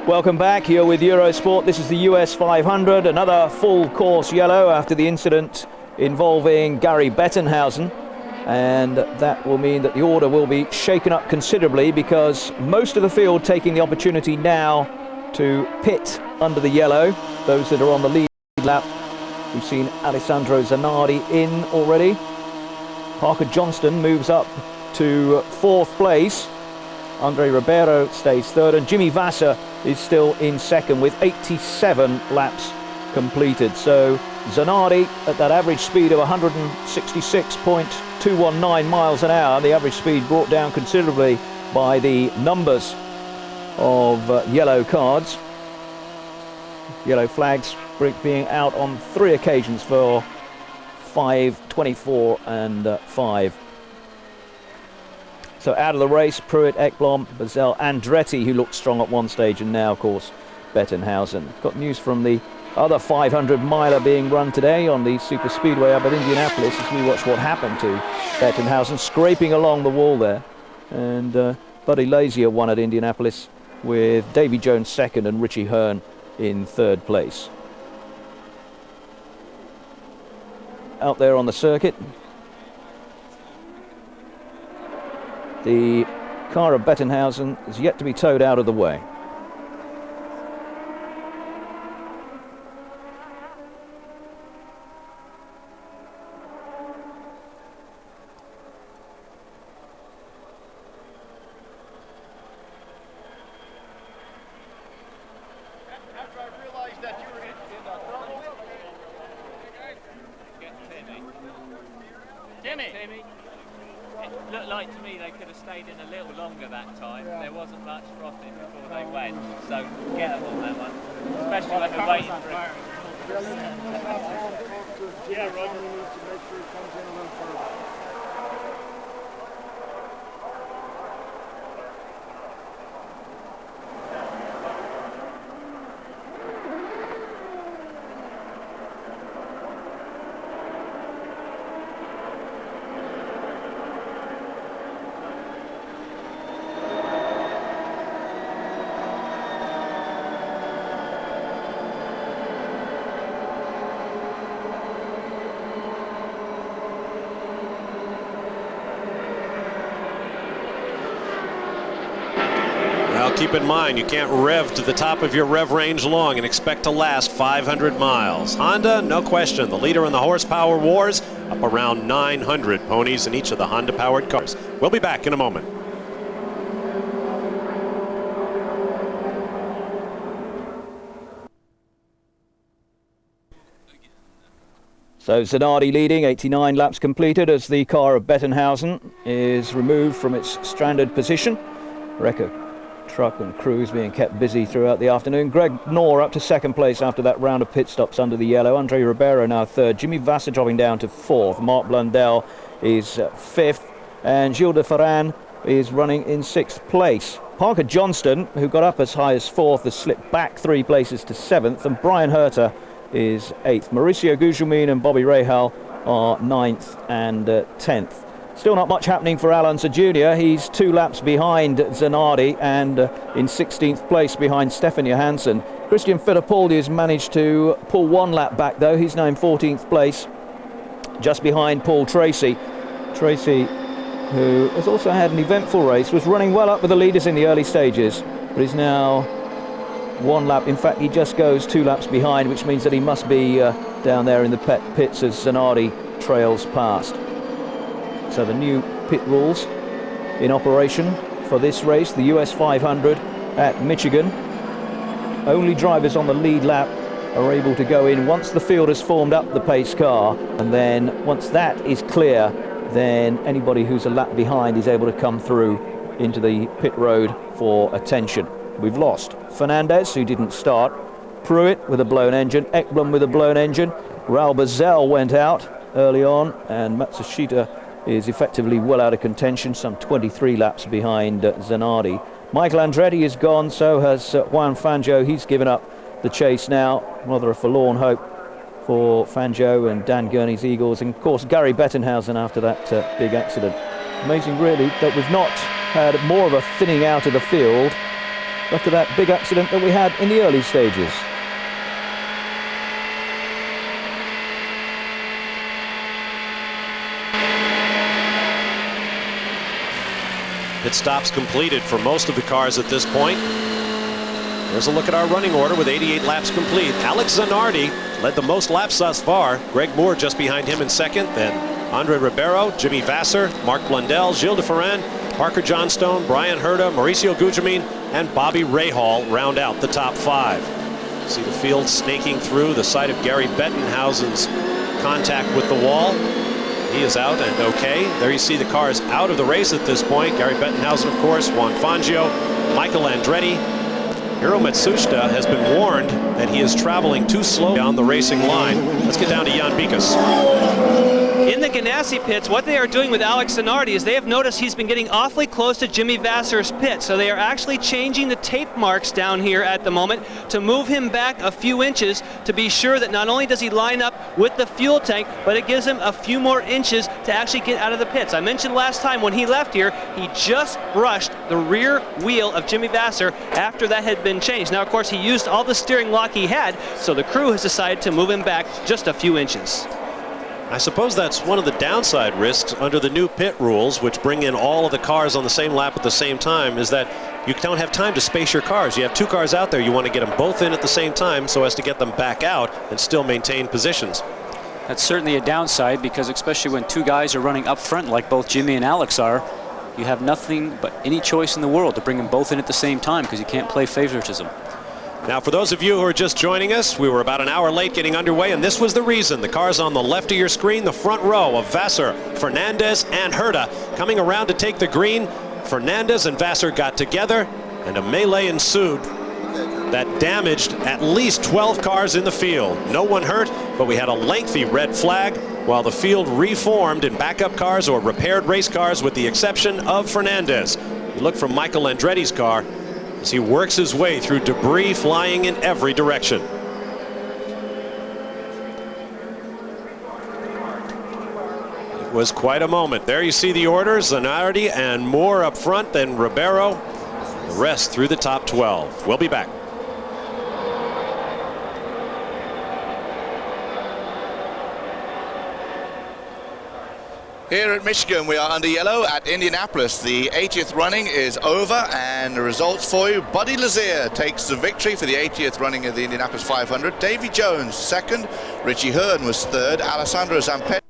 Welcome back. Here with Eurosport. This is the US 500, another full course yellow after the incident involving Gary Bettenhausen. And that will mean that the order will be shaken up considerably, because most of the field taking the opportunity now to pit under the yellow. Those that are on the lead lap. We've seen Alessandro Zanardi in already. Parker Johnston moves up to 4th place. Andre Ribeiro stays 3rd, and Jimmy Vasser is still in 2nd with 87 laps completed. So Zanardi at that average speed of 166.219 miles an hour, the average speed brought down considerably by the numbers of yellow cards. Yellow flags being out on 3 occasions for 5, 24 and 5. So out of the race, Pruitt, Ekblom, Bazell, Andretti, who looked strong at one stage, and now, of course, Bettenhausen. Got news from the other 500-miler being run today on the super speedway up at Indianapolis as we watch what happened to Bettenhausen, scraping along the wall there. And Buddy Lazier won at Indianapolis with Davy Jones 2nd and Richie Hearn in 3rd place. Out there on the circuit, the car of Bettenhausen is yet to be towed out of the way. After I realized that you were in trouble. Timmy. It looked like to me they could have stayed in a little longer that time. Yeah. There wasn't much frothing before they went, so get them on that one. Especially when they're waiting for it. Yeah, Roger needs to make sure he comes in a little further. Well, keep in mind, you can't rev to the top of your rev range long and expect to last 500 miles. Honda, no question, the leader in the horsepower wars, up around 900 ponies in each of the Honda-powered cars. We'll be back in a moment. So Zanardi leading, 89 laps completed as the car of Bettenhausen is removed from its stranded position. Record truck and crews being kept busy throughout the afternoon. Greg Knorr up to 2nd place after that round of pit stops under the yellow. Andre Ribeiro now 3rd. Jimmy Vasser dropping down to 4th. Mark Blundell is 5th. And Gilles de Ferran is running in 6th place. Parker Johnston, who got up as high as 4th, has slipped back 3 places to 7th. And Brian Herter is 8th. Mauricio Gugelmin and Bobby Rahal are 9th and 10th. Still not much happening for Alonso Jr. He's 2 laps behind Zanardi and in 16th place behind Stefan Johansson. Christian Fittipaldi has managed to pull 1 lap back though. He's now in 14th place, just behind Paul Tracy. Tracy, who has also had an eventful race, was running well up with the leaders in the early stages, but is now 1 lap. In fact, he just goes 2 laps behind, which means that he must be down there in the pits as Zanardi trails past. So the new pit rules in operation for this race, the US 500 at Michigan. Only drivers on the lead lap are able to go in once the field has formed up the pace car, and then once that is clear, then anybody who's a lap behind is able to come through into the pit road for attention. We've lost Fernandez, who didn't start, Pruitt with a blown engine, Ekblom with a blown engine, Raul Bazell went out early on, and Matsushita is effectively well out of contention, some 23 laps behind Zanardi. Michael Andretti is gone, so has Juan Fangio. He's given up the chase now. Rather a forlorn hope for Fangio and Dan Gurney's Eagles, and of course Gary Bettenhausen after that big accident. Amazing really that we've not had more of a thinning out of the field after that big accident that we had in the early stages. Pit stops completed for most of the cars at this point. Here's a look at our running order with 88 laps complete. Alex Zanardi led the most laps thus far. Greg Moore just behind him in second. Then Andre Ribeiro, Jimmy Vasser, Mark Blundell, Gilles de Ferran, Parker Johnstone, Brian Herta, Mauricio Gugelmin, and Bobby Rahal round out the top 5. See the field snaking through the side of Gary Bettenhausen's contact with the wall. He is out and okay. There you see the cars out of the race at this point. Gary Bettenhausen, of course, Juan Fangio, Michael Andretti. Hiro Matsushita has been warned that he is traveling too slow down the racing line. Let's get down to Jan Bikas. In the Ganassi pits, what they are doing with Alex Zanardi is they have noticed he's been getting awfully close to Jimmy Vasser's pit. So they are actually changing the tape marks down here at the moment to move him back a few inches to be sure that not only does he line up with the fuel tank, but it gives him a few more inches to actually get out of the pits. I mentioned last time when he left here, he just brushed the rear wheel of Jimmy Vasser after that had been changed. Now, of course, he used all the steering lock he had, so the crew has decided to move him back just a few inches. I suppose that's one of the downside risks under the new pit rules, which bring in all of the cars on the same lap at the same time, is that you don't have time to space your cars. You have 2 cars out there. You want to get them both in at the same time so as to get them back out and still maintain positions. That's certainly a downside, because especially when 2 guys are running up front like both Jimmy and Alex are, you have nothing but any choice in the world to bring them both in at the same time, because you can't play favoritism. Now, for those of you who are just joining us, we were about an hour late getting underway, and this was the reason. The cars on the left of your screen, the front row of Vasser, Fernandez, and Herta coming around to take the green. Fernandez and Vasser got together, and a melee ensued that damaged at least 12 cars in the field. No one hurt, but we had a lengthy red flag while the field reformed in backup cars or repaired race cars, with the exception of Fernandez. You look from Michael Andretti's car as he works his way through debris flying in every direction. It was quite a moment. There you see the orders, Zanardi and Moore up front, then Ribeiro, the rest through the top 12. We'll be back. Here at Michigan, we are under yellow at Indianapolis. The 80th running is over, and the results for you. Buddy Lazier takes the victory for the 80th running of the Indianapolis 500. Davy Jones second, Richie Hearn was third, Alessandro Zampetti.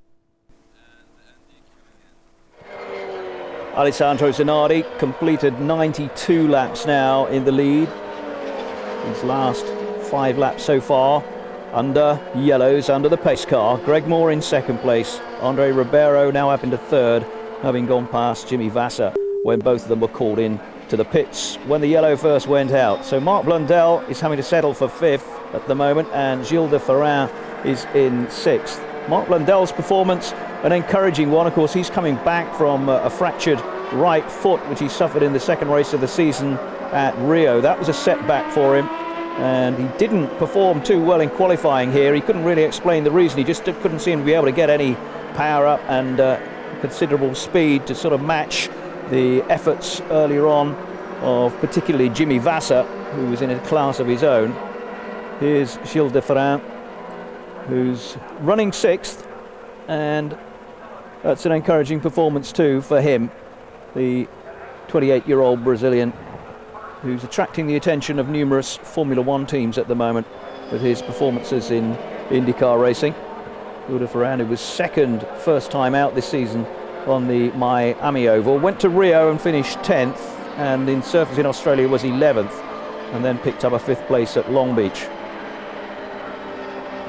Alessandro Zanardi completed 92 laps now in the lead. His last 5 laps so far under yellows, under the pace car. Greg Moore in second place. Andre Ribeiro now up into third, having gone past Jimmy Vasser when both of them were called in to the pits when the yellow first went out. So Mark Blundell is having to settle for 5th at the moment, and Gilles de Ferran is in 6th. Mark Blundell's performance, an encouraging one. Of course, he's coming back from a fractured right foot, which he suffered in the second race of the season at Rio. That was a setback for him, and he didn't perform too well in qualifying here. He couldn't really explain the reason. He just couldn't seem to be able to get any power up and considerable speed to sort of match the efforts earlier on of particularly Jimmy Vasser, who was in a class of his own. Here's Gilles de Ferran, who's running 6th, and that's an encouraging performance too for him, the 28-year-old Brazilian, who's attracting the attention of numerous Formula One teams at the moment with his performances in Indycar racing. Gilles de Ferran, who was second first time out this season on the Miami Oval, went to Rio and finished 10th, and in surface in Australia was 11th, and then picked up a 5th place at Long Beach.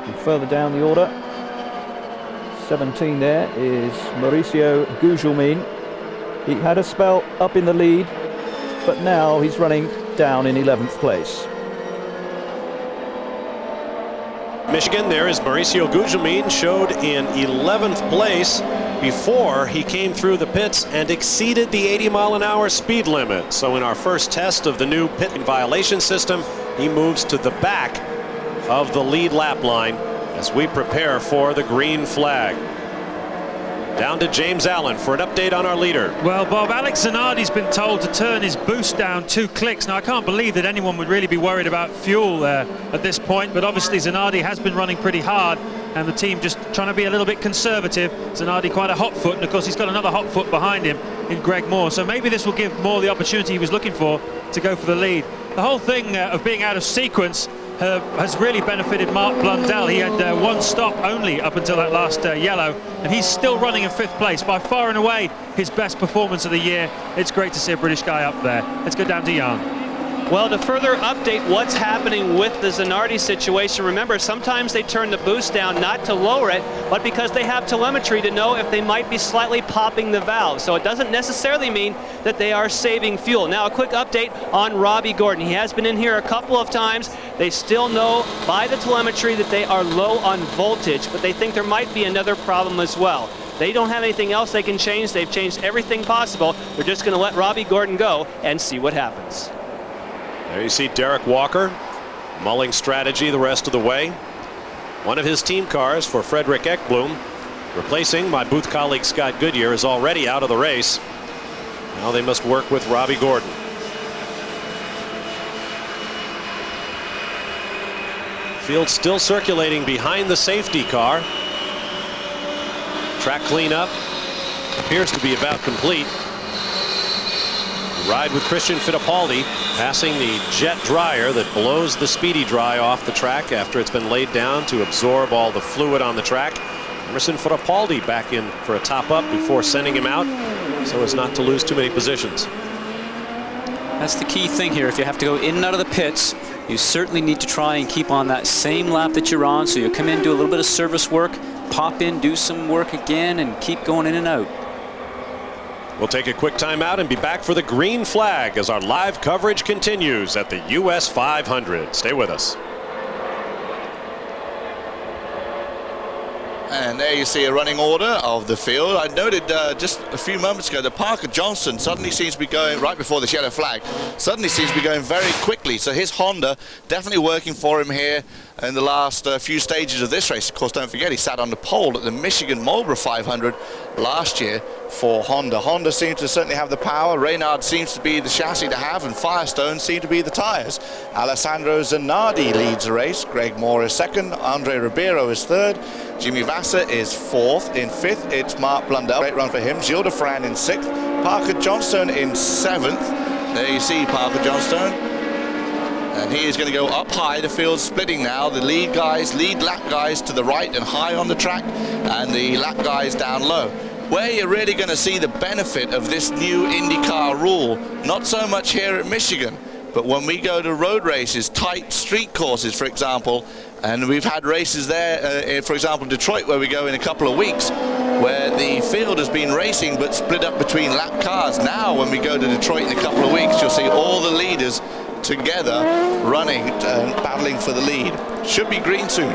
And further down the order, 17 there is Mauricio Gugelmin. He had a spell up in the lead, but now he's running down in 11th place. Michigan, there is Mauricio Gugelmin, showed in 11th place before he came through the pits and exceeded the 80-mile-an-hour speed limit. So in our first test of the new pit violation system, he moves to the back of the lead lap line as we prepare for the green flag. Down to James Allen for an update on our leader. Well, Bob, Alex Zanardi's been told to turn his boost down 2 clicks. Now, I can't believe that anyone would really be worried about fuel at this point, but obviously Zanardi has been running pretty hard, and the team just trying to be a little bit conservative. Zanardi quite a hot foot, and of course he's got another hot foot behind him in Greg Moore, so maybe this will give Moore the opportunity he was looking for to go for the lead. The whole thing of being out of sequence has really benefited Mark Blundell. He had 1 stop only up until that last yellow, and he's still running in 5th place, by far and away his best performance of the year. It's great to see a British guy up there. Let's go down to Jan. Well, to further update what's happening with the Zanardi situation, remember, sometimes they turn the boost down not to lower it, but because they have telemetry to know if they might be slightly popping the valve. So it doesn't necessarily mean that they are saving fuel. Now, a quick update on Robbie Gordon. He has been in here a couple of times. They still know by the telemetry that they are low on voltage, but they think there might be another problem as well. They don't have anything else they can change. They've changed everything possible. They're just going to let Robbie Gordon go and see what happens. There you see Derek Walker mulling strategy the rest of the way. One of his team cars for Frederick Ekblom, replacing my booth colleague Scott Goodyear, is already out of the race. Now they must work with Robbie Gordon. Field still circulating behind the safety car. Track cleanup appears to be about complete. Ride with Christian Fittipaldi, passing the jet dryer that blows the speedy dry off the track after it's been laid down to absorb all the fluid on the track. Emerson Fittipaldi back in for a top up before sending him out so as not to lose too many positions. That's the key thing here. If you have to go in and out of the pits, you certainly need to try and keep on that same lap that you're on. So you come in, do a little bit of service work, pop in, do some work again, and keep going in and out. We'll take a quick timeout and be back for the green flag as our live coverage continues at the US 500. Stay with us. And there you see a running order of the field. I noted just a few moments ago that Parker Johnson suddenly seems to be going, right before this yellow flag, suddenly seems to be going very quickly. So his Honda definitely working for him here in the last few stages of this race. Of course, don't forget, he sat on the pole at the Michigan Marlboro 500 last year for Honda. Honda seems to certainly have the power. Reynard seems to be the chassis to have, and Firestone seem to be the tires. Alessandro Zanardi leads the race. Greg Moore is 2nd. Andre Ribeiro is 3rd. Jimmy Vasser is 4th. In 5th, it's Mark Blundell. Great run for him. Gilles de Ferran in 6th. Parker Johnstone in 7th. There you see Parker Johnstone. And he is going to go up high. The field's splitting now. The lead lap guys to the right and high on the track, and the lap guys down low. Where you're really going to see the benefit of this new IndyCar rule, not so much here at Michigan, but when we go to road races, tight street courses, for example, and we've had races there, for example, Detroit, where we go in a couple of weeks, where the field has been racing but split up between lap cars. Now, when we go to Detroit in a couple of weeks, you'll see all the leaders together running and battling for the lead. Should be green soon.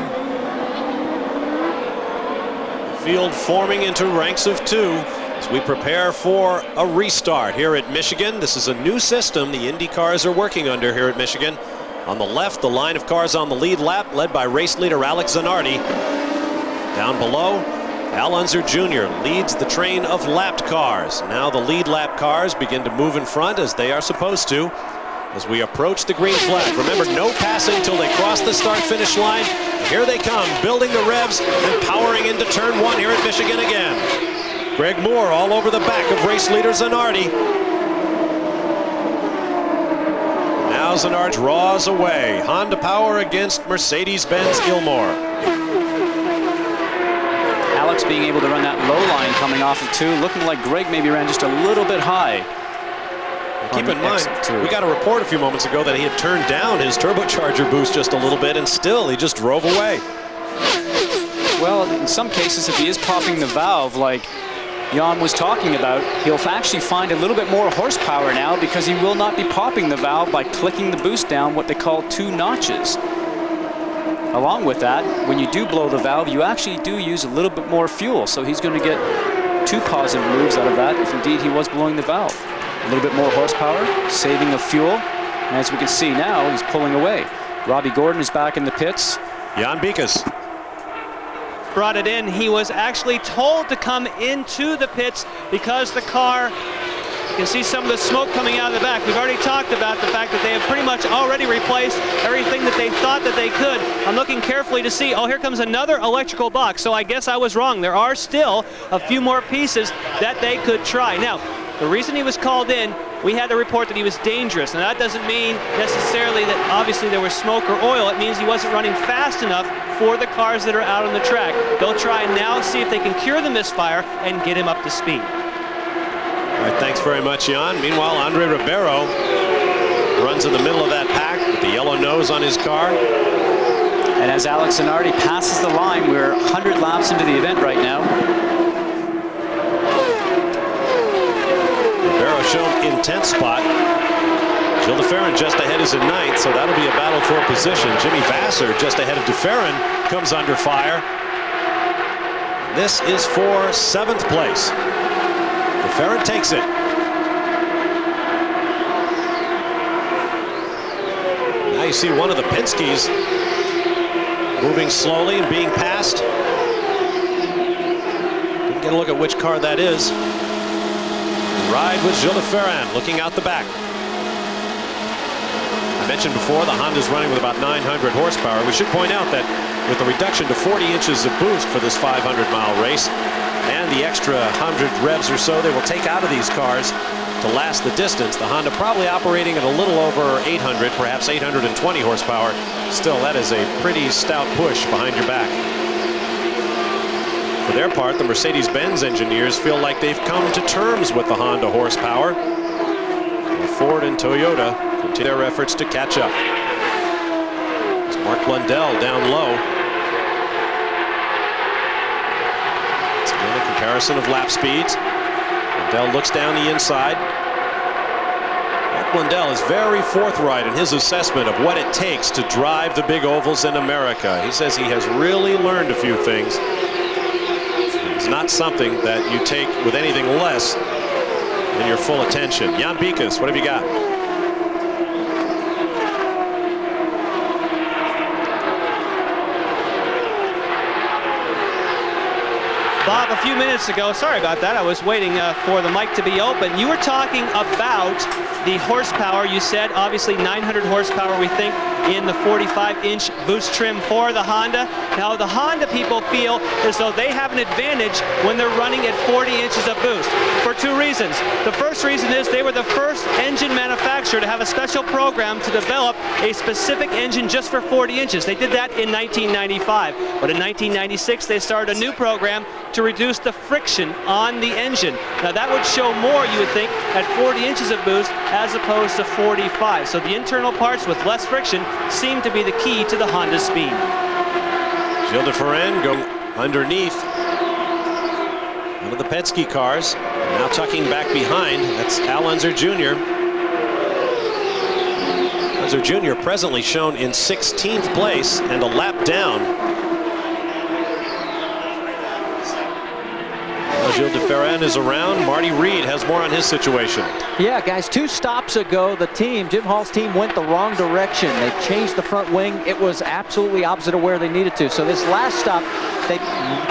Field forming into ranks of 2 as we prepare for a restart here at Michigan. This is a new system the Indy cars are working under here at Michigan. On the left, the line of cars on the lead lap, led by race leader Alex Zanardi. Down below, Al Unser Jr. leads the train of lapped cars. Now the lead lap cars begin to move in front, as they are supposed to, as we approach the green flag. Remember, no passing till they cross the start-finish line. Here they come, building the revs and powering into turn 1 here at Michigan again. Greg Moore all over the back of race leader Zanardi. Now Zanardi draws away. Honda power against Mercedes-Benz Gilmore. Alex being able to run that low line coming off of 2, looking like Greg maybe ran just a little bit high. Keep in mind, we got a report a few moments ago that he had turned down his turbocharger boost just a little bit, and still he just drove away. Well, in some cases, if he is popping the valve like Jan was talking about, he'll actually find a little bit more horsepower now, because he will not be popping the valve by clicking the boost down what they call 2 notches. Along with that, when you do blow the valve, you actually do use a little bit more fuel, so he's going to get 2 positive moves out of that if indeed he was blowing the valve. A little bit more horsepower, saving of fuel, and as we can see now, he's pulling away. Robbie Gordon is back in the pits. Jan Bikas. brought it in. He was actually told to come into the pits because the car, you can see some of the smoke coming out of the back. We've already talked about the fact that they have pretty much already replaced everything that they thought that they could. I'm looking carefully to see, oh, here comes another electrical box. So I guess I was wrong. There are still a few more pieces that they could try. Now, the reason he was called in, we had the report that he was dangerous. And that doesn't mean necessarily that obviously there was smoke or oil. It means he wasn't running fast enough for the cars that are out on the track. They'll try and now see if they can cure the misfire and get him up to speed. All right, thanks very much, Jan. Meanwhile, Andre Ribeiro runs in the middle of that pack with the yellow nose on his car. And as Alex Zanardi passes the line, we're 100 laps into the event right now. Ribeiro shown in 10th spot. Gilles de Ferran just ahead is in 9th, so that'll be a battle for position. Jimmy Vasser just ahead of de Ferran comes under fire. This is for 7th place. De Ferran takes it. Now you see one of the Penske's moving slowly and being passed. Didn't get a look at which car that is. Ride with Gilles de Ferran looking out the back. I mentioned before the Honda's running with about 900 horsepower. We should point out that with the reduction to 40 inches of boost for this 500-mile race and the extra 100 revs or so they will take out of these cars to last the distance, the Honda probably operating at a little over 800, perhaps 820 horsepower. Still, that is a pretty stout push behind your back. For their part, the Mercedes-Benz engineers feel like they've come to terms with the Honda horsepower. And Ford and Toyota continue their efforts to catch up. It's Mark Blundell down low. It's again a comparison of lap speeds. Blundell looks down the inside. Mark Blundell is very forthright in his assessment of what it takes to drive the big ovals in America. He says he has really learned a few things. It's not something that you take with anything less than your full attention. Jan Bikus, what have you got? Bob, a few minutes ago, sorry about that, I was waiting for the mic to be open. You were talking about the horsepower. You said obviously 900 horsepower, we think, in the 45-inch boost trim for the Honda. Now the Honda people feel as though they have an advantage when they're running at 40 inches of boost for two reasons. The first reason is they were the first engine manufacturer to have a special program to develop a specific engine just for 40 inches. They did that in 1995, but in 1996 they started a new program to reduce the friction on the engine. Now that would show more, you would think, at 40 inches of boost as opposed to 45. So the internal parts with less friction seem to be the key to the Honda speed. Gilles de Ferran going underneath one of the Penske cars. And now tucking back behind, that's Al Unser Jr. Unser Jr. presently shown in 16th place and a lap down. Gilles de Ferran is around. Marty Reed has more on his situation. Yeah, guys, 2 stops ago, the team, Jim Hall's team, went the wrong direction. They changed the front wing. It was absolutely opposite of where they needed to. So this last stop, they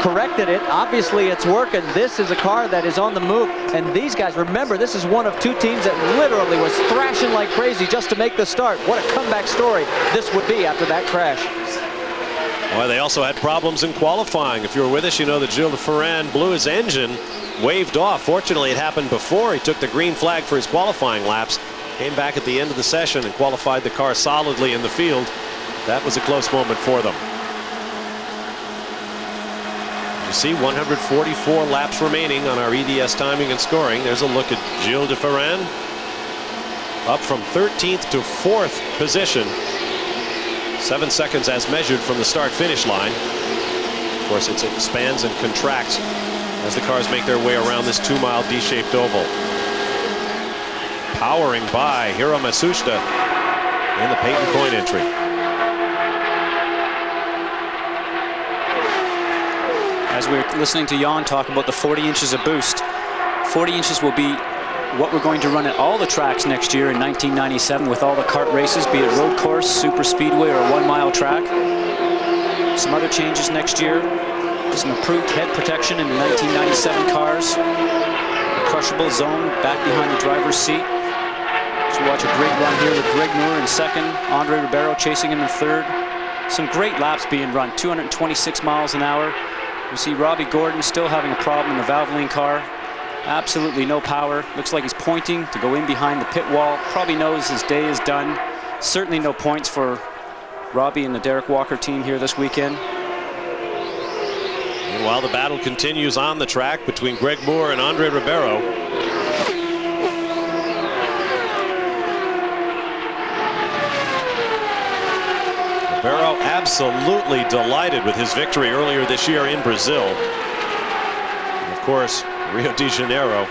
corrected it. Obviously, it's working. This is a car that is on the move. And these guys, remember, this is one of 2 teams that literally was thrashing like crazy just to make the start. What a comeback story this would be after that crash. Well, they also had problems in qualifying. If you were with us, you know that Gilles de Ferran blew his engine, waved off. Fortunately, it happened before he took the green flag for his qualifying laps. Came back at the end of the session and qualified the car solidly in the field. That was a close moment for them. You see 144 laps remaining on our EDS timing and scoring. There's a look at Gilles de Ferran. Up from 13th to 4th position. 7 seconds as measured from the start-finish line. Of course, it expands and contracts as the cars make their way around this 2-mile D-shaped oval. Powering by Hiro Matsushita in the Peyton Coyne entry. As we're listening to Jan talk about the 40 inches of boost, 40 inches will be what we're going to run at all the tracks next year in 1997 with all the kart races, be it road course, super speedway, or a 1-mile track. Some other changes next year. Some improved head protection in the 1997 cars. The crushable zone back behind the driver's seat. So we watch a great run here with Greg Moore in second, Andre Ribeiro chasing him in third. Some great laps being run, 226 miles an hour. You see Robbie Gordon still having a problem in the Valvoline car. Absolutely no power. Looks like he's pointing to go in behind the pit wall. Probably knows his day is done. Certainly no points for Robbie and the Derek Walker team here this weekend. Meanwhile, the battle continues on the track between Greg Moore and Andre Ribeiro. Ribeiro absolutely delighted with his victory earlier this year in Brazil. And of course, Rio de Janeiro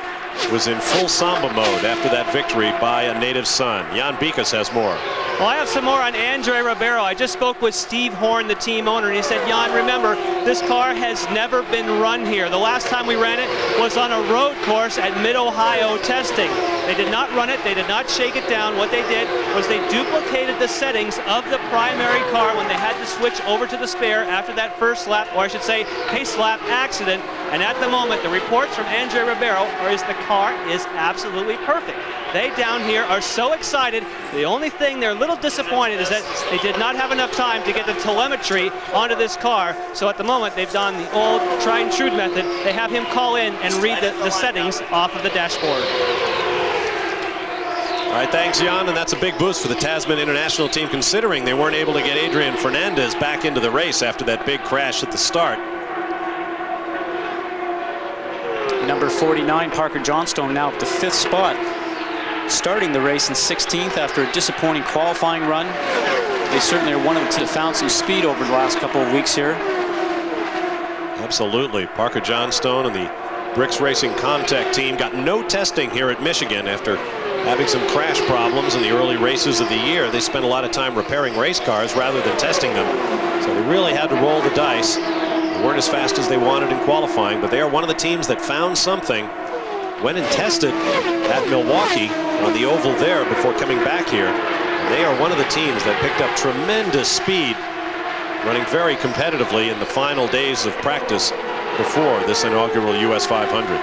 was in full samba mode after that victory by a native son. Jan Bikas has more. Well, I have some more on Andre Ribeiro. I just spoke with Steve Horn, the team owner, and he said, Jan, remember, this car has never been run here. The last time we ran it was on a road course at Mid-Ohio testing. They did not run it. They did not shake it down. What they did was they duplicated the settings of the primary car when they had to switch over to the spare after that first lap, or I should say pace lap accident. And at the moment, the reports from Andre Ribeiro is the car is absolutely perfect. They down here are so excited. The only thing they're a little disappointed is that they did not have enough time to get the telemetry onto this car. So at the moment, they've done the old tried and true method. They have him call in and read the settings off of the dashboard. All right, thanks, Jan, and that's a big boost for the Tasman International team, considering they weren't able to get Adrian Fernandez back into the race after that big crash at the start. Number 49, Parker Johnstone, now at the 5th spot, starting the race in 16th after a disappointing qualifying run. They certainly are one of the teams that found some speed over the last couple of weeks here. Absolutely. Parker Johnstone and the Bricks Racing Contech team got no testing here at Michigan after having some crash problems in the early races of the year. They spent a lot of time repairing race cars rather than testing them. So they really had to roll the dice. They weren't as fast as they wanted in qualifying, but they are one of the teams that found something, went and tested at Milwaukee on the oval there before coming back here. And they are one of the teams that picked up tremendous speed, running very competitively in the final days of practice before this inaugural US 500.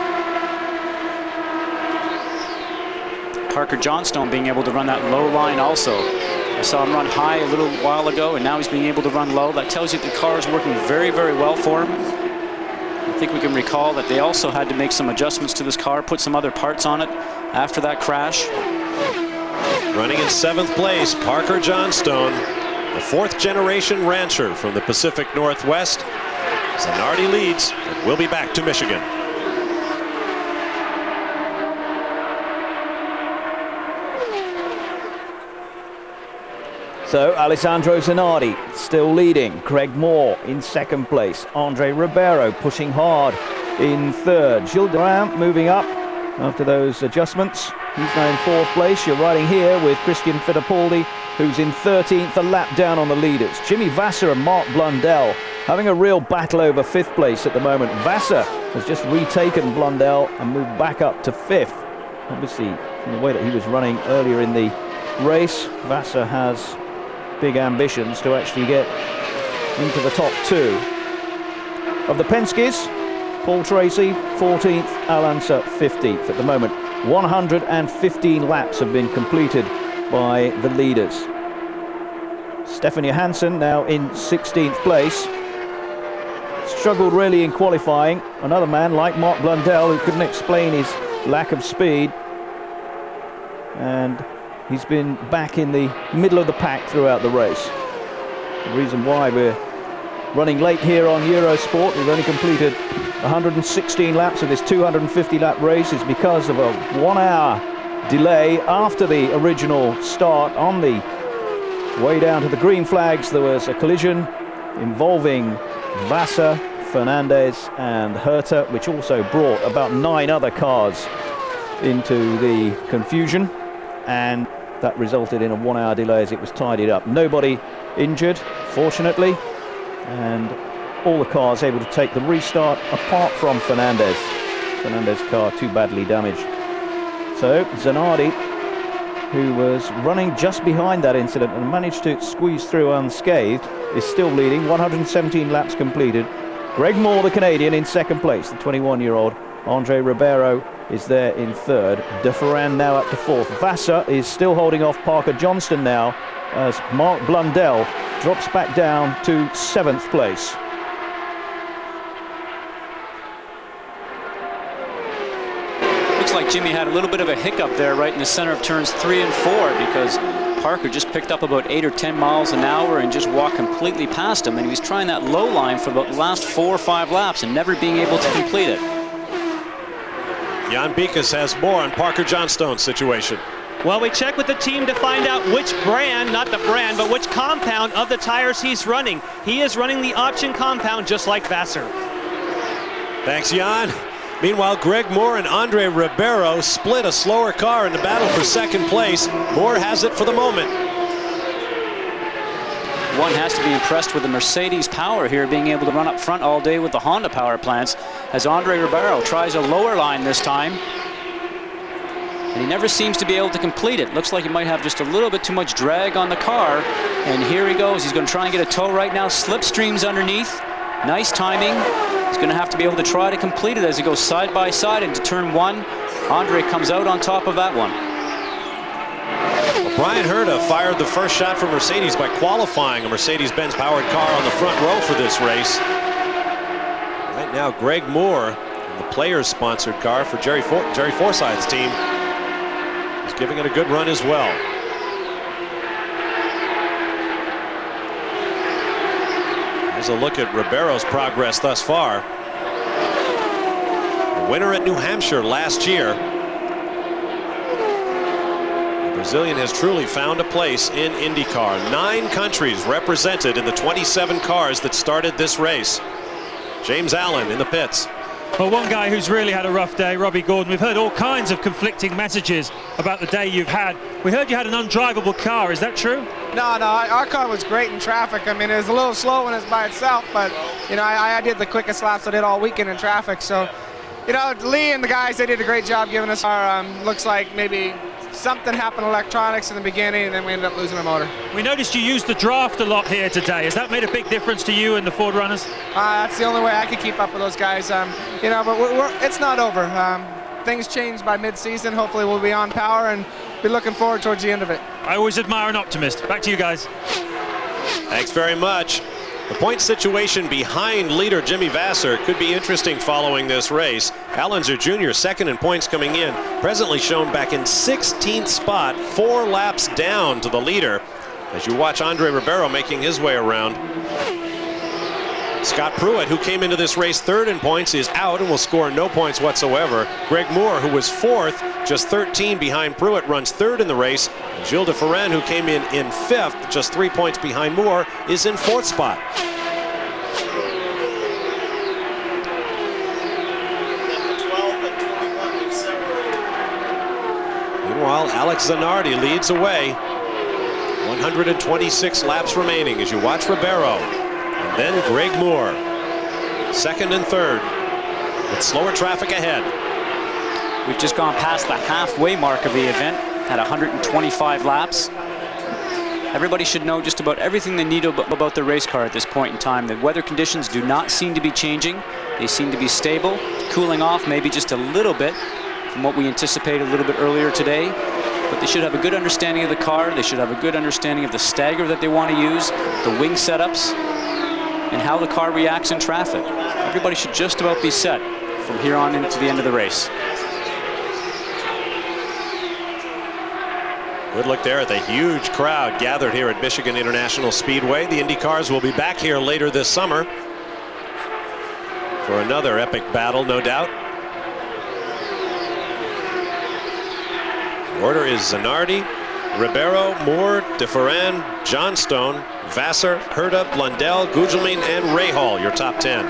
Parker Johnstone being able to run that low line also. I saw him run high a little while ago, and now he's being able to run low. That tells you the car is working very, very well for him. I think we can recall that they also had to make some adjustments to this car, put some other parts on it after that crash. Running in 7th place, Parker Johnstone, the 4th generation rancher from the Pacific Northwest. Zanardi leads, and we'll be back to Michigan. So Alessandro Zanardi still leading. Greg Moore in 2nd place. Andre Ribeiro pushing hard in 3rd. Gilles Durand moving up after those adjustments. He's now in 4th place. You're riding here with Christian Fittipaldi, who's in 13th, a lap down on the leaders. Jimmy Vasser and Mark Blundell having a real battle over 5th place at the moment. Vasser has just retaken Blundell and moved back up to 5th. Obviously, from the way that he was running earlier in the race, Vasser has big ambitions to actually get into the top 2. Of the Penske's, Paul Tracy 14th, Al Unser 15th at the moment. 115 laps have been completed by the leaders. Stefan Johansson now in 16th place. Struggled really in qualifying. Another man like Mark Blundell who couldn't explain his lack of speed. And he's been back in the middle of the pack throughout the race. The reason why we're running late here on Eurosport, we've only completed 116 laps of this 250 lap race, is because of a 1 hour delay after the original start. On the way down to the green flags, there was a collision involving Vasser, Fernandez and Herta, which also brought about 9 other cars into the confusion, and that resulted in a 1 hour delay as it was tidied up. Nobody injured, fortunately, and all the cars able to take the restart apart from Fernandez. Fernandez's car too badly damaged. So Zanardi, who was running just behind that incident and managed to squeeze through unscathed, is still leading. 117 laps completed. Greg Moore, the Canadian, in second place. The 21-year-old Andre Ribeiro is there in third. De Ferran now up to fourth. Vassar is still holding off Parker Johnston now as Mark Blundell drops back down to seventh place. Looks like Jimmy had a little bit of a hiccup there right in the center of turns 3 and 4 because Parker just picked up about 8 or 10 miles an hour and just walked completely past him, and he was trying that low line for about the last 4 or 5 laps and never being able to complete it. Jan Bikas has more on Parker Johnstone's situation. Well, we checked with the team to find out which brand, not the brand, but which compound of the tires he's running. He is running the option compound just like Vassar. Thanks, Jan. Meanwhile, Greg Moore and Andre Ribeiro split a slower car in the battle for second place. Moore has it for the moment. One has to be impressed with the Mercedes power here, being able to run up front all day with the Honda power plants, as Andre Ribeiro tries a lower line this time. And he never seems to be able to complete it. Looks like he might have just a little bit too much drag on the car. And here he goes. He's going to try and get a tow right now. Slipstreams underneath. Nice timing. He's going to have to be able to try to complete it as he goes side by side into turn 1. Andre comes out on top of that one. Well, Brian Herta fired the first shot for Mercedes by qualifying a Mercedes-Benz powered car on the front row for this race. Right now, Greg Moore in the Players-sponsored car for Jerry Forsythe's team is giving it a good run as well. Here's a look at Ribeiro's progress thus far. The winner at New Hampshire last year. The Brazilian has truly found a place in Indycar. 9 countries represented in the 27 cars that started this race. James Allen in the pits. Well, one guy who's really had a rough day, Robbie Gordon. We've heard all kinds of conflicting messages about the day you've had. We heard you had an undrivable car. Is that true? No, our car was great in traffic. I mean, it was a little slow when it's by itself, but, you know, I did the quickest laps I did all weekend in traffic. So, you know, Lee and the guys, they did a great job giving us our, looks like maybe something happened electronics in the beginning, and then we ended up losing the motor. We noticed you used the draft a lot here today. Has that made a big difference to you and the Ford runners? That's the only way I could keep up with those guys. You know, but it's not over. Things change by mid-season. Hopefully we'll be on power and be looking forward towards the end of it. I always admire an optimist. Back to you guys. Thanks very much. The point situation behind leader Jimmy Vassar could be interesting following this race. Allenzer Jr. second in points coming in, presently shown back in 16th spot, 4 laps down to the leader as you watch Andre Ribeiro making his way around. Scott Pruitt, who came into this race 3rd in points, is out and will score no points whatsoever. Greg Moore, who was 4th, just 13 behind Pruitt, runs 3rd in the race. And Gilles de Ferran, who came in 5th, just 3 points behind Moore, is in 4th spot. Meanwhile, Alex Zanardi leads away. 126 laps remaining as you watch Ribeiro. And then Greg Moore, 2nd and 3rd, with slower traffic ahead. We've just gone past the halfway mark of the event at 125 laps. Everybody should know just about everything they need about the race car at this point in time. The weather conditions do not seem to be changing. They seem to be stable, cooling off maybe just a little bit from what we anticipated a little bit earlier today. But they should have a good understanding of the car. They should have a good understanding of the stagger that they want to use, the wing setups, and how the car reacts in traffic. Everybody should just about be set from here on into the end of the race. Good look there at the huge crowd gathered here at Michigan International Speedway. The Indy cars will be back here later this summer for another epic battle, no doubt. The order is Zanardi, Ribeiro, Moore, de Ferran, Johnstone, Vassar, Herta, Blundell, Gugelmin, and Rahal, your top 10.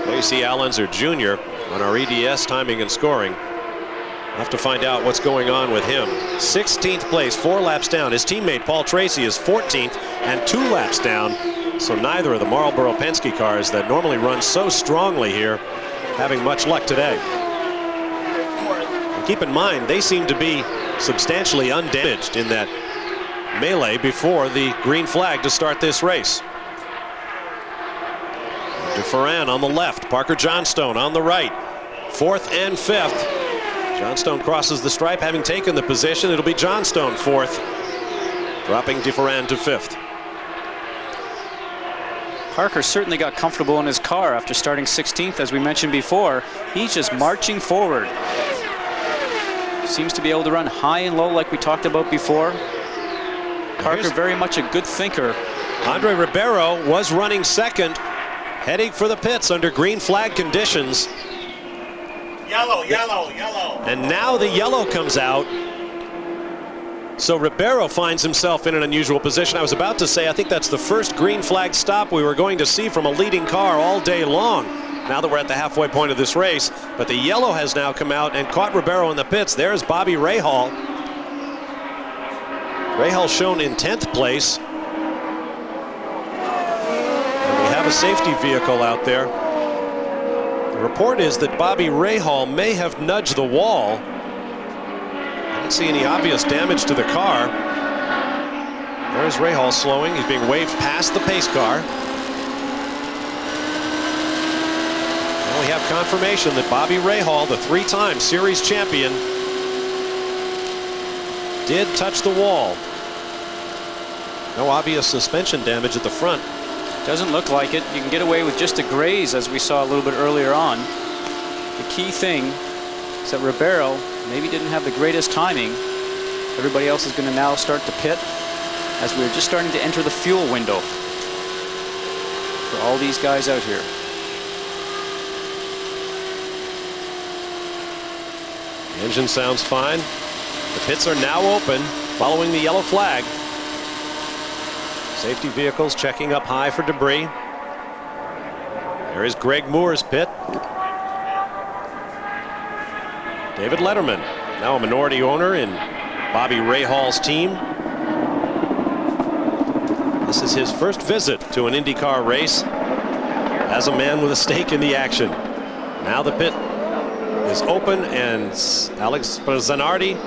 There you see Allenzer Jr. on our EDS timing and scoring. We'll have to find out what's going on with him. 16th place, 4 laps down. His teammate Paul Tracy is 14th and 2 laps down. So neither of the Marlboro Penske cars that normally run so strongly here having much luck today. And keep in mind, they seem to be substantially undamaged in that melee before the green flag to start this race. DeFerran on the left, Parker Johnstone on the right. 4th and 5th. Johnstone crosses the stripe, having taken the position. It'll be Johnstone 4th, dropping DeFerran to 5th. Parker certainly got comfortable in his car after starting 16th, as we mentioned before. He's just marching forward. Seems to be able to run high and low like we talked about before. Parker very much a good thinker. Andre Ribeiro was running 2nd, heading for the pits under green flag conditions. Yellow, yellow, yellow. And now the yellow comes out. So Ribeiro finds himself in an unusual position. I was about to say, I think that's the first green flag stop we were going to see from a leading car all day long, now that we're at the halfway point of this race. But the yellow has now come out and caught Ribeiro in the pits. There's Bobby Rahal. Rahal shown in 10th place. And we have a safety vehicle out there. The report is that Bobby Rahal may have nudged the wall. I don't see any obvious damage to the car. There's Rahal slowing. He's being waved past the pace car. Well, we have confirmation that Bobby Rahal, the 3-time series champion, did touch the wall. No obvious suspension damage at the front. Doesn't look like it. You can get away with just a graze, as we saw a little bit earlier on. The key thing is that Ribeiro maybe didn't have the greatest timing. Everybody else is going to now start to pit as we're just starting to enter the fuel window for all these guys out here. The engine sounds fine. The pits are now open following the yellow flag. Safety vehicles checking up high for debris. There is Greg Moore's pit. David Letterman, now a minority owner in Bobby Rahal's team. This is his first visit to an Indycar race as a man with a stake in the action. Now the pit is open and Alex Zanardi,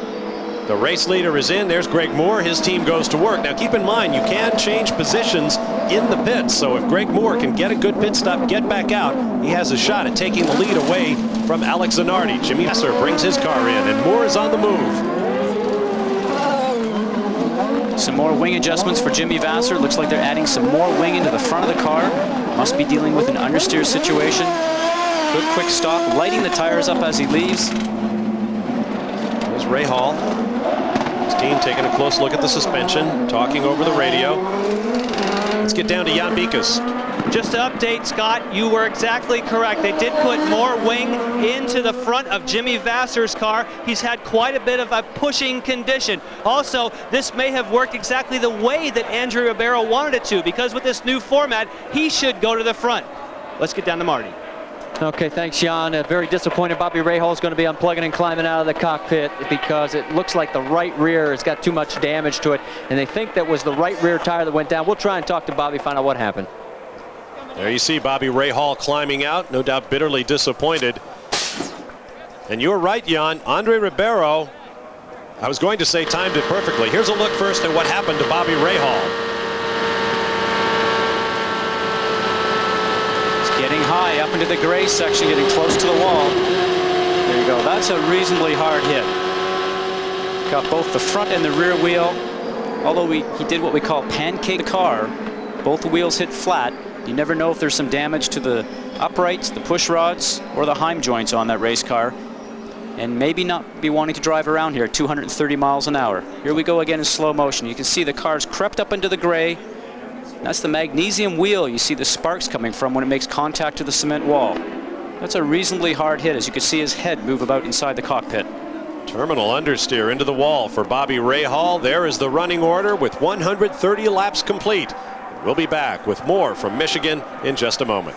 the race leader, is in. There's Greg Moore. His team goes to work. Now keep in mind, you can change positions in the pits. So if Greg Moore can get a good pit stop, get back out, he has a shot at taking the lead away from Alex Zanardi. Jimmy Vasser brings his car in, and Moore is on the move. Some more wing adjustments for Jimmy Vasser. Looks like they're adding some more wing into the front of the car. Must be dealing with an understeer situation. Good quick stop, lighting the tires up as he leaves. There's Rahal. His team taking a close look at the suspension, talking over the radio. Let's get down to Jan Bikus. Just to update, Scott, you were exactly correct. They did put more wing into the front of Jimmy Vasser's car. He's had quite a bit of a pushing condition. Also, this may have worked exactly the way that Andrew Ribeiro wanted it to, because with this new format, he should go to the front. Let's get down to Marty. Okay, thanks, Jan. Very disappointed. Bobby Rahal is going to be unplugging and climbing out of the cockpit because it looks like the right rear has got too much damage to it, and they think that was the right rear tire that went down. We'll try and talk to Bobby, find out what happened. There you see Bobby Rahal climbing out, no doubt bitterly disappointed. And you're right, Jan. Andre Ribeiro, I was going to say timed it perfectly. Here's a look first at what happened to Bobby Rahal. Getting high up into the gray section, getting close to the wall. There you go. That's a reasonably hard hit. Got both the front and the rear wheel. Although he did what we call pancake the car. Both the wheels hit flat. You never know if there's some damage to the uprights, the push rods, or the heim joints on that race car. And maybe not be wanting to drive around here at 230 miles an hour. Here we go again in slow motion. You can see the car's crept up into the gray. That's the magnesium wheel you see the sparks coming from when it makes contact to the cement wall. That's a reasonably hard hit, as you can see his head move about inside the cockpit. Terminal understeer into the wall for Bobby Rahal. There is the running order with 130 laps complete. We'll be back with more from Michigan in just a moment.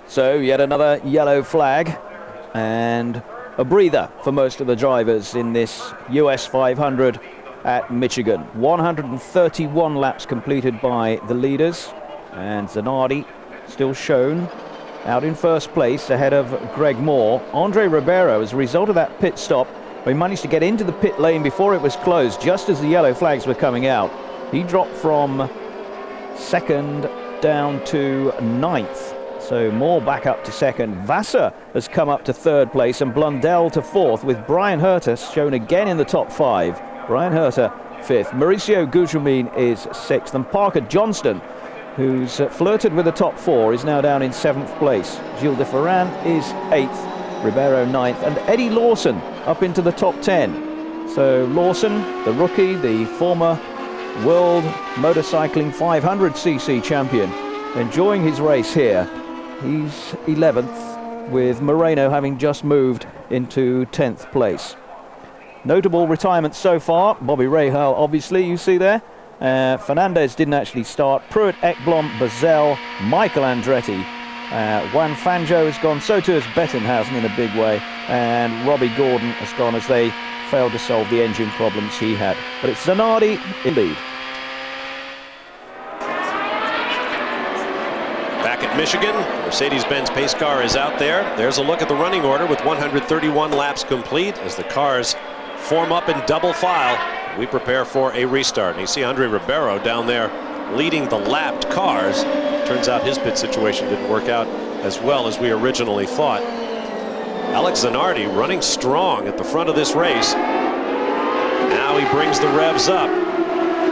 So yet another yellow flag and a breather for most of the drivers in this US 500 at Michigan. 131 laps completed by the leaders, and Zanardi still shown out in first place ahead of Greg Moore. Andre Ribeiro, as a result of that pit stop, He managed to get into the pit lane before it was closed, just as the yellow flags were coming out. He dropped from 2nd down to 9th. So Moore back up to 2nd. Vassar has come up to 3rd place, and Blundell to 4th, with Brian Herter shown again in the top 5. Brian Herter 5th. Mauricio Gugelmin is 6th, and Parker Johnston, who's flirted with the top 4, is now down in 7th place. Gilles de Ferran is 8th, Ribeiro 9th, and Eddie Lawson up into the top 10. So Lawson, the rookie, the former World Motorcycling 500cc champion, enjoying his race here. He's 11th, with Moreno having just moved into 10th place. Notable retirements so far. Bobby Rahal, obviously, you see there. Fernandez didn't actually start. Pruitt, Ekblom, Bazell, Michael Andretti. Juan Fangio has gone, so too has Bettenhausen in a big way. And Robbie Gordon has gone as they failed to solve the engine problems he had. But it's Zanardi in lead. Back at Michigan, Mercedes-Benz pace car is out there. There's a look at the running order with 131 laps complete as the cars form up in double file. We prepare for a restart. And you see Andre Ribeiro down there leading the lapped cars. Turns out his pit situation didn't work out as well as we originally thought. Alex Zanardi running strong at the front of this race. Now he brings the revs up.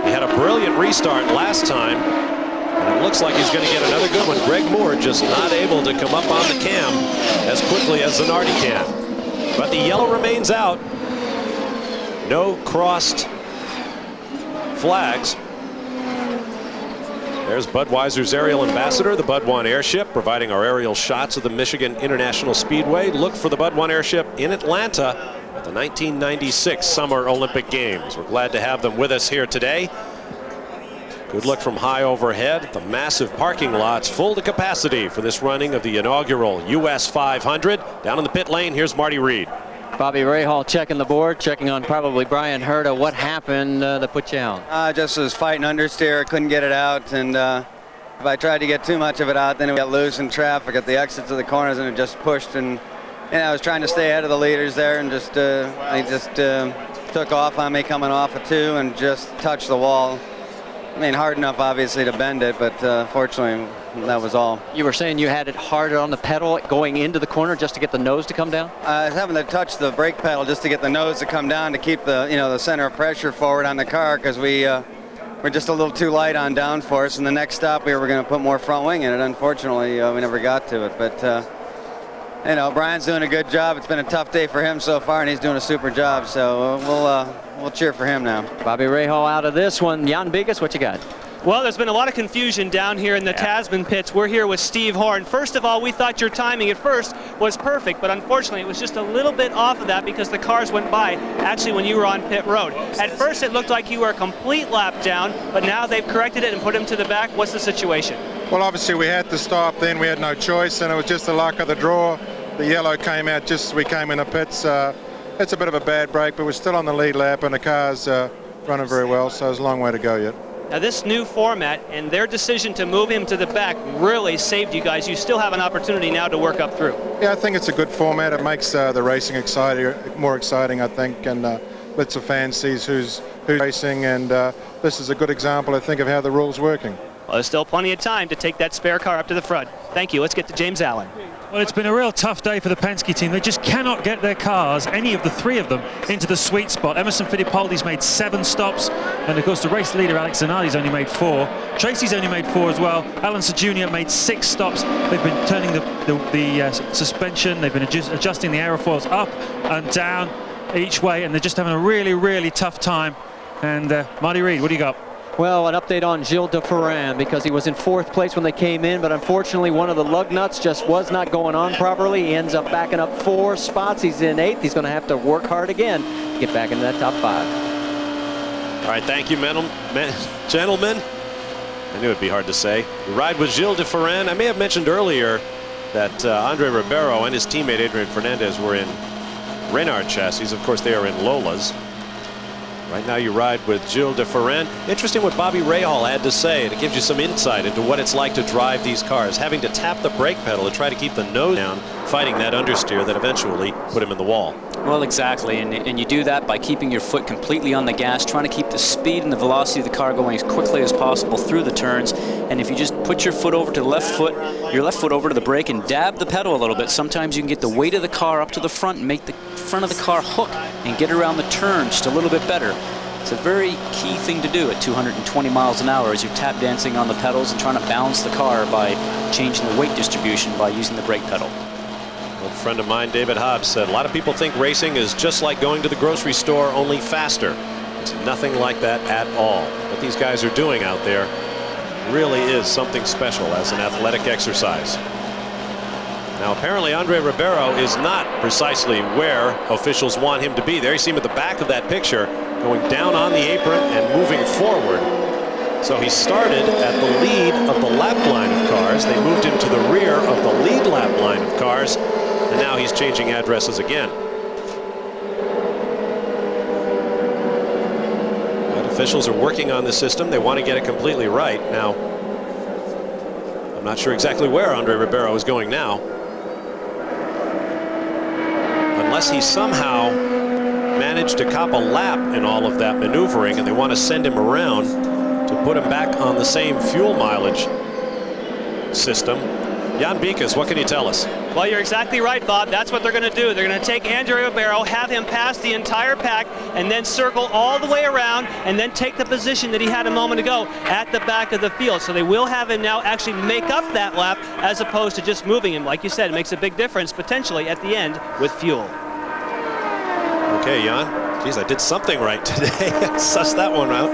He had a brilliant restart last time, and it looks like he's going to get another good one. Greg Moore just not able to come up on the cam as quickly as Zanardi can. But the yellow remains out. No crossed flags. There's Budweiser's aerial ambassador, the Bud One airship, providing our aerial shots of the Michigan International Speedway. Look for the Bud One airship in Atlanta at the 1996 Summer Olympic Games. We're glad to have them with us here today. Good look from high overhead. The massive parking lots full to capacity for this running of the inaugural US 500. Down in the pit lane, here's Marty Reed. Bobby Rahal checking the board, checking on probably Brian Herta. What happened that put you out? Just was fighting understeer, couldn't get it out, and if I tried to get too much of it out, then it got loose in traffic at the exits of the corners, and it just pushed. And I was trying to stay ahead of the leaders there, and just they just took off on me coming off of 2 and just touched the wall. I mean, hard enough, obviously, to bend it, but fortunately, that was all. You were saying you had it harder on the pedal going into the corner just to get the nose to come down? I was having to touch the brake pedal just to get the nose to come down to keep the, the center of pressure forward on the car, because we're just a little too light on downforce. And the next stop, we were going to put more front wing in it. Unfortunately, we never got to it. But Brian's doing a good job. It's been a tough day for him so far, and he's doing a super job. So we'll cheer for him now. Bobby Rahal out of this one. Jan Bigas, what you got? Well, there's been a lot of confusion down here in the Tasman pits. We're here with Steve Horn. First of all, we thought your timing at first was perfect, but unfortunately it was just a little bit off of that because the cars went by actually when you were on pit road. At first it looked like you were a complete lap down, but now they've corrected it and put him to the back. What's the situation? Well, obviously we had to stop then. We had no choice, and it was just the luck of the draw. The yellow came out just as we came in the pits. It's a bit of a bad break, but we're still on the lead lap, and the car's running very well, so there's a long way to go yet. Now this new format and their decision to move him to the back really saved you guys. You still have an opportunity now to work up through. Yeah, I think it's a good format. It makes the racing more exciting, I think, and lets the fans see who's racing, and this is a good example, I think, of how the rule's working. Well, there's still plenty of time to take that spare car up to the front. Thank you. Let's get to James Allen. Well, it's been a real tough day for the Penske team. They just cannot get their cars, any of the 3 of them, into the sweet spot. Emerson Fittipaldi's made 7 stops, and of course the race leader Alex Zanardi's only made 4. Tracy's only made 4 as well. Alan Jr. made 6 stops. They've been turning the suspension. They've been adjusting the aerofoils up and down each way, and they're just having a really, really tough time. And Marty Reed, what do you got? Well, an update on Gilles de Ferran, because he was in 4th place when they came in, but unfortunately one of the lug nuts just was not going on properly. He ends up backing up 4 spots. He's in 8th. He's going to have to work hard again to get back into that top 5. All right, thank you, gentlemen. I knew it'd be hard to say. The ride with Gilles de Ferran. I may have mentioned earlier that Andre Ribeiro and his teammate Adrian Fernandez were in Reynard chassis. Of course, they are in Lola's. Right now you ride with Gilles de Ferran. Interesting what Bobby Rahal had to say, and it gives you some insight into what it's like to drive these cars, having to tap the brake pedal to try to keep the nose down, fighting that understeer that eventually put him in the wall. Well, exactly, and you do that by keeping your foot completely on the gas, trying to keep the speed and the velocity of the car going as quickly as possible through the turns. And if you just put your foot over to the left foot, your left foot over to the brake and dab the pedal a little bit, sometimes you can get the weight of the car up to the front and make the front of the car hook and get around the turn just a little bit better. It's a very key thing to do at 220 miles an hour as you're tap dancing on the pedals and trying to balance the car by changing the weight distribution by using the brake pedal. An old friend of mine, David Hobbs, said a lot of people think racing is just like going to the grocery store, only faster. It's nothing like that at all. What these guys are doing out there really is something special as an athletic exercise. Now apparently Andre Ribeiro is not precisely where officials want him to be. There you see him at the back of that picture, going down on the apron and moving forward. So he started at the lead of the lap line of cars. They moved him to the rear of the lead lap line of cars, and now he's changing addresses again. But officials are working on the system. They want to get it completely right. Now, I'm not sure exactly where Andre Ribeiro is going now, unless he somehow managed to cop a lap in all of that maneuvering and they want to send him around to put him back on the same fuel mileage system. Jan Bikas, what can you tell us? Well, you're exactly right, Bob. That's what they're going to do. They're going to take Andre Ribeiro, have him pass the entire pack, and then circle all the way around, and then take the position that he had a moment ago at the back of the field. So they will have him now actually make up that lap as opposed to just moving him. Like you said, it makes a big difference potentially at the end with fuel. Okay, Jan. Geez, I did something right today. Suss that one out.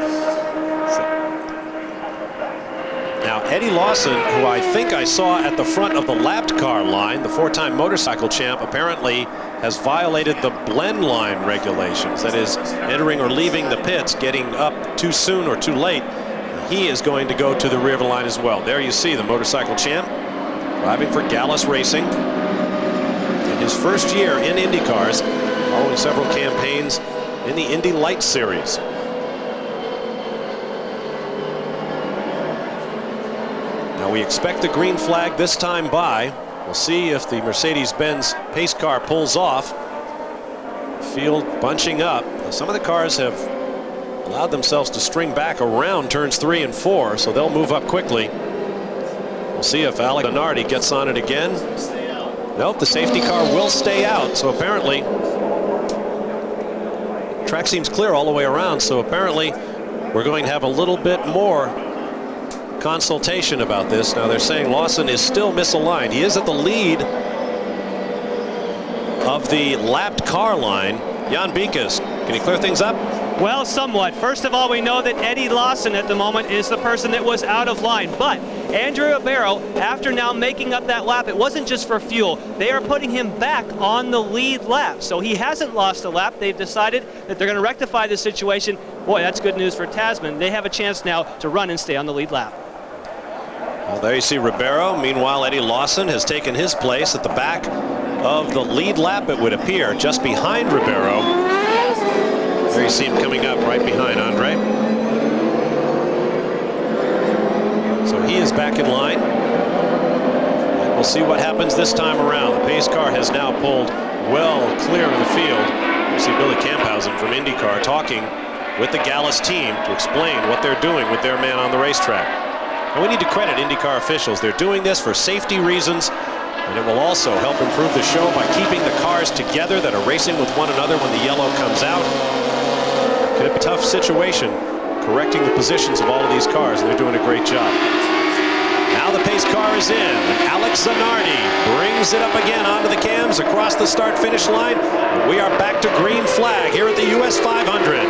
Now, Eddie Lawson, who I think I saw at the front of the lapped car line, the four-time motorcycle champ, apparently has violated the blend line regulations. That is, entering or leaving the pits, getting up too soon or too late. He is going to go to the rear of the line as well. There you see the motorcycle champ driving for Gallus Racing in his first year in IndyCars, following several campaigns in the Indy Light Series. Now we expect the green flag this time by. We'll see if the Mercedes-Benz pace car pulls off. Field bunching up. Now, some of the cars have allowed themselves to string back around turns 3 and 4, so they'll move up quickly. We'll see if Alex Zanardi gets on it again. Nope, the safety car will stay out, so apparently track seems clear all the way around, so apparently we're going to have a little bit more consultation about this. Now they're saying Lawson is still misaligned. He is at the lead of the lapped car line. Jan Bikas, can he clear things up? Well, somewhat. First of all, we know that Eddie Lawson at the moment is the person that was out of line, but Andre Ribeiro, after now making up that lap, it wasn't just for fuel. They are putting him back on the lead lap, so he hasn't lost a lap. They've decided that they're going to rectify this situation. Boy, that's good news for Tasman. They have a chance now to run and stay on the lead lap. Well, there you see Ribeiro. Meanwhile, Eddie Lawson has taken his place at the back of the lead lap, it would appear, just behind Ribeiro. There you see him coming up right behind Andre. So he is back in line. And we'll see what happens this time around. The pace car has now pulled well clear of the field. You see Billy Camphausen from Indycar talking with the Gallus team to explain what they're doing with their man on the racetrack. And we need to credit IndyCar officials. They're doing this for safety reasons, and it will also help improve the show by keeping the cars together that are racing with one another when the yellow comes out. Could be a tough situation correcting the positions of all of these cars, and they're doing a great job. Now the pace car is in, and Alex Zanardi brings it up again onto the cams across the start-finish line, and we are back to green flag here at the US 500.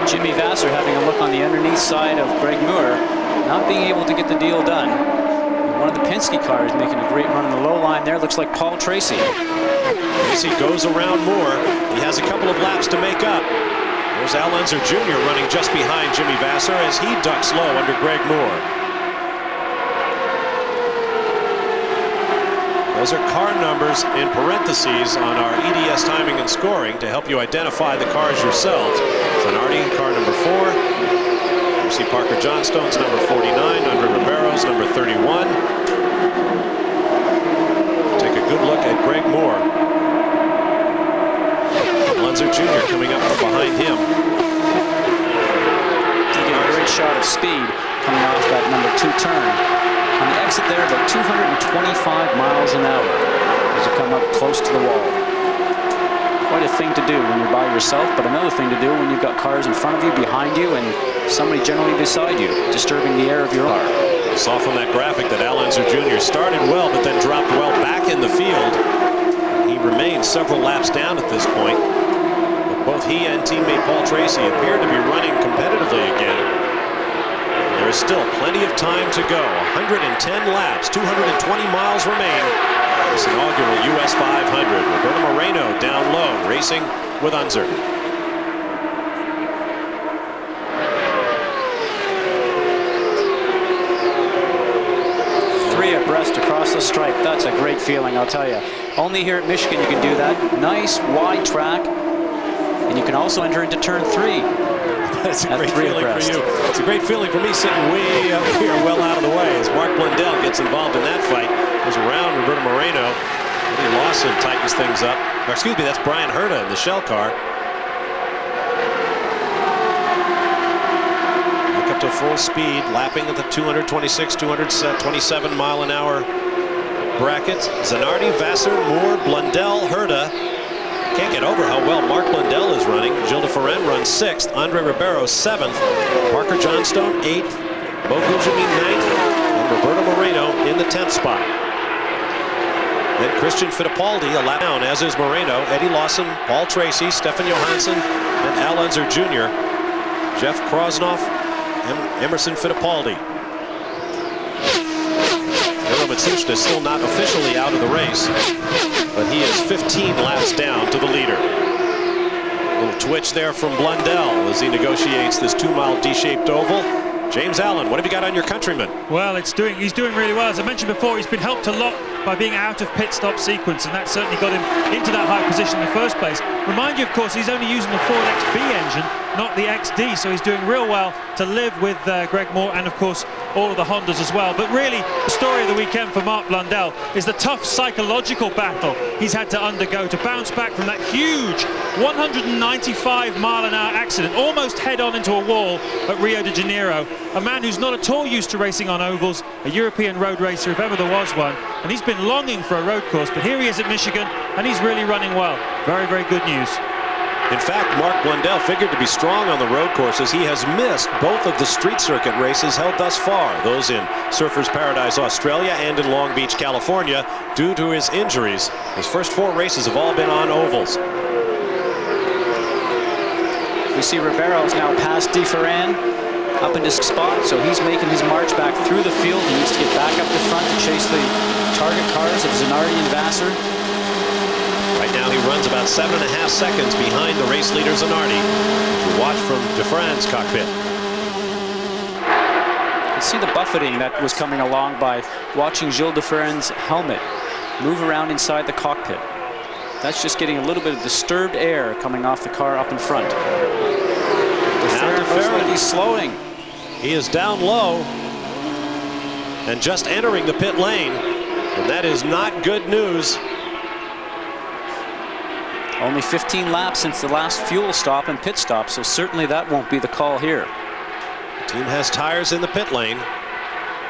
Jimmy Vasser having a look on the underneath side of Greg Moore, not being able to get the deal done. And one of the Penske cars making a great run in the low line there. Looks like Paul Tracy. Tracy goes around Moore. He has a couple of laps to make up. There's Al Unser Jr. running just behind Jimmy Vasser as he ducks low under Greg Moore. Those are car numbers in parentheses on our EDS timing and scoring to help you identify the cars yourselves. Zanardi, car number 4. You see Parker Johnstone's number 49, Andre Ribeiro's number 31. Take a good look at Greg Moore. Lunzer Jr. coming up from behind him. Taking a great shot of speed coming off that number 2 turn. On the exit there, about 225 miles an hour as you come up close to the wall. Quite a thing to do when you're by yourself, but another thing to do when you've got cars in front of you, behind you, and somebody generally beside you, disturbing the air of your car. I saw from that graphic that Al Unser Jr. started well, but then dropped well back in the field. He remains several laps down at this point. But both he and teammate Paul Tracy appear to be running competitively again. There is still plenty of time to go. 110 laps, 220 miles remain. This inaugural US 500. Roberto Moreno down low, racing with Unser. Three abreast across the stripe. That's a great feeling, I'll tell you. Only here at Michigan you can do that. Nice, wide track. And you can also enter into turn 3. That's a great feeling for you. It's a great feeling for me sitting way up here, well out of the way, as Mark Blundell gets involved in that fight. Goes around Roberto Moreno. Eddie Lawson tightens things up. Or, excuse me, that's Brian Herta in the shell car. Back up to full speed, lapping at the 226, 227 mile an hour bracket. Zanardi, Vassar, Moore, Blundell, Herta. Can't get over how well Mark Blundell is running. Gilles de Ferran runs 6th. Andre Ribeiro 7th. Parker Johnstone 8th. Bo Gujamin 9th. And Roberto Moreno in the 10th spot. Then Christian Fittipaldi a lap down, as is Moreno. Eddie Lawson, Paul Tracy, Stefan Johansson, and Al Unser Jr. Jeff Krosnoff, and Emerson Fittipaldi. Miro Matsushita still not officially out of the race, but he is 15 laps down to the leader. A little twitch there from Blundell as he negotiates this 2-mile D-shaped oval. James Allen, what have you got on your countryman? Well, he's doing really well. As I mentioned before, he's been helped a lot by being out of pit stop sequence, and that certainly got him into that high position in the first place. Remind you, of course, he's only using the Ford XB engine, not the XD, so he's doing real well to live with Greg Moore and, of course, all of the Hondas as well. But really, the story of the weekend for Mark Blundell is the tough psychological battle he's had to undergo to bounce back from that huge 195-mile-an-hour accident, almost head-on into a wall at Rio de Janeiro. A man who's not at all used to racing on ovals, a European road racer if ever there was one, and he's been longing for a road course, but here he is at Michigan, and he's really running well. Very, very good news. In fact, Mark Blundell figured to be strong on the road courses. He has missed both of the street circuit races held thus far, those in Surfers Paradise, Australia, and in Long Beach, California, due to his injuries. His first 4 races have all been on ovals. We see Ribeiro's now past de Ferran up in this spot, so he's making his march back through the field. He needs to get back up the front to chase the target cars of Zanardi and Vassar. Right now he runs about 7.5 seconds behind the race leader Zanardi. You watch from de Ferran's cockpit. You see the buffeting that was coming along by watching Gilles de Ferran's helmet move around inside the cockpit. That's just getting a little bit of disturbed air coming off the car up in front. De Ferran looks like he's slowing. He is down low and just entering the pit lane, and that is not good news. Only 15 laps since the last fuel stop and pit stop, so certainly that won't be the call here. The team has tires in the pit lane.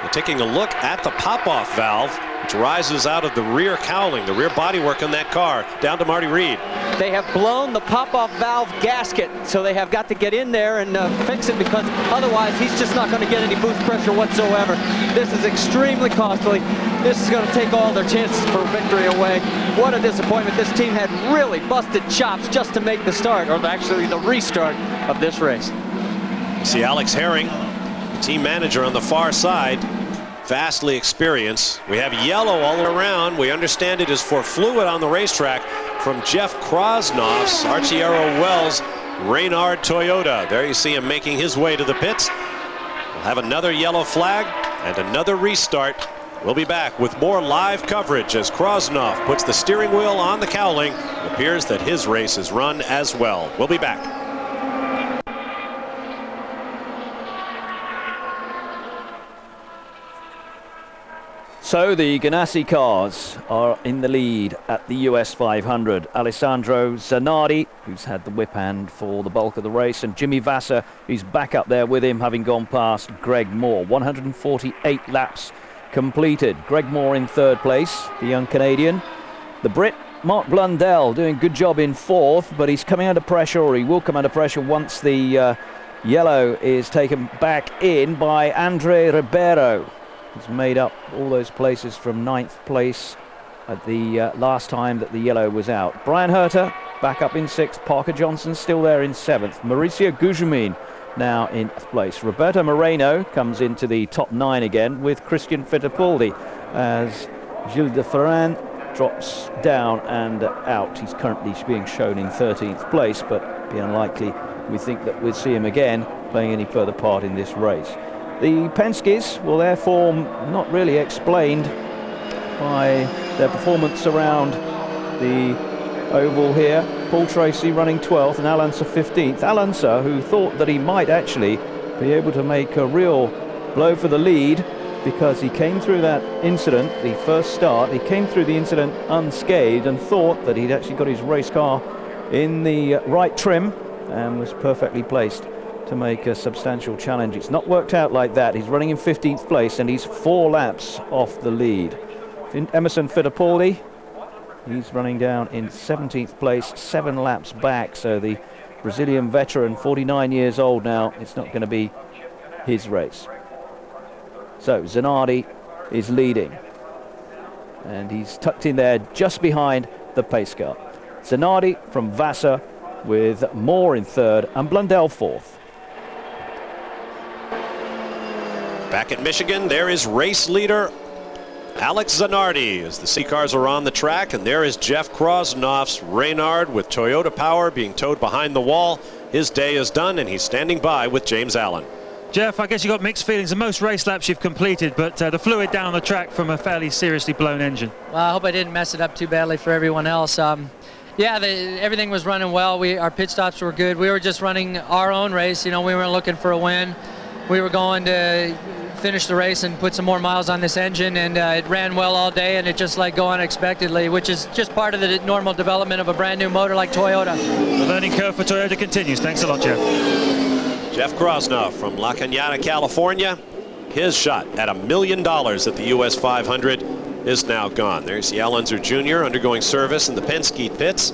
We're taking a look at the pop-off valve, which rises out of the rear cowling, the rear bodywork on that car, down to Marty Reed. They have blown the pop-off valve gasket, so they have got to get in there and fix it, because otherwise he's just not going to get any boost pressure whatsoever. This is extremely costly. This is going to take all their chances for victory away. What a disappointment. This team had really busted chops just to make the start, or actually the restart of this race. You see Alex Herring, the team manager on the far side, vastly experienced. We have yellow all around. We understand it is for fluid on the racetrack from Jeff Krosnoff's Arciero Wells Reynard Toyota. There you see him making his way to the pits. We'll have another yellow flag and another restart We'll be back with more live coverage as Krosnoff puts the steering wheel on the cowling. It appears that his race is run as well. We'll be back. So the Ganassi cars are in the lead at the US 500. Alessandro Zanardi, who's had the whip hand for the bulk of the race, and Jimmy Vasser, who's back up there with him, having gone past Greg Moore. 148 laps completed. Greg Moore in third place, the young Canadian. The Brit, Mark Blundell, doing a good job in fourth, but he's coming under pressure, or he will come under pressure once the yellow is taken back in by Andre Ribeiro. He's made up all those places from ninth place at the last time that the yellow was out. Brian Herter back up in sixth. Parker Johnson still there in seventh. Mauricio Gugelmin now in eighth place. Roberto Moreno comes into the top 9 again with Christian Fittipaldi as Gilles de Ferran drops down and out. He's currently being shown in 13th place, but it'd be unlikely, we think, that we'll see him again playing any further part in this race. The Penskes will therefore not really explained by their performance around the oval here. Paul Tracy running 12th and Al Unser 15th. Al Unser, who thought that he might actually be able to make a real blow for the lead because he came through that incident, the first start, he came through the incident unscathed and thought that he'd actually got his race car in the right trim and was perfectly placed to make a substantial challenge. It's not worked out like that. He's running in 15th place and he's 4 laps off the lead. Emerson Fittipaldi, he's running down in 17th place, 7 laps back, so the Brazilian veteran, 49 years old now, it's not going to be his race. So Zanardi is leading and he's tucked in there just behind the pace car. Zanardi from Vasser with Moore in third and Blundell fourth. Back at Michigan, there is race leader Alex Zanardi as the C cars are on the track, and there is Jeff Krosnoff's Reynard with Toyota power being towed behind the wall. His day is done and he's standing by with James Allen. Jeff, I guess you got mixed feelings of most race laps you've completed, but the fluid down the track from a fairly seriously blown engine. Well, I hope I didn't mess it up too badly for everyone else. Yeah, everything was running well. Our pit stops were good. We were just running our own race. You know, we weren't looking for a win. We were going to finish the race and put some more miles on this engine, and it ran well all day, and it just like go unexpectedly, which is just part of the normal development of a brand new motor like Toyota. The learning curve for Toyota continues. Thanks a lot, Jeff. Jeff Krosnoff from La Cañada, California. His shot at $1 million at the US 500 is now gone. There's the Al Unser Jr. undergoing service in the Penske pits.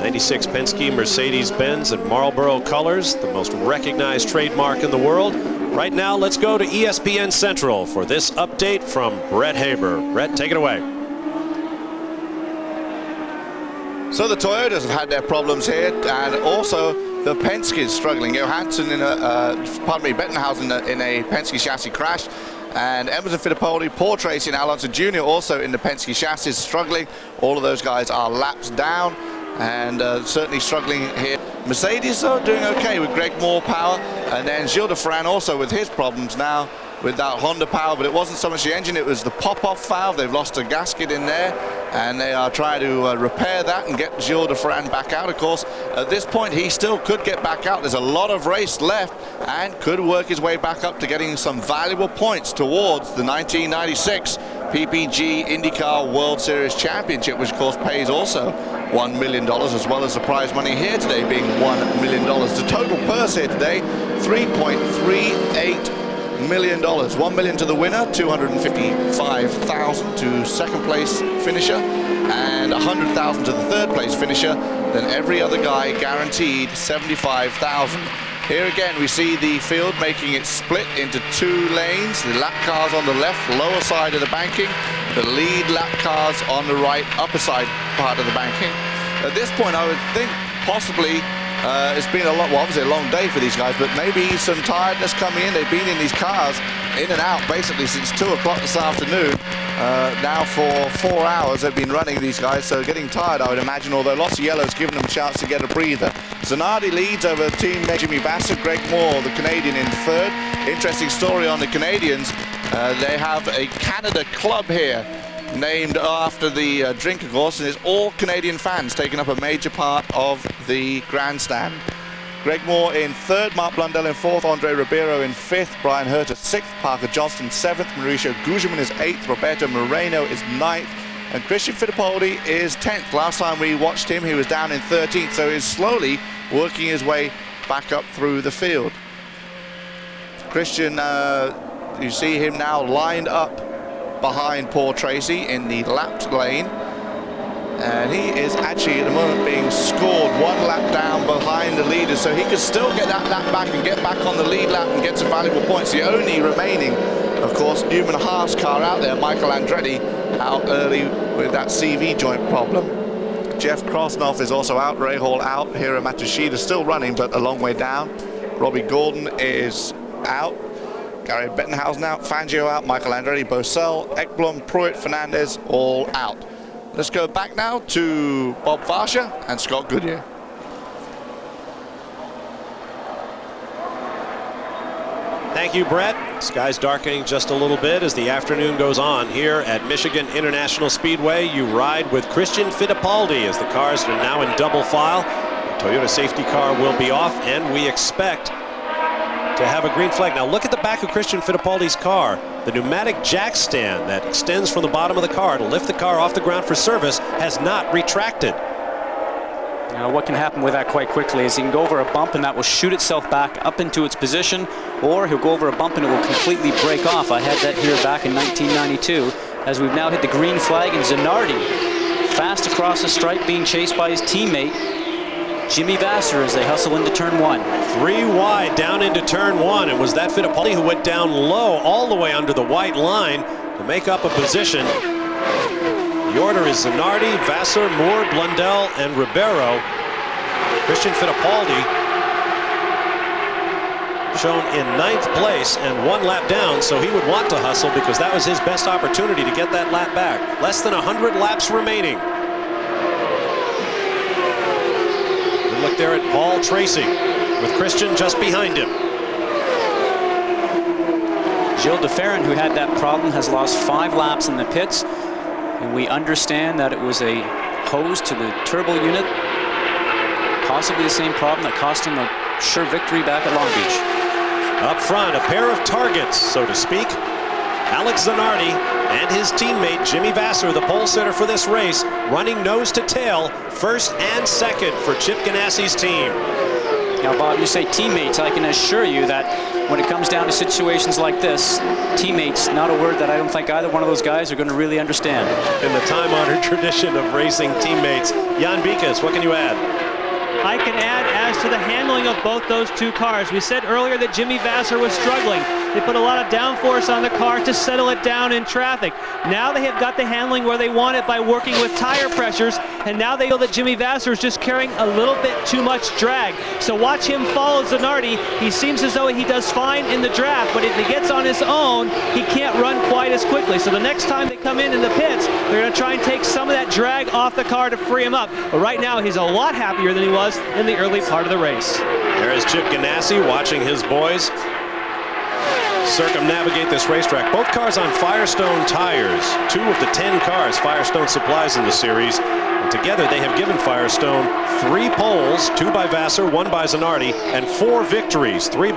96 Penske Mercedes-Benz and Marlboro colors, the most recognized trademark in the world. Right now, let's go to ESPN Central for this update from Brett Haber. Brett, take it away. So the Toyotas have had their problems here, and also the Penskes struggling. Johansson Bettenhausen in a Penske chassis crash, and Emerson Fittipaldi, Paul Tracy and Al Unser Jr. also in the Penske chassis struggling. All of those guys are laps down and certainly struggling here. Mercedes though doing okay with Greg Moore power, and then Gilles de Ferran also with his problems now with that Honda power, but it wasn't so much the engine, it was the pop-off valve. They've lost a gasket in there and they are trying to repair that and get Gilles de Ferran back out. Of course, at this point he still could get back out. There's a lot of race left and could work his way back up to getting some valuable points towards the 1996 PPG Indycar World Series Championship, which of course pays also $1 million, as well as the prize money here today being $1 million. The total purse here today, $3.38 million. $1 million to the winner, $255,000 to second place finisher, and $100,000 to the third place finisher. Then every other guy guaranteed $75,000. Here again we see the field making it split into 2 lanes. The lap cars on the left, lower side of the banking. The lead lap cars on the right, upper side part of the banking. At this point I would think possibly it's been obviously a long day for these guys, but maybe some tiredness coming in. They've been in these cars in and out basically since 2 o'clock this afternoon. Now for 4 hours they've been running, these guys, so getting tired I would imagine, although lots of yellows giving them a chance to get a breather. Zanardi leads over teammate Jimmy Vasser. Greg Moore, the Canadian, in third. Interesting story on the Canadians. They have a Canada club here named after the drink, of course, and it's all Canadian fans taking up a major part of the grandstand. Greg Moore in third, Mark Blundell in fourth, Andre Ribeiro in fifth, Brian Herter sixth, Parker Johnston seventh, Mauricio Gugelmin is eighth, Roberto Moreno is ninth, and Christian Fittipaldi is 10th. Last time we watched him, he was down in 13th, so he's slowly working his way back up through the field. Christian, you see him now lined up behind Paul Tracy in the lapped lane, and he is actually at the moment being scored one lap down behind the leader, so he could still get that lap back and get back on the lead lap and get some valuable points. The only remaining, of course, Newman Haas car out there, Michael Andretti, out early with that CV joint problem. Jeff Krosnoff is also out, Ray Hall out, Hiro Matsushita still running but a long way down. Robbie Gordon is out, Gary Bettenhausen out, Fangio out, Michael Andretti, Bosell, Ekblom, Pruitt, Fernandez all out. Let's go back now to Bob Varsha and Scott Goodyear. Thank you, Brett. Sky's darkening just a little bit as the afternoon goes on here at Michigan International Speedway. You ride with Christian Fittipaldi as the cars are now in double file. The Toyota safety car will be off, and we expect to have a green flag. Now look at the back of Christian Fittipaldi's car. The pneumatic jack stand that extends from the bottom of the car to lift the car off the ground for service has not retracted. Now what can happen with that quite quickly is he can go over a bump and that will shoot itself back up into its position, or he'll go over a bump and it will completely break off. I had that here back in 1992 as we've now hit the green flag, and Zanardi fast across the stripe being chased by his teammate Jimmy Vasser as they hustle into turn one. 3 wide down into turn one. It was that Fittipaldi who went down low all the way under the white line to make up a position. The order is Zanardi, Vasser, Moore, Blundell, and Ribeiro. Christian Fittipaldi shown in 9th place and 1 lap down, so he would want to hustle because that was his best opportunity to get that lap back. Less than 100 laps remaining. Look there at Paul Tracy with Christian just behind him. Gilles de Ferran, who had that problem, has lost 5 laps in the pits, and we understand that it was a hose to the turbo unit, possibly the same problem that cost him a sure victory back at Long Beach. Up front, a pair of targets, so to speak. Alex Zanardi and his teammate Jimmy Vasser, the pole sitter for this race, running nose to tail, first and second for Chip Ganassi's team. Now, Bob, you say teammates. I can assure you that when it comes down to situations like this, teammates, not a word that I don't think either one of those guys are going to really understand. In the time-honored tradition of racing teammates, Jan Bikas, what can you add? I can add as to the handling of both those two cars. We said earlier that Jimmy Vasser was struggling. They put a lot of downforce on the car to settle it down in traffic. Now they have got the handling where they want it by working with tire pressures, and now they feel that Jimmy Vasser is just carrying a little bit too much drag. So watch him follow Zanardi. He seems as though he does fine in the draft, but if he gets on his own, he can't run quite as quickly. So the next time they come in the pits, they're going to try and take some of that drag off the car to free him up. But right now, he's a lot happier than he was in the early part of the race. There is Chip Ganassi watching his boys circumnavigate this racetrack. Both cars on Firestone tires. 2 of the 10 cars Firestone supplies in the series. And together they have given Firestone 3 poles, 2 by Vasser, 1 by Zanardi, and 4 victories. 3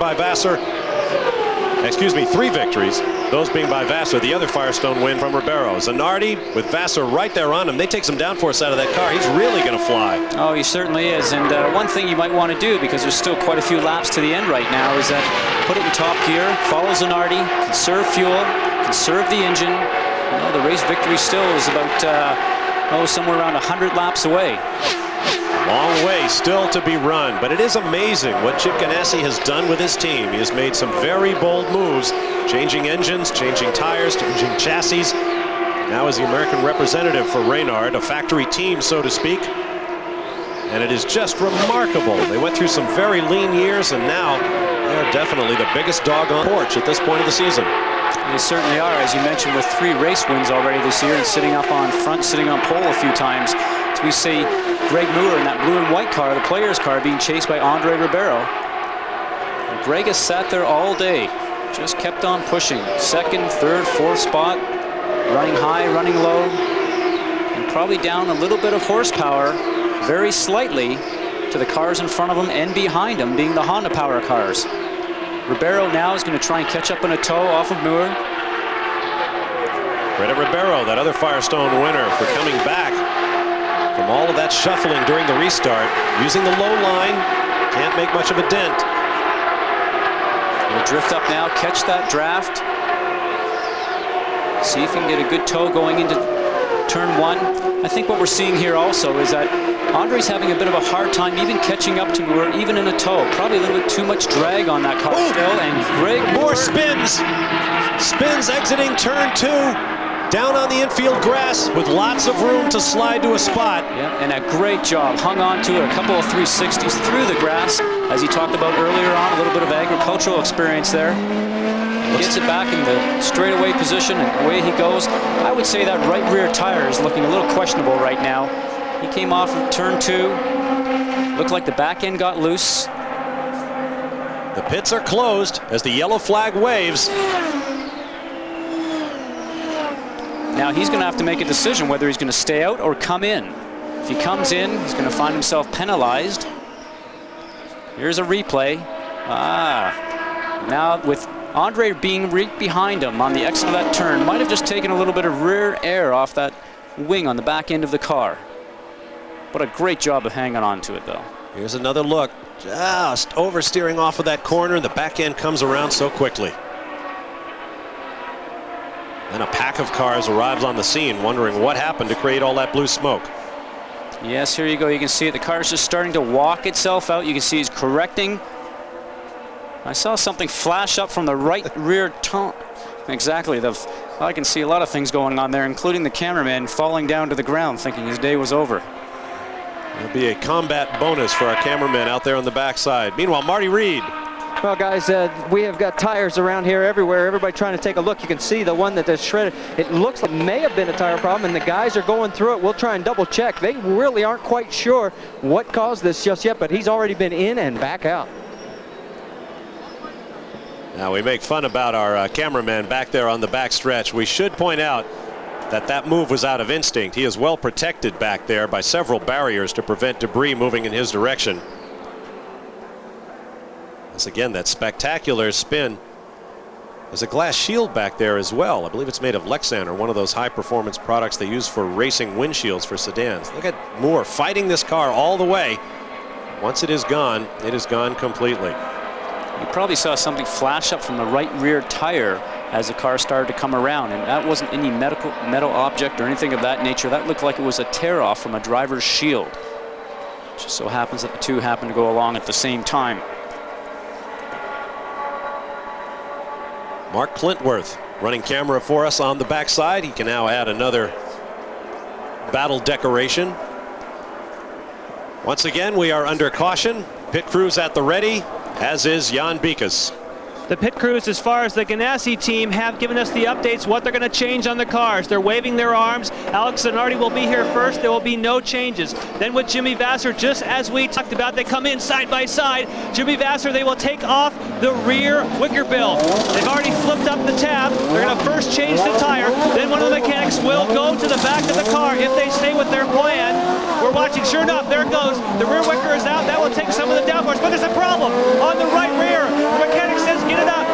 victories, those being by Vasser. The other Firestone win from Ribeiro. Zanardi with Vasser right there on him. They take some downforce out of that car. He's really going to fly. Oh, he certainly is. And one thing you might want to do, because there's still quite a few laps to the end right now, is that put it in top gear, follow Zanardi, conserve fuel, conserve the engine. You know, the race victory still is about somewhere around 100 laps away. Long way still to be run, but it is amazing what Chip Ganassi has done with his team. He has made some very bold moves, changing engines, changing tires, changing chassis. Now is the American representative for Reynard, a factory team, so to speak. And it is just remarkable. They went through some very lean years, and now they're definitely the biggest dog on the porch at this point of the season. They certainly are, as you mentioned, with 3 race wins already this year and sitting up on front, sitting on pole a few times. As we see Greg Moore in that blue and white car, the player's car, being chased by Andre Ribeiro. And Greg has sat there all day just kept on pushing. Second, third, fourth spot, running high, running low, and probably down a little bit of horsepower, very slightly, to the cars in front of him and behind him, being the Honda Power cars. Ribeiro now is going to try and catch up in a tow off of Moore. Credit Ribeiro, that other Firestone winner, for coming back from all of that shuffling during the restart, using the low line. Can't make much of a dent. He'll drift up now, catch that draft. See if he can get a good tow going into turn one. I think what we're seeing here also is that Andre's having a bit of a hard time even catching up to Moore, even in a tow. Probably a little bit too much drag on that car still. And Greg Moore spins exiting turn two. Down on the infield grass with lots of room to slide to a spot. Yeah, and a great job. Hung on to it, a couple of 360s through the grass, as he talked about earlier on, a little bit of agricultural experience there. Gets it back in the straightaway position, and away he goes. I would say that right rear tire is looking a little questionable right now. He came off of turn two. Looked like the back end got loose. The pits are closed as the yellow flag waves. Now he's going to have to make a decision whether he's going to stay out or come in. If he comes in, he's going to find himself penalized. Here's a replay. Now with Andre being right behind him on the exit of that turn, might have just taken a little bit of rear air off that wing on the back end of the car. What a great job of hanging on to it, though. Here's another look. Just oversteering off of that corner. The back end comes around so quickly. Then a pack of cars arrives on the scene, wondering what happened to create all that blue smoke. Yes, here you go. You can see it. The car is just starting to walk itself out. You can see he's correcting. I saw something flash up from the right rear tone. Exactly. I can see a lot of things going on there, including the cameraman falling down to the ground thinking his day was over. There'll be a combat bonus for our cameraman out there on the backside. Meanwhile, Marty Reed. Well, guys, we have got tires around here everywhere. Everybody trying to take a look. You can see the one that is shredded. It looks like it may have been a tire problem, and the guys are going through it. We'll try and double check. They really aren't quite sure what caused this just yet, but he's already been in and back out. Now, we make fun about our cameraman back there on the back stretch. We should point out that that move was out of instinct. He is well protected back there by several barriers to prevent debris moving in his direction. As again, that spectacular spin. There's a glass shield back there as well. I believe it's made of Lexan, or one of those high-performance products they use for racing windshields for sedans. Look at Moore fighting this car all the way. Once it is gone completely. You probably saw something flash up from the right rear tire as the car started to come around, and that wasn't any metal object or anything of that nature. That looked like it was a tear-off from a driver's shield. It just so happens that the two happened to go along at the same time. Mark Clintworth running camera for us on the backside. He can now add another battle decoration. Once again, we are under caution. Pit crews at the ready, as is Jan Bikas. The pit crews, as far as the Ganassi team, have given us the updates, what they're going to change on the cars. They're waving their arms. Alex Zanardi will be here first. There will be no changes. Then with Jimmy Vasser, just as we talked about, they come in side by side. Jimmy Vasser, they will take off the rear wicker bill. They've already flipped up the tab. They're going to first change the tire. Then one of the mechanics will go to the back of the car if they stay with their plan. We're watching. Sure enough, there it goes. The rear wicker is out. That will take some of the downforce. But there's a problem on the right rear. The mechanic says, get it up.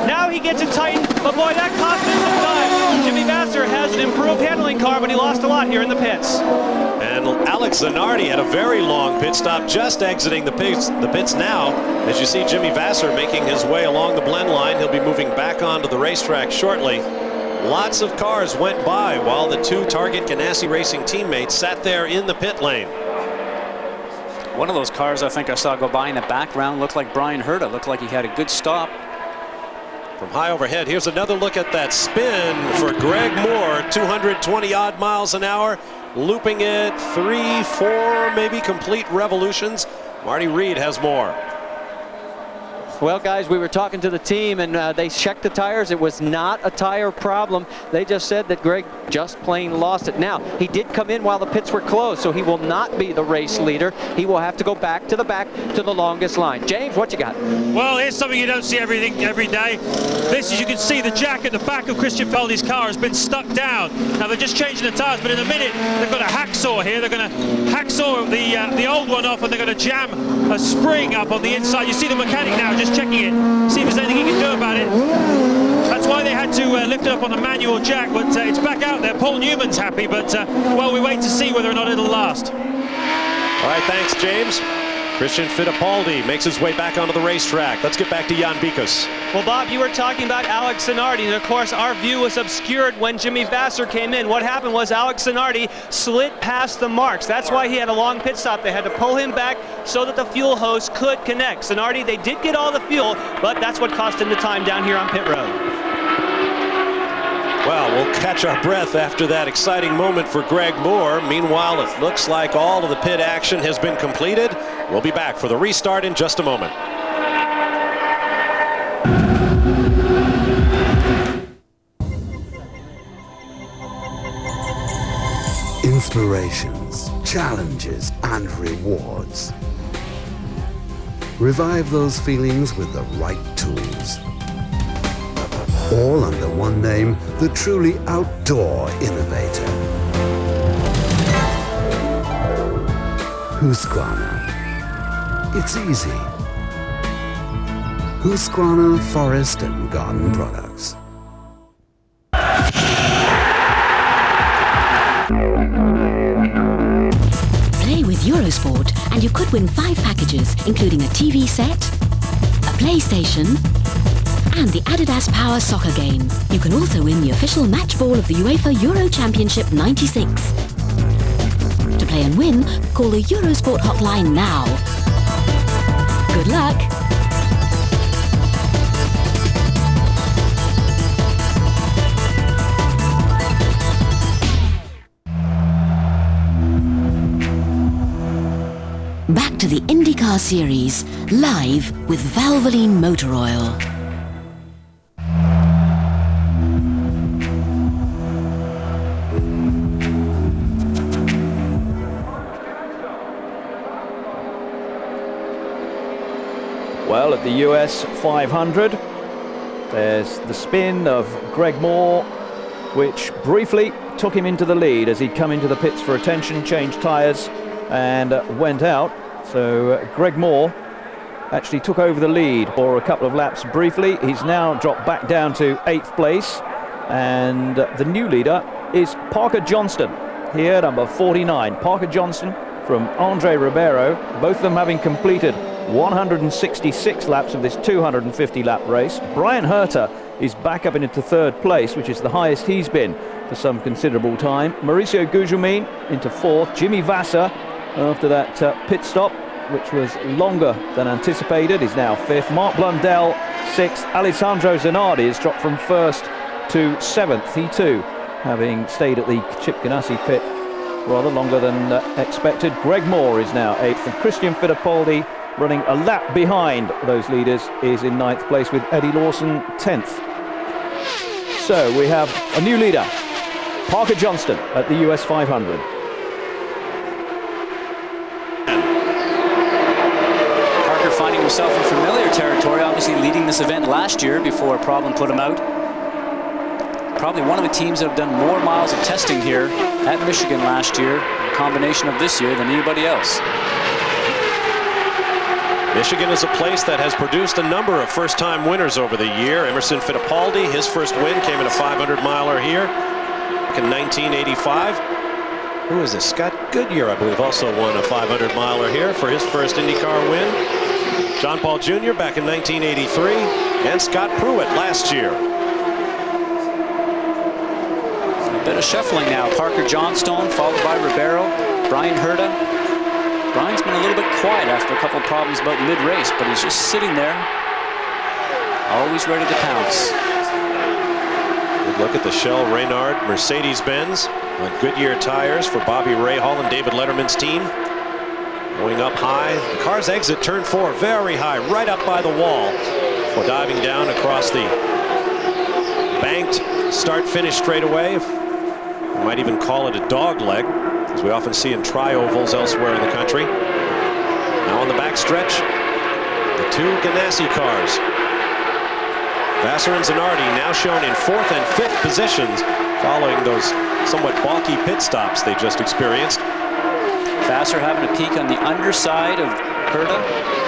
Now he gets it tightened, but boy, that cost him some time. Jimmy Vasser has an improved handling car, but he lost a lot here in the pits. And Alex Zanardi had a very long pit stop, just exiting the pits now. As you see Jimmy Vasser making his way along the blend line, he'll be moving back onto the racetrack shortly. Lots of cars went by while the two Target Ganassi Racing teammates sat there in the pit lane. One of those cars I think I saw go by in the background looked like Brian Herta. Looked like he had a good stop. From high overhead, here's another look at that spin for Greg Moore, 220 odd miles an hour, looping it 3, 4, maybe complete revolutions. Marty Reed has more. Well, guys, we were talking to the team, and they checked the tires. It was not a tire problem. They just said that Greg just plain lost it. Now, he did come in while the pits were closed, so he will not be the race leader. He will have to go back to the longest line. James, what you got? Well, here's something you don't see every day. This, as you can see, the jack at the back of Christian Feldi's car has been stuck down. Now, they're just changing the tires, but in a minute, they've got a hacksaw here. They're going to hacksaw the old one off, and they're going to jam a spring up on the inside. You see the mechanic now just checking it, see if there's anything he can do about it. That's why they had to lift it up on the manual jack, but it's back out there. Paul Newman's happy, but well, we wait to see whether or not it'll last. All right, thanks, James. Christian Fittipaldi makes his way back onto the racetrack. Let's get back to Jan Bikus. Well, Bob, you were talking about Alex Zanardi, and of course our view was obscured when Jimmy Vasser came in. What happened was Alex Zanardi slid past the marks. That's why he had a long pit stop. They had to pull him back so that the fuel hose could connect. Zanardi, they did get all the fuel, but that's what cost him the time down here on pit road. Well, we'll catch our breath after that exciting moment for Greg Moore. Meanwhile, it looks like all of the pit action has been completed. We'll be back for the restart in just a moment. Inspirations, challenges, and rewards. Revive those feelings with the right tools. All under one name, the truly outdoor innovator. Husqvarna. It's easy. Husqvarna Forest and Garden Products. Play with Eurosport and you could win 5 packages, including a TV set, a PlayStation, and the Adidas Power Soccer game. You can also win the official match ball of the UEFA Euro Championship 96. To play and win, call the Eurosport hotline now. Good luck! Back to the Indycar series, live with Valvoline Motor Oil. Well, at the US 500, there's the spin of Greg Moore, which briefly took him into the lead as he'd come into the pits for attention, changed tyres, and went out. So Greg Moore actually took over the lead for a couple of laps briefly. He's now dropped back down to 8th place, and the new leader is Parker Johnston here, number 49. Parker Johnston from Andre Ribeiro, both of them having completed 166 laps of this 250 lap race. Brian Herter is back up into 3rd place, which is the highest he's been for some considerable time. Mauricio Gugelmin into 4th. Jimmy Vasser, after that pit stop, which was longer than anticipated, is now 5th. Mark Blundell 6th. Alessandro Zanardi has dropped from 1st to 7th. He too, having stayed at the Chip Ganassi pit rather longer than expected. Greg Moore is now 8th, and Christian Fittipaldi, running a lap behind those leaders, is in 9th place with Eddie Lawson 10th. So we have a new leader, Parker Johnston at the US 500. Parker finding himself in familiar territory, obviously leading this event last year before a problem put him out. Probably one of the teams that have done more miles of testing here at Michigan last year, a combination of this year, than anybody else. Michigan is a place that has produced a number of first-time winners over the year. Emerson Fittipaldi, his first win came in a 500-miler here in 1985. Who is this? Scott Goodyear, I believe, also won a 500-miler here for his first IndyCar win. John Paul Jr. back in 1983, and Scott Pruitt last year. A bit of shuffling now. Parker Johnstone, followed by Ribeiro, Brian Herta. Brian's been a little bit quiet after a couple of problems about mid-race, but he's just sitting there, always ready to pounce. Good look at the Shell Reynard Mercedes-Benz on Goodyear tires for Bobby Rahal and David Letterman's team. Going up high. The car's exit turn 4, very high, right up by the wall. For diving down across the banked start-finish straightaway. We might even call it a dog leg, as we often see in tri-ovals elsewhere in the country. Now on the back stretch, the two Ganassi cars. Vassar and Zanardi now shown in 4th and 5th positions following those somewhat balky pit stops they just experienced. Vassar having a peek on the underside of Herta,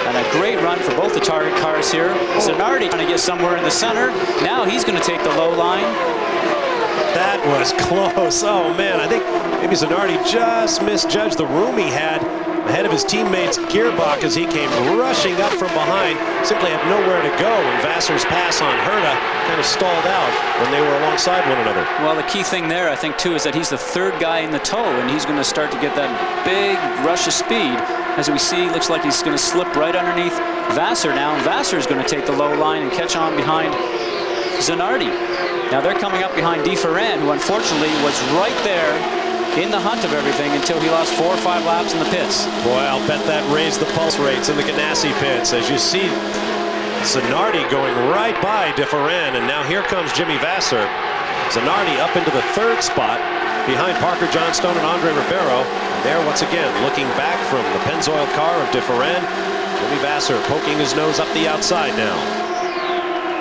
and a great run for both the target cars here. Zanardi trying to get somewhere in the center. Now he's going to take the low line. That was close. Oh man, I think maybe Zanardi just misjudged the room he had ahead of his teammate's gearbox as he came rushing up from behind. Simply had nowhere to go, and Vassar's pass on Herta kind of stalled out when they were alongside one another. Well, the key thing there, I think, too, is that he's the 3rd guy in the tow, and he's going to start to get that big rush of speed. As we see, looks like he's going to slip right underneath Vassar now, and Vassar's going to take the low line and catch on behind Zanardi. Now they're coming up behind De Ferran, who unfortunately was right there in the hunt of everything until he lost 4 or 5 laps in the pits. Boy, I'll bet that raised the pulse rates in the Ganassi pits. As you see, Zanardi going right by De Ferran, and now here comes Jimmy Vassar. Zanardi up into the 3rd spot behind Parker Johnstone and Andre Ribeiro. And there once again, looking back from the Pennzoil car of De Ferran, Jimmy Vassar poking his nose up the outside now.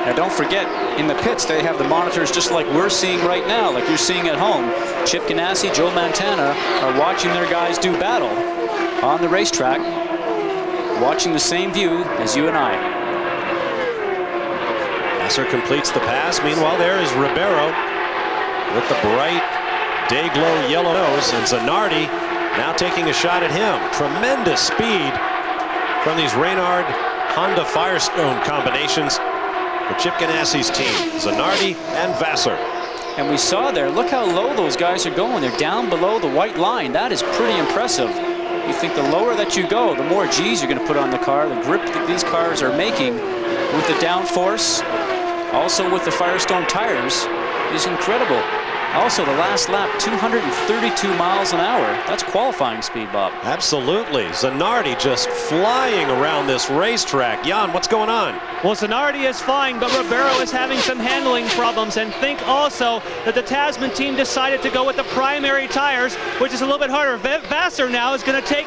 Now don't forget, in the pits they have the monitors just like we're seeing right now, like you're seeing at home. Chip Ganassi, Joe Montana are watching their guys do battle on the racetrack, watching the same view as you and I. Vassar completes the pass. Meanwhile, there is Ribeiro with the bright day-glow yellow nose, and Zanardi now taking a shot at him. Tremendous speed from these Reynard Honda Firestone combinations for Chip Ganassi's team, Zanardi and Vassar. And we saw there, look how low those guys are going. They're down below the white line. That is pretty impressive. You think the lower that you go, the more G's you're going to put on the car. The grip that these cars are making with the downforce, also with the Firestone tires, is incredible. Also, the last lap, 232 miles an hour. That's qualifying speed, Bob. Absolutely. Zanardi just flying around this racetrack. Jan, what's going on? Well, Zanardi is fine, but Ribeiro is having some handling problems. And think also that the Tasman team decided to go with the primary tires, which is a little bit harder. Vassar now is going to take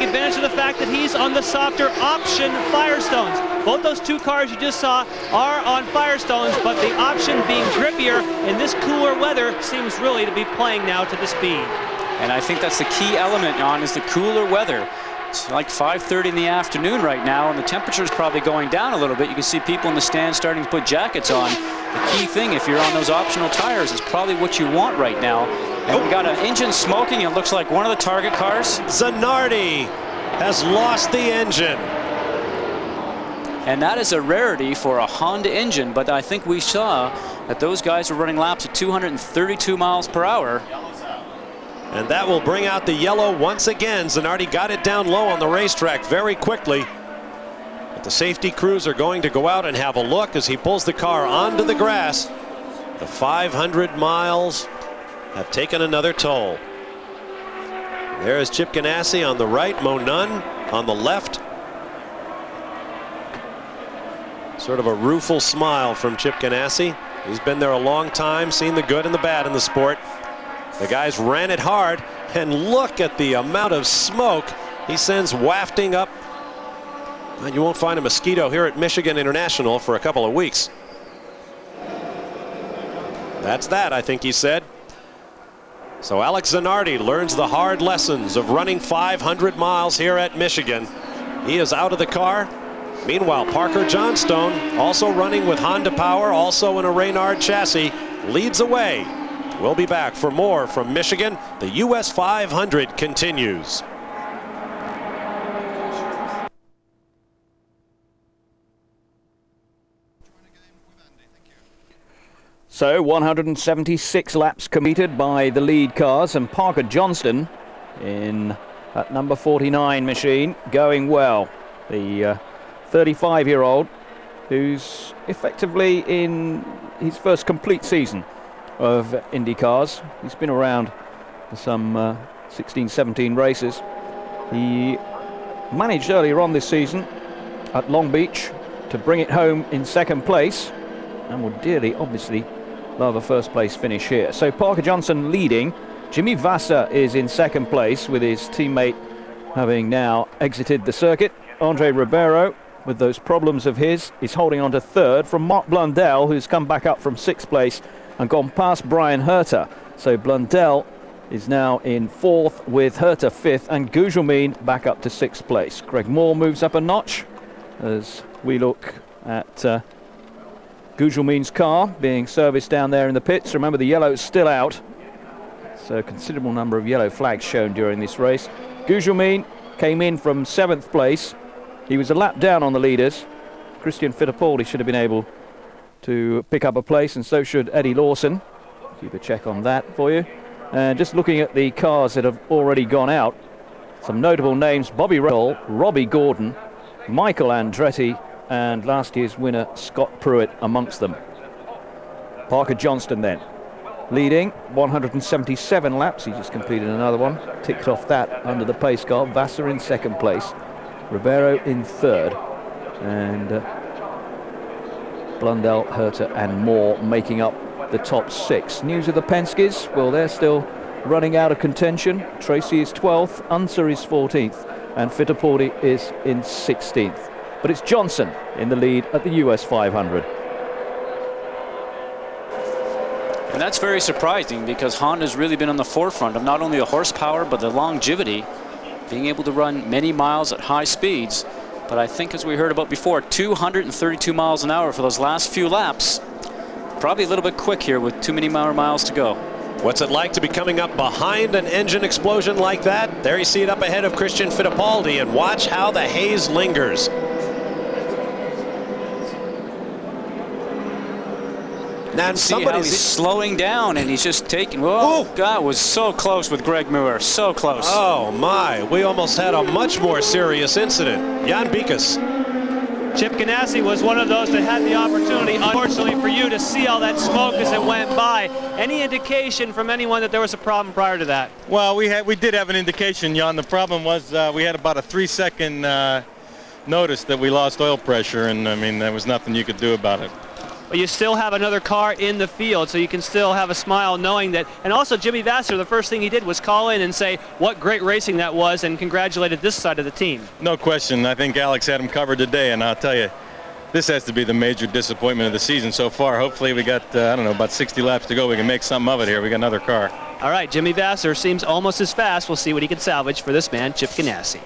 advantage of the fact that he's on the softer option Firestones. Both those two cars you just saw are on Firestones, but the option being grippier in this cooler weather seems really to be playing now to the speed. And I think that's the key element, Jan, is the cooler weather. It's like 5:30 in the afternoon right now, and the temperature is probably going down a little bit. You can see people in the stands starting to put jackets on. The key thing, if you're on those optional tires, is probably what you want right now. And we got an engine smoking. It looks like one of the target cars. Zanardi has lost the engine. And that is a rarity for a Honda engine, but I think we saw that those guys were running laps at 232 miles per hour. And that will bring out the yellow once again. Zanardi got it down low on the racetrack very quickly. But the safety crews are going to go out and have a look as he pulls the car onto the grass. The 500 miles have taken another toll. There is Chip Ganassi on the right, Mo Nunn on the left. Sort of a rueful smile from Chip Ganassi. He's been there a long time, seen the good and the bad in the sport. The guys ran it hard, and look at the amount of smoke he sends wafting up. And you won't find a mosquito here at Michigan International for a couple of weeks. That's that, I think he said. So Alex Zanardi learns the hard lessons of running 500 miles here at Michigan. He is out of the car. Meanwhile, Parker Johnstone, also running with Honda power, also in a Reynard chassis, leads away. We'll be back for more from Michigan. The US 500 continues. So 176 laps completed by the lead cars, and Parker Johnston in that number 49 machine going well. The 35-year-old who's effectively in his first complete season of Indy cars. He's been around for some 16, 17 races. He managed earlier on this season at Long Beach to bring it home in second place, and would dearly, obviously, love a first place finish here. So Parker Johnson leading. Jimmy Vasser is in second place with his teammate having now exited the circuit. Andre Ribeiro, with those problems of his, is holding on to third from Mark Blundell, who's come back up from sixth place and gone past Brian Herter. So Blundell is now in fourth with Herter fifth, and Gugelmin back up to sixth place. Greg Moore moves up a notch as we look at Gugelmin's car being serviced down there in the pits. Remember, the yellow's still out, so a considerable number of yellow flags shown during this race. Gugelmin came in from seventh place. He was a lap down on the leaders. Christian Fittipaldi should have been able to pick up a place, and so should Eddie Lawson. Keep a check on that for you. And just looking at the cars that have already gone out, some notable names: Bobby Rahal, Robbie Gordon, Michael Andretti, and last year's winner Scott Pruitt amongst them. Parker Johnston then leading 177 laps. He just completed another one, ticked off that under the pace car. Vasser in second place, Ribeiro in third, and Blundell, Herter and Moore making up the top six. News of the Penskes, well, they're still running out of contention. Tracy is 12th, Unser is 14th, and Fittipaldi is in 16th. But it's Johnson in the lead at the US 500. And that's very surprising, because Honda's really been on the forefront of not only the horsepower but the longevity, being able to run many miles at high speeds. But I think, as we heard about before, 232 miles an hour for those last few laps. Probably a little bit quick here with too many more miles to go. What's it like to be coming up behind an engine explosion like that? There you see it up ahead of Christian Fittipaldi, and watch how the haze lingers. Now somebody's slowing down, and he's just taking. Whoa, God, was so close with Greg Muir, so close. Oh my, we almost had a much more serious incident. Jan Bikas. Chip Ganassi was one of those that had the opportunity, unfortunately for you, to see all that smoke as it went by. Any indication from anyone that there was a problem prior to that? Well, we did have an indication, Jan. The problem was we had about a 3-second notice that we lost oil pressure, and I mean, there was nothing you could do about it. But you still have another car in the field, so you can still have a smile knowing that. And also, Jimmy Vasser, the first thing he did was call in and say what great racing that was, and congratulated this side of the team. No question. I think Alex had him covered today, and I'll tell you, this has to be the major disappointment of the season so far. Hopefully we got, I don't know, about 60 laps to go. We can make something of it here. We got another car. All right, Jimmy Vasser seems almost as fast. We'll see what he can salvage for this man, Chip Ganassi.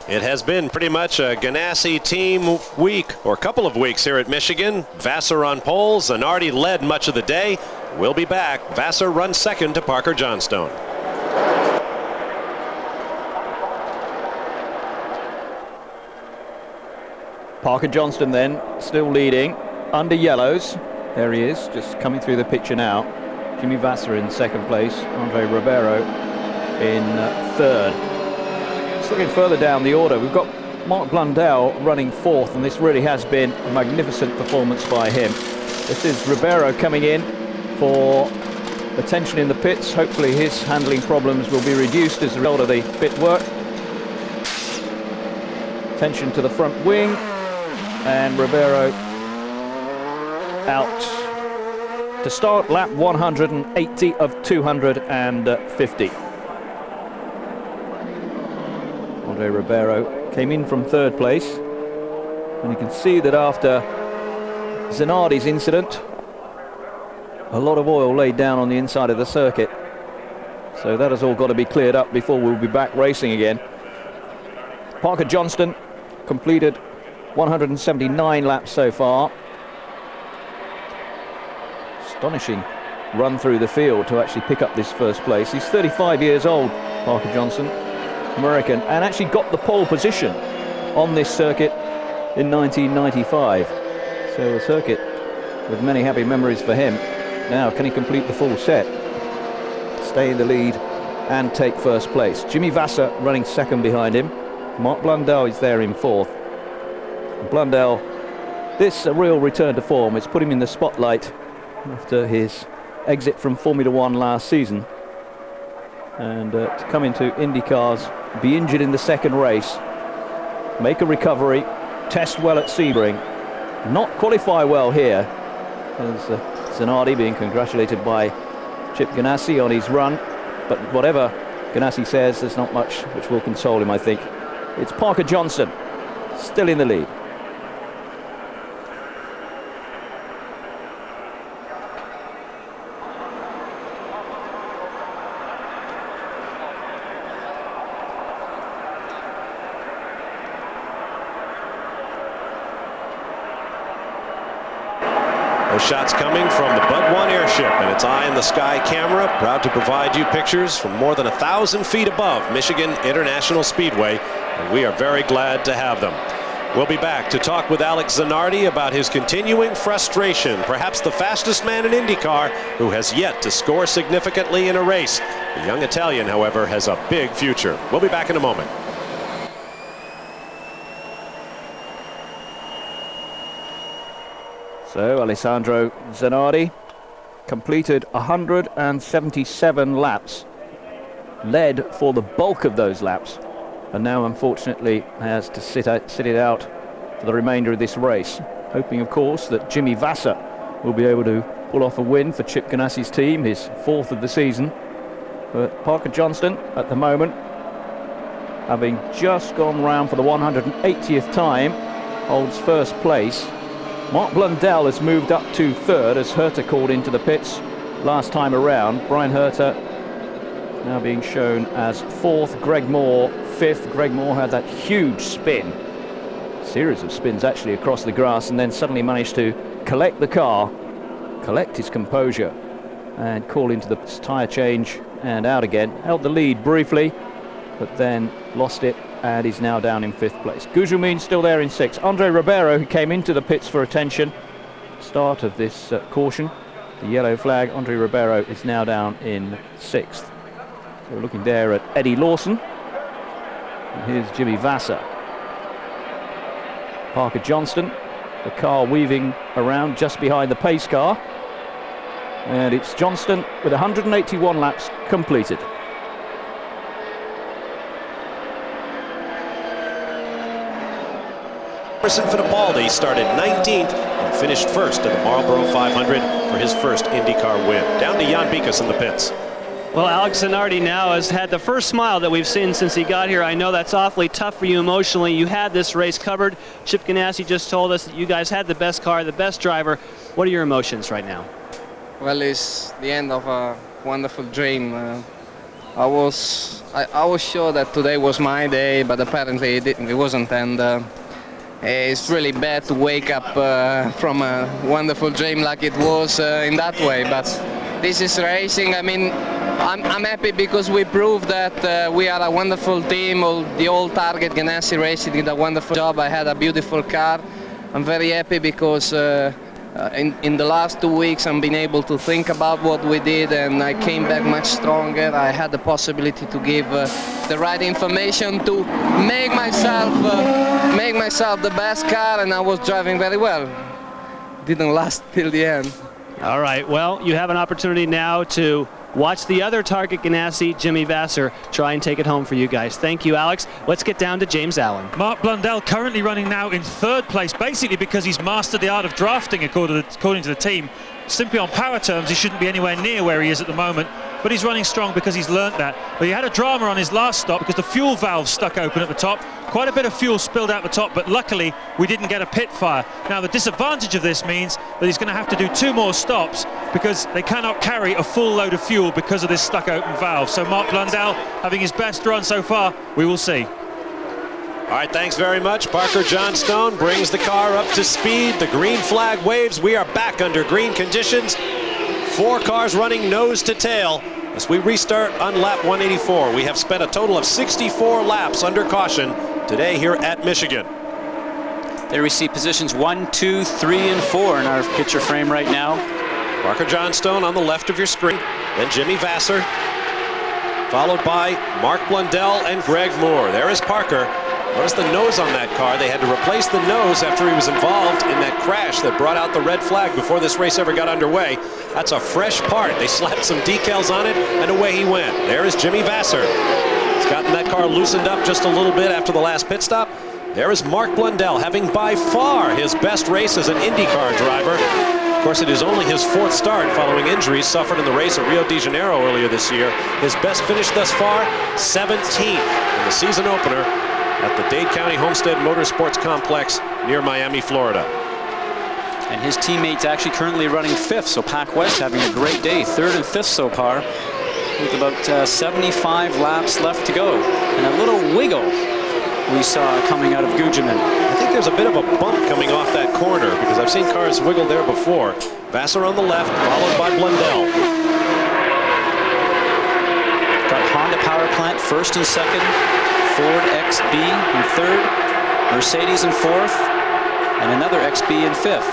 It has been pretty much a Ganassi team week, or a couple of weeks here at Michigan. Vasser on pole, Zanardi led much of the day. We'll be back. Vasser runs second to Parker Johnstone. Parker Johnston then still leading under yellows. There he is, just coming through the picture now. Jimmy Vasser in second place, Andre Ribeiro in third. Just looking further down the order, we've got Mark Blundell running fourth, and this really has been a magnificent performance by him. This is Ribeiro coming in for attention in the pits. Hopefully his handling problems will be reduced as a result of the pit work. Attention to the front wing, and Ribeiro out to start lap 180 of 250. Andre Ribeiro came in from third place, and you can see that after Zanardi's incident, a lot of oil laid down on the inside of the circuit. So that has all got to be cleared up before we'll be back racing again. Parker Johnston completed 179 laps so far. Astonishing run through the field to actually pick up this first place. He's 35 years old, Parker Johnston, American, and actually got the pole position on this circuit in 1995. So a circuit with many happy memories for him. Now, can he complete the full set, stay in the lead and take first place? Jimmy Vasser running second behind him. Mark Blundell is there in fourth. Blundell, this a real return to form. It's put him in the spotlight after his exit from Formula One last season. And to come into Indycars, be injured in the second race, make a recovery, test well at Sebring, not qualify well here. As Zanardi being congratulated by Chip Ganassi on his run, but whatever Ganassi says, there's not much which will console him, I think. It's Parker Johnson, still in the lead. Those shots coming from the Bud 1 airship and its eye in the sky camera, proud to provide you pictures from more than 1,000 feet above Michigan International Speedway, and we are very glad to have them. We'll be back to talk with Alex Zanardi about his continuing frustration, perhaps the fastest man in IndyCar who has yet to score significantly in a race. The young Italian, however, has a big future. We'll be back in a moment. So Alessandro Zanardi completed 177 laps, led for the bulk of those laps, and now unfortunately has to sit it out for the remainder of this race, hoping of course that Jimmy Vasser will be able to pull off a win for Chip Ganassi's team, his 4th of the season. But Parker Johnston at the moment, having just gone round for the 180th time, holds first place. Mark Blundell has moved up to 3rd as Herter called into the pits last time around. Brian Herter now being shown as 4th, Greg Moore 5th. Greg Moore had that huge spin, series of spins actually across the grass, and then suddenly managed to collect the car, collect his composure and call into the tyre change and out again. Held the lead briefly, but then lost it and is now down in 5th place. Gugelmin still there in 6th. Andre Ribeiro, who came into the pits for attention, start of this caution, the yellow flag. Andre Ribeiro is now down in 6th. So we're looking there at Eddie Lawson. And here's Jimmy Vasser. Parker Johnston, the car weaving around just behind the pace car. And it's Johnston with 181 laps completed. Emerson Fittipaldi started 19th and finished first in the Marlboro 500 for his first IndyCar win. Down to Jan Bikas in the pits. Well, Alex Zanardi now has had the first smile that we've seen since he got here. I know that's awfully tough for you emotionally. You had this race covered. Chip Ganassi just told us that you guys had the best car, the best driver. What are your emotions right now? Well, it's the end of a wonderful dream. I was sure that today was my day, but apparently it wasn't. And it's really bad to wake up from a wonderful dream like it was in that way. But this is racing. I mean, I'm happy because we proved that we are a wonderful team. The old Target Ganassi Racing did a wonderful job. I had a beautiful car. I'm very happy because in the last 2 weeks I've been able to think about what we did, and I came back much stronger. I had the possibility to give the right information to make myself the best car, and I was driving very well. Didn't last till the end. All right, well, you have an opportunity now to watch the other Target Ganassi, Jimmy Vasser, try and take it home for you guys. Thank you, Alex. Let's get down to James Allen. Mark Blundell currently running now in 3rd place, basically because he's mastered the art of drafting according to the team. Simply on power terms, he shouldn't be anywhere near where he is at the moment, but he's running strong because he's learnt that. But he had a drama on his last stop because the fuel valve stuck open at the top. Quite a bit of fuel spilled out the top, but luckily we didn't get a pit fire. Now the disadvantage of this means that he's going to have to do 2 more stops because they cannot carry a full load of fuel because of this stuck open valve. So Mark Blundell having his best run so far, we will see. All right, thanks very much. Parker Johnstone brings the car up to speed. The green flag waves. We are back under green conditions. 4 cars running nose to tail as we restart on lap 184. We have spent a total of 64 laps under caution today here at Michigan. There we see positions 1, 2, 3, and 4 in our picture frame right now. Parker Johnstone on the left of your screen, then Jimmy Vasser, followed by Mark Blundell and Greg Moore. There is Parker Notice the nose on that car. They had to replace the nose after he was involved in that crash that brought out the red flag before this race ever got underway. That's a fresh part. They slapped some decals on it, and away he went. There is Jimmy Vasser. He's gotten that car loosened up just a little bit after the last pit stop. There is Mark Blundell, having by far his best race as an IndyCar driver. Of course, it is only his 4th start following injuries suffered in the race at Rio de Janeiro earlier this year. His best finish thus far, 17th in the season opener at the Dade County Homestead Motorsports Complex near Miami, Florida. And his teammates actually currently running 5th, so Pac West having a great day. 3rd and 5th so far, with about 75 laps left to go. And a little wiggle we saw coming out of Gugelmin. I think there's a bit of a bump coming off that corner because I've seen cars wiggle there before. Vasser on the left, followed by Blundell. Got Honda power plant 1st and 2nd, Ford XB in 3rd, Mercedes in 4th, and another XB in 5th.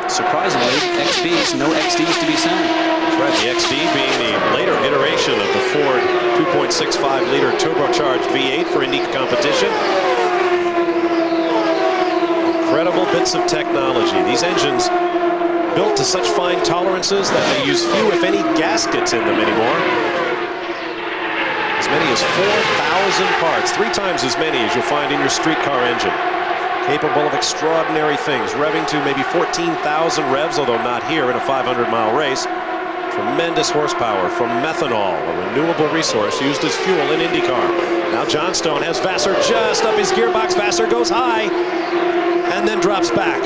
Surprisingly, XBs, no XDs to be seen. That's right, the XD being the later iteration of the Ford 2.65-liter turbocharged V8 for Indy competition. Incredible bits of technology. These engines built to such fine tolerances that they use few, if any, gaskets in them anymore. As many as 4,000 parts, 3 times as many as you'll find in your street car engine. Capable of extraordinary things, revving to maybe 14,000 revs, although not here in a 500-mile race. Tremendous horsepower from methanol, a renewable resource used as fuel in IndyCar. Now Johnstone has Vasser just up his gearbox. Vasser goes high and then drops back.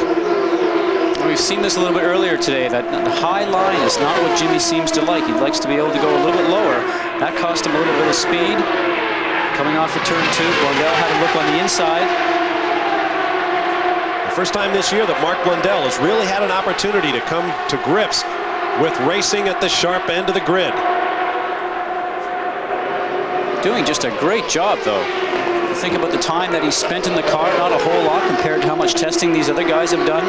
We've seen this a little bit earlier today, that the high line is not what Jimmy seems to like. He likes to be able to go a little bit lower. That cost him a little bit of speed. Coming off of turn 2, Blundell had a look on the inside. The first time this year that Mark Blundell has really had an opportunity to come to grips with racing at the sharp end of the grid. Doing just a great job, though. You think about the time that he spent in the car, not a whole lot compared to how much testing these other guys have done.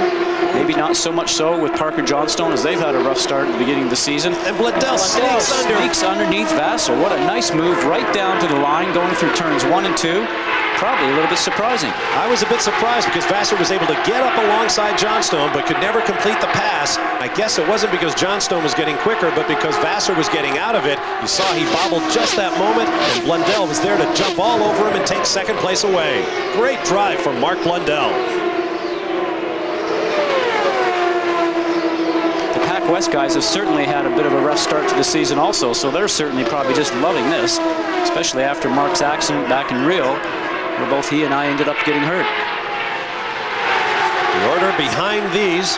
Maybe not so much so with Parker Johnstone, as they've had a rough start at the beginning of the season. And Blundell sneaks underneath Vasser. What a nice move right down to the line, going through turns 1 and 2. Probably a little bit surprising. I was a bit surprised because Vasser was able to get up alongside Johnstone but could never complete the pass. I guess it wasn't because Johnstone was getting quicker, but because Vasser was getting out of it. You saw he bobbled just that moment, and Blundell was there to jump all over him and take 2nd place away. Great drive from Mark Blundell. The Pac West guys have certainly had a bit of a rough start to the season also, so they're certainly probably just loving this, especially after Mark's accident back in Rio, where both he and I ended up getting hurt. The order behind these: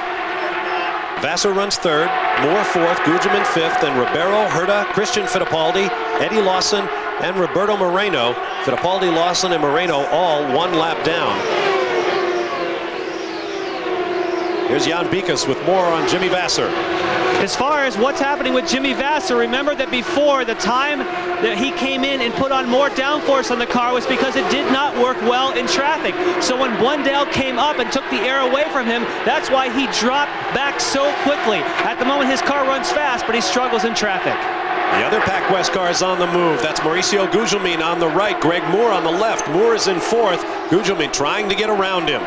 Vasser runs 3rd, Moore 4th, Gugelmin 5th, and Ribeiro, Herta, Christian Fittipaldi, Eddie Lawson, and Roberto Moreno. Fittipaldi, Lawson, and Moreno all 1 lap down. Here's Jan Bikas with more on Jimmy Vasser. As far as what's happening with Jimmy Vasser, remember that before, the time that he came in and put on more downforce on the car was because it did not work well in traffic. So when Blundell came up and took the air away from him, that's why he dropped back so quickly. At the moment, his car runs fast, but he struggles in traffic. The other Pac West car is on the move. That's Mauricio Gugelmin on the right, Greg Moore on the left. Moore is in 4th. Gugelmin trying to get around him.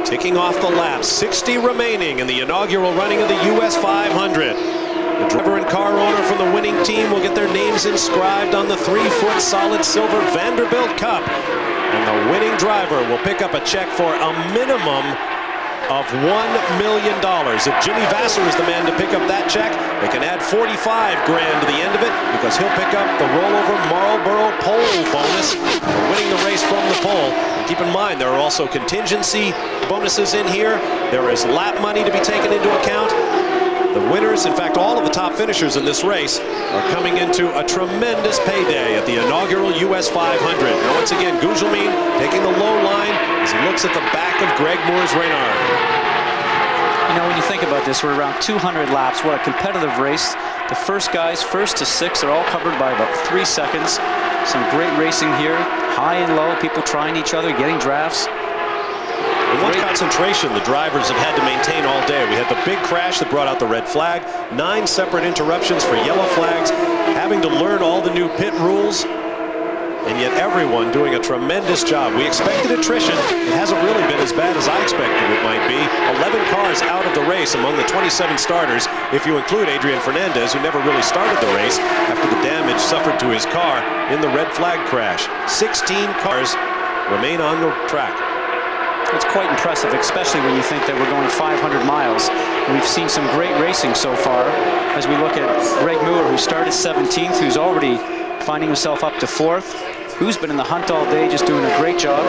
Ticking off the laps, 60 remaining in the inaugural running of the US 500. The driver and car owner from the winning team will get their names inscribed on the 3-foot solid silver Vanderbilt Cup. And the winning driver will pick up a check for a minimum of $1 million. If Jimmy Vasser is the man to pick up that check, they can add $45 grand to the end of it because he'll pick up the rollover Marlboro pole bonus for winning the race from the pole. Keep in mind, there are also contingency bonuses in here. There is lap money to be taken into account. The winners, in fact, all of the top finishers in this race are coming into a tremendous payday at the inaugural US 500. Now, once again, Gugelmin taking the low line as he looks at the back of Greg Moore's Reynard. You know, when you think about this, we're around 200 laps. What a competitive race. The first guys, 1st to 6th, are all covered by about 3 seconds. Some great racing here, high and low, people trying each other, getting drafts. And what concentration the drivers have had to maintain all day. We had the big crash that brought out the red flag, 9 separate interruptions for yellow flags, having to learn all the new pit rules, and yet everyone doing a tremendous job. We expected attrition. It hasn't really been as bad as I expected it might be. 11 cars out of the race among the 27 starters, if you include Adrian Fernandez, who never really started the race after the damage suffered to his car in the red flag crash. 16 cars remain on the track. It's quite impressive, especially when you think that we're going 500 miles. We've seen some great racing so far as we look at Greg Moore, who started 17th, who's already finding himself up to 4th, who's been in the hunt all day, just doing a great job.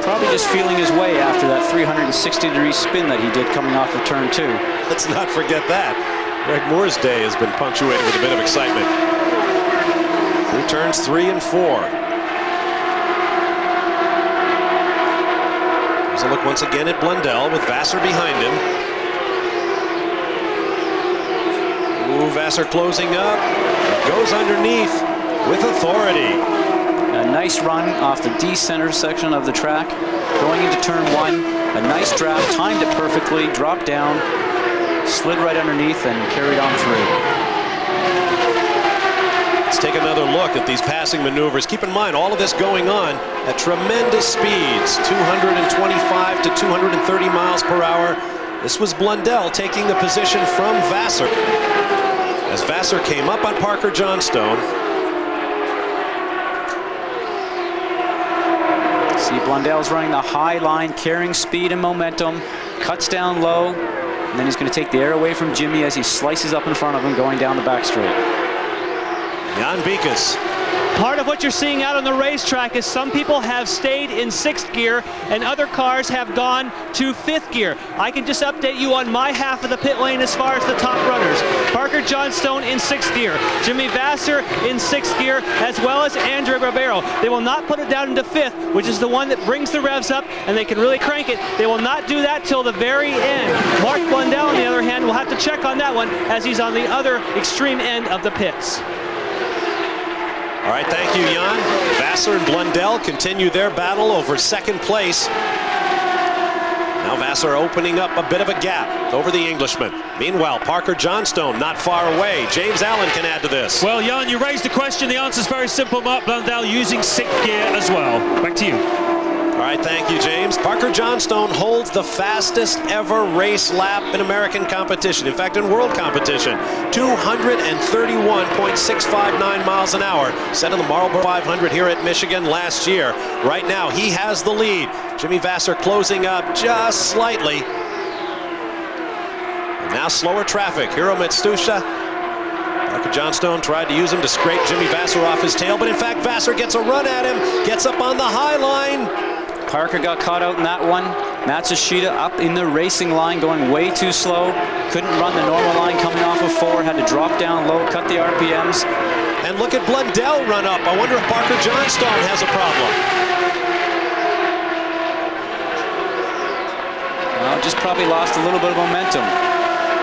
Probably just feeling his way after that 360-degree spin that he did coming off of turn 2. Let's not forget that. Greg Moore's day has been punctuated with a bit of excitement. Through turns 3 and 4. There's a look once again at Blundell with Vassar behind him. Ooh, Vassar closing up. Goes underneath with authority. A nice run off the D-center section of the track. Going into turn 1, a nice draft, timed it perfectly, dropped down, slid right underneath and carried on through. Let's take another look at these passing maneuvers. Keep in mind, all of this going on at tremendous speeds, 225 to 230 miles per hour. This was Blundell taking the position from Vassar. As Vassar came up on Parker Johnstone. See, Blundell's running the high line, carrying speed and momentum, cuts down low, and then he's going to take the air away from Jimmy as he slices up in front of him going down the back straight. Jan Beekes. Part of what you're seeing out on the racetrack is some people have stayed in 6th gear and other cars have gone to 5th gear. I can just update you on my half of the pit lane as far as the top runners. Parker Johnstone in 6th gear, Jimmy Vassar in 6th gear, as well as Andre Ribeiro. They will not put it down into 5th, which is the one that brings the revs up and they can really crank it. They will not do that till the very end. Mark Blundell, on the other hand, will have to check on that one as he's on the other extreme end of the pits. All right, thank you, Jan. Vassar and Blundell continue their battle over 2nd place. Now Vassar opening up a bit of a gap over the Englishman. Meanwhile, Parker Johnstone not far away. James Allen can add to this. Well, Jan, you raised the question. The answer's very simple. Mark Blundell using 6th gear as well. Back to you. All right, thank you, James. Parker Johnstone holds the fastest ever race lap in American competition. In fact, in world competition, 231.659 miles an hour, set in the Marlboro 500 here at Michigan last year. Right now, he has the lead. Jimmy Vassar closing up just slightly. And now slower traffic. Hiro Matsushita. Parker Johnstone tried to use him to scrape Jimmy Vassar off his tail, but in fact, Vassar gets a run at him, gets up on the high line. Parker got caught out in that one. Matsushita up in the racing line, going way too slow. Couldn't run the normal line coming off of 4, had to drop down low, cut the RPMs. And look at Blundell run up. I wonder if Parker Johnstone has a problem. Well, just probably lost a little bit of momentum.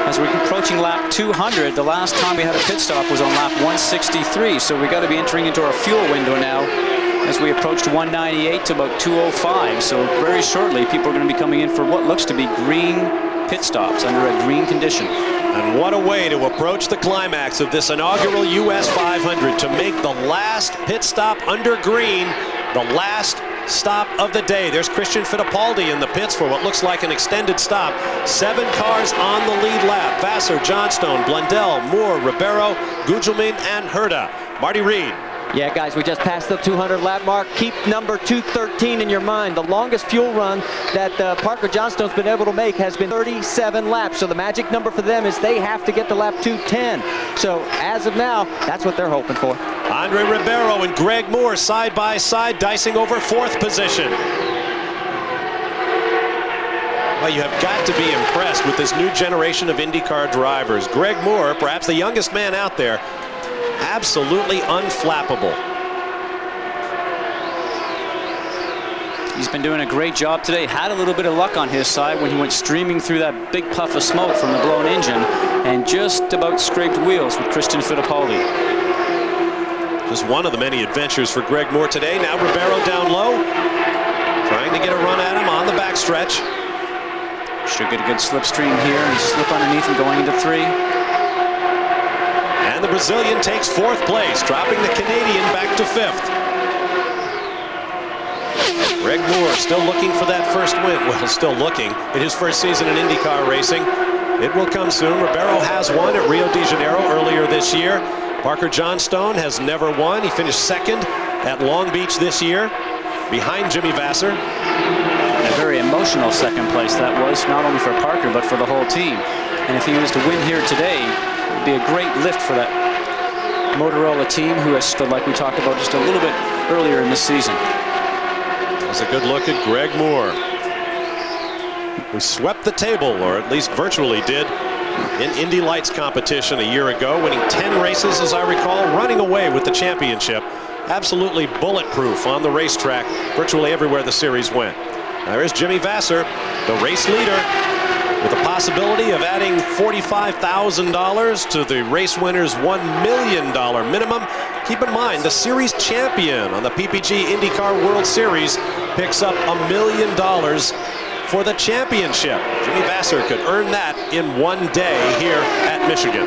As we're approaching lap 200, the last time we had a pit stop was on lap 163, so we got to be entering into our fuel window now as we approach 198 to about 205. So very shortly, people are going to be coming in for what looks to be green pit stops under a green condition. And what a way to approach the climax of this inaugural US 500, to make the last pit stop under green, the last stop of the day. There's Christian Fittipaldi in the pits for what looks like an extended stop. 7 cars on the lead lap. Vassar, Johnstone, Blundell, Moore, Ribeiro, Gugelmin, and Herta. Marty Reed. Yeah, guys, we just passed the 200 lap mark. Keep number 213 in your mind. The longest fuel run that Parker Johnstone's been able to make has been 37 laps. So the magic number for them is they have to get to lap 210. So as of now, that's what they're hoping for. Andre Ribeiro and Greg Moore side by side, dicing over 4th position. Well, you have got to be impressed with this new generation of IndyCar drivers. Greg Moore, perhaps the youngest man out there, absolutely unflappable. He's been doing a great job today. Had a little bit of luck on his side when he went streaming through that big puff of smoke from the blown engine and just about scraped wheels with Christian Fittipaldi. Just one of the many adventures for Greg Moore today. Now Ribeiro down low, trying to get a run at him on the backstretch. Should get a good slipstream here and slip underneath him going into 3. And the Brazilian takes 4th place, dropping the Canadian back to 5th. Greg Moore still looking for that first win. Well, still looking in his first season in IndyCar racing. It will come soon. Ribeiro has won at Rio de Janeiro earlier this year. Parker Johnstone has never won. He finished 2nd at Long Beach this year, behind Jimmy Vasser. A very emotional 2nd place that was, not only for Parker, but for the whole team. And if he was to win here today, it would be a great lift for that Motorola team, who has stood, like we talked about just a little bit earlier in the season. That's a good look at Greg Moore, who swept the table, or at least virtually did, in Indy Lights competition a year ago, winning 10 races, as I recall, running away with the championship. Absolutely bulletproof on the racetrack, virtually everywhere the series went. There is Jimmy Vasser, the race leader, with the possibility of adding $45,000 to the race winner's $1 million minimum. Keep in mind, the series champion on the PPG IndyCar World Series picks up $1 million for the championship. Jimmy Vasser could earn that in one day here at Michigan.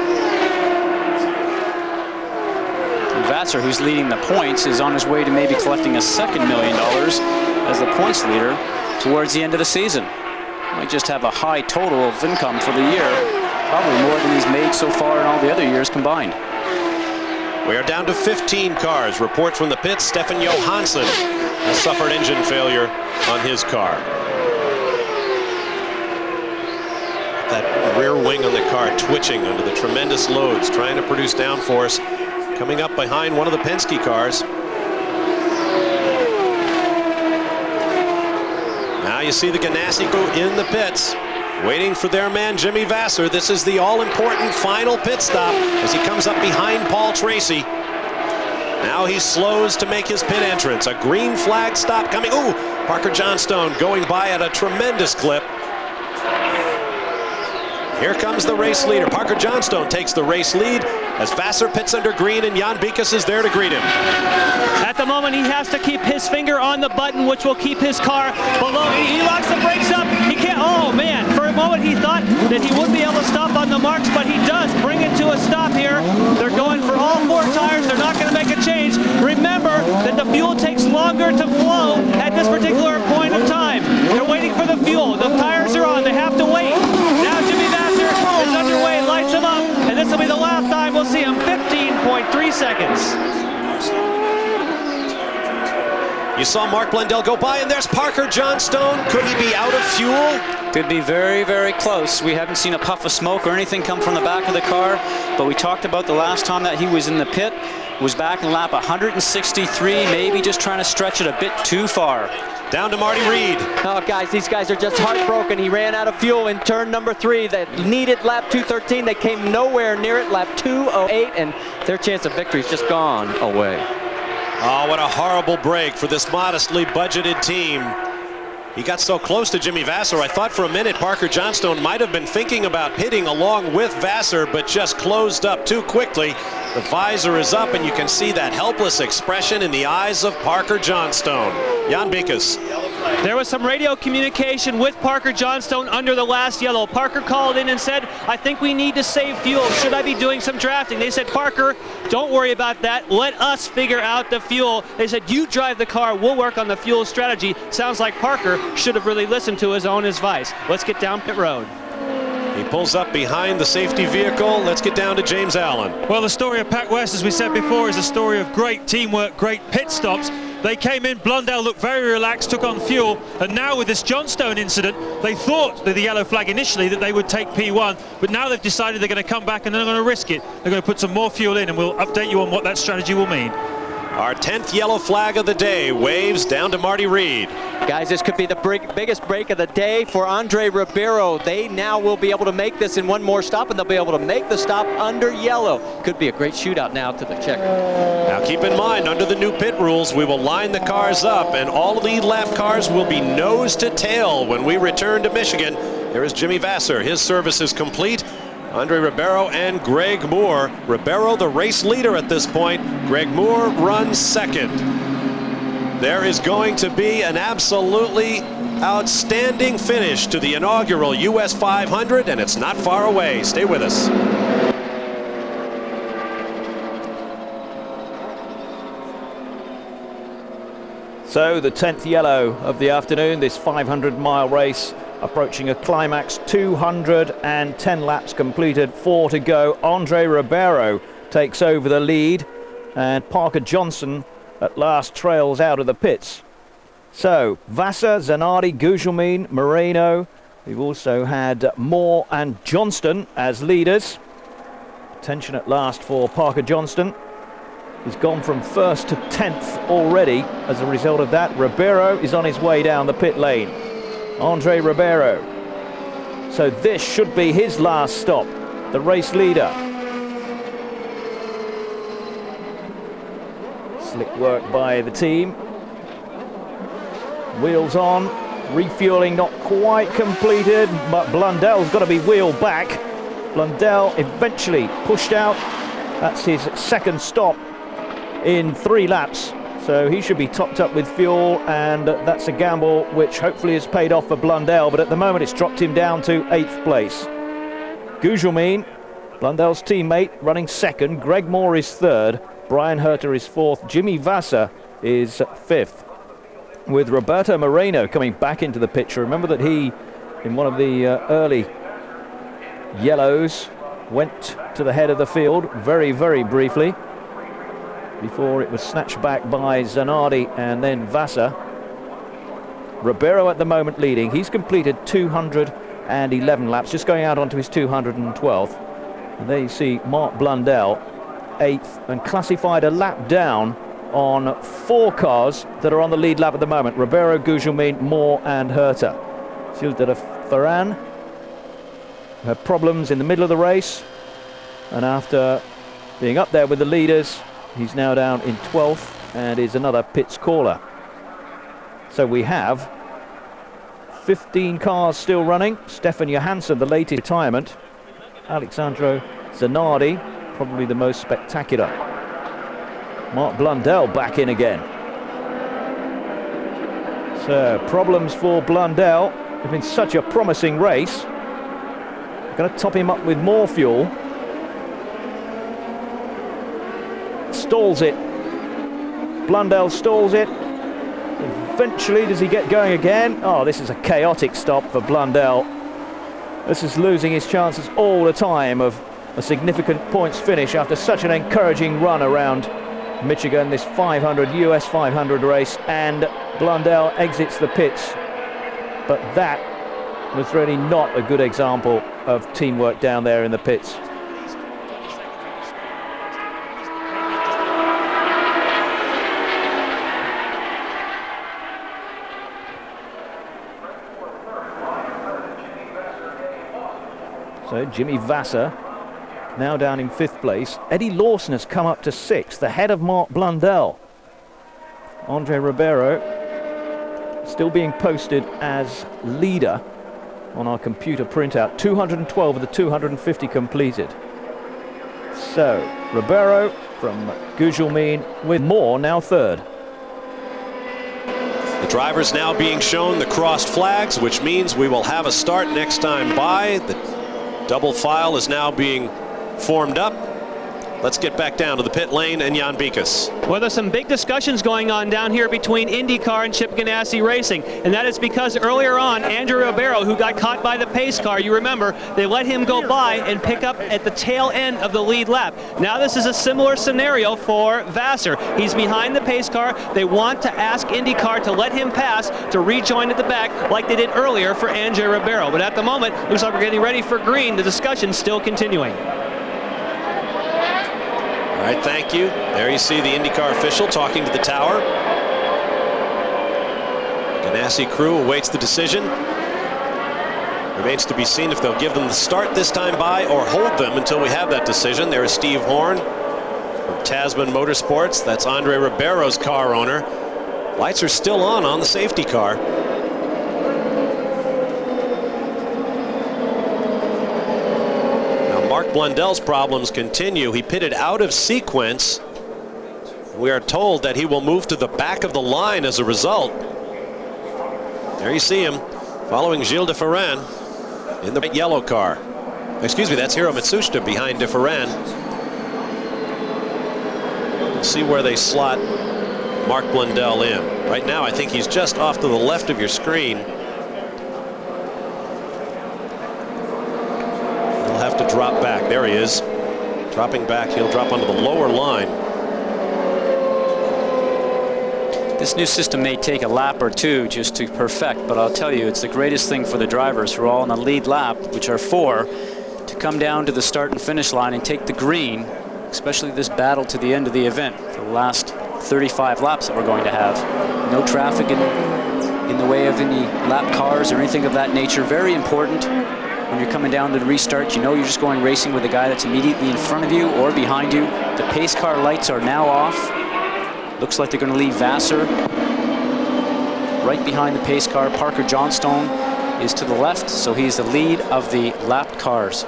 Vasser, who's leading the points, is on his way to maybe collecting a second $1 million as the points leader towards the end of the season. Might just have a high total of income for the year, probably more than he's made so far in all the other years combined. We are down to 15 cars. Report from the pits, Stefan Johansson has suffered engine failure on his car. That rear wing on the car twitching under the tremendous loads, trying to produce downforce, coming up behind one of the Penske cars. Now you see the Ganassi crew in the pits, waiting for their man Jimmy Vasser. This is the all-important final pit stop as he comes up behind Paul Tracy. Now he slows to make his pit entrance. A green flag stop coming. Ooh, Parker Johnstone going by at a tremendous clip. Here comes the race leader. Parker Johnstone takes the race lead as Vasser pits under green, and Jan Bikas is there to greet him. At the moment, he has to keep his finger on the button, which will keep his car below. He locks the brakes up. He can't. Oh, man. For a moment, he thought that he wouldn't be able to stop on the marks, but he does bring it to a stop here. They're going for all 4 tires. They're not going to make a change. Remember that the fuel takes longer to flow at this particular point of time. They're waiting for the fuel. The tires are on. They have to wait. Now Jimmy Vasser is underway, lights him up, and this will be the last time we'll see him. 15.3 seconds. You saw Mark Blundell go by, and there's Parker Johnstone. Could he be out of fuel? Could be very, very close. We haven't seen a puff of smoke or anything come from the back of the car, but we talked about the last time that he was in the pit, was back in lap 163, maybe just trying to stretch it a bit too far. Down to Marty Reed. Oh, guys, these guys are just heartbroken. He ran out of fuel in turn number 3. They needed lap 213. They came nowhere near it, lap 208, and their chance of victory is just gone away. Oh, what a horrible break for this modestly budgeted team. He got so close to Jimmy Vasser, I thought for a minute Parker Johnstone might have been thinking about pitting along with Vasser, but just closed up too quickly. The visor is up, and you can see that helpless expression in the eyes of Parker Johnstone. Jan Bikas. There was some radio communication with Parker Johnstone under the last yellow. Parker called in and said, I think we need to save fuel. Should I be doing some drafting? They said, Parker, don't worry about that. Let us figure out the fuel. They said, you drive the car. We'll work on the fuel strategy. Sounds like Parker should have really listened to his own advice. Let's get down pit road. He pulls up behind the safety vehicle. Let's get down to James Allen. Well, the story of Pac West, as we said before, is a story of great teamwork, great pit stops. They came in, Blundell looked very relaxed, took on fuel, and now with this Johnstone incident, they thought that the yellow flag initially that they would take P1, but now they've decided they're going to come back and they're going to risk it. They're going to put some more fuel in, and we'll update you on what that strategy will mean. Our 10th yellow flag of the day waves down to Marty Reed. Guys, this could be the biggest break of the day for Andre Ribeiro. They now will be able to make this in one more stop, and they'll be able to make the stop under yellow. Could be a great shootout now to the checker. Now keep in mind, under the new pit rules, we will line the cars up, and all lead lap cars will be nose to tail when we return to Michigan. There is Jimmy Vasser. His service is complete. Andre Ribeiro and Greg Moore. Ribeiro the race leader at this point. Greg Moore runs second. There is going to be an absolutely outstanding finish to the inaugural US 500, and it's not far away. Stay with us. So the 10th yellow of the afternoon, this 500-mile race approaching a climax. 210 laps completed, 4 to go. Andre Ribeiro takes over the lead, and Parker Johnson at last trails out of the pits. So Vassar, Zanardi, Gugelmin, Moreno. We've also had Moore and Johnston as leaders. Attention at last for Parker Johnston. He's gone from 1st to 10th already as a result of that. Ribeiro is on his way down the pit lane. Andre Ribeiro. So this should be his last stop, the race leader. Slick work by the team. Wheels on, refueling not quite completed, but Blundell's got to be wheeled back. Blundell eventually pushed out. That's his second stop in 3 laps, so he should be topped up with fuel, and that's a gamble which hopefully has paid off for Blundell, but at the moment it's dropped him down to 8th place. Gugelmin, Blundell's teammate, running 2nd. Greg Moore is 3rd. Brian Herter is 4th. Jimmy Vassar is 5th. With Roberto Moreno coming back into the picture. Remember that he, in one of the early yellows, went to the head of the field very, very briefly before it was snatched back by Zanardi and then Vassar. Ribeiro at the moment leading. He's completed 211 laps, just going out onto his 212th. And there you see Mark Blundell, 8th, and classified a lap down on 4 cars that are on the lead lap at the moment. Ribeiro, Gugelmin, Moore and Herter. Gilles de la Ferran had problems in the middle of the race, and after being up there with the leaders, he's now down in 12th and is another pits caller. So we have 15 cars still running. Stefan Johansson, the latest retirement. Alexandro Zanardi, probably the most spectacular. Mark Blundell back in again. So problems for Blundell. It's been such a promising race. Going to top him up with more fuel. Stalls it. Blundell stalls it. Eventually, does he get going again? Oh, this is a chaotic stop for Blundell. This is losing his chances all the time of a significant points finish after such an encouraging run around Michigan, this 500 US 500 race, and Blundell exits the pits. But that was really not a good example of teamwork down there in the pits. So Jimmy Vassar now down in 5th place. Eddie Lawson has come up to 6th, ahead of Mark Blundell. Andre Ribeiro still being posted as leader on our computer printout. 212 of the 250 completed. So Ribeiro from Gugelmin with Moore now 3rd. The drivers now being shown the crossed flags, which means we will have a start next time by. The double file is now being formed up. Let's get back down to the pit lane and Jan Bikas. Well, there's some big discussions going on down here between Indycar and Chip Ganassi Racing, and that is because earlier on, Andrew Ribeiro, who got caught by the pace car, you remember, they let him go by and pick up at the tail end of the lead lap. Now this is a similar scenario for Vassar. He's behind the pace car. They want to ask Indycar to let him pass to rejoin at the back like they did earlier for Andrew Ribeiro. But at the moment, looks like we're getting ready for green. The discussion's still continuing. All right, thank you. There you see the IndyCar official talking to the tower. Ganassi crew awaits the decision. Remains to be seen if they'll give them the start this time by or hold them until we have that decision. There is Steve Horn from Tasman Motorsports. That's Andre Ribeiro's car owner. Lights are still on the safety car. Mark Blundell's problems continue. He pitted out of sequence We are told that he will move to the back of the line as a result. There you see him following Gilles de Ferran in the yellow car. Excuse me, that's Hiro Matsushita behind de Ferran. We'll see where they slot Mark Blundell in. Right now, I think he's just off to the left of your screen. He'll have to drop back. There he is. Dropping back, he'll drop onto the lower line. This new system may take a lap or two just to perfect, but I'll tell you, it's the greatest thing for the drivers who are all on the lead lap, which are 4, to come down to the start and finish line and take the green, especially this battle to the end of the event, the last 35 laps that we're going to have. No traffic in the way of any lap cars or anything of that nature. Very important when you're coming down to the restart. You know you're just going racing with the guy that's immediately in front of you or behind you. The pace car lights are now off. Looks like they're going to leave Vassar right behind the pace car. Parker Johnstone is to the left, so he's the lead of the lapped cars.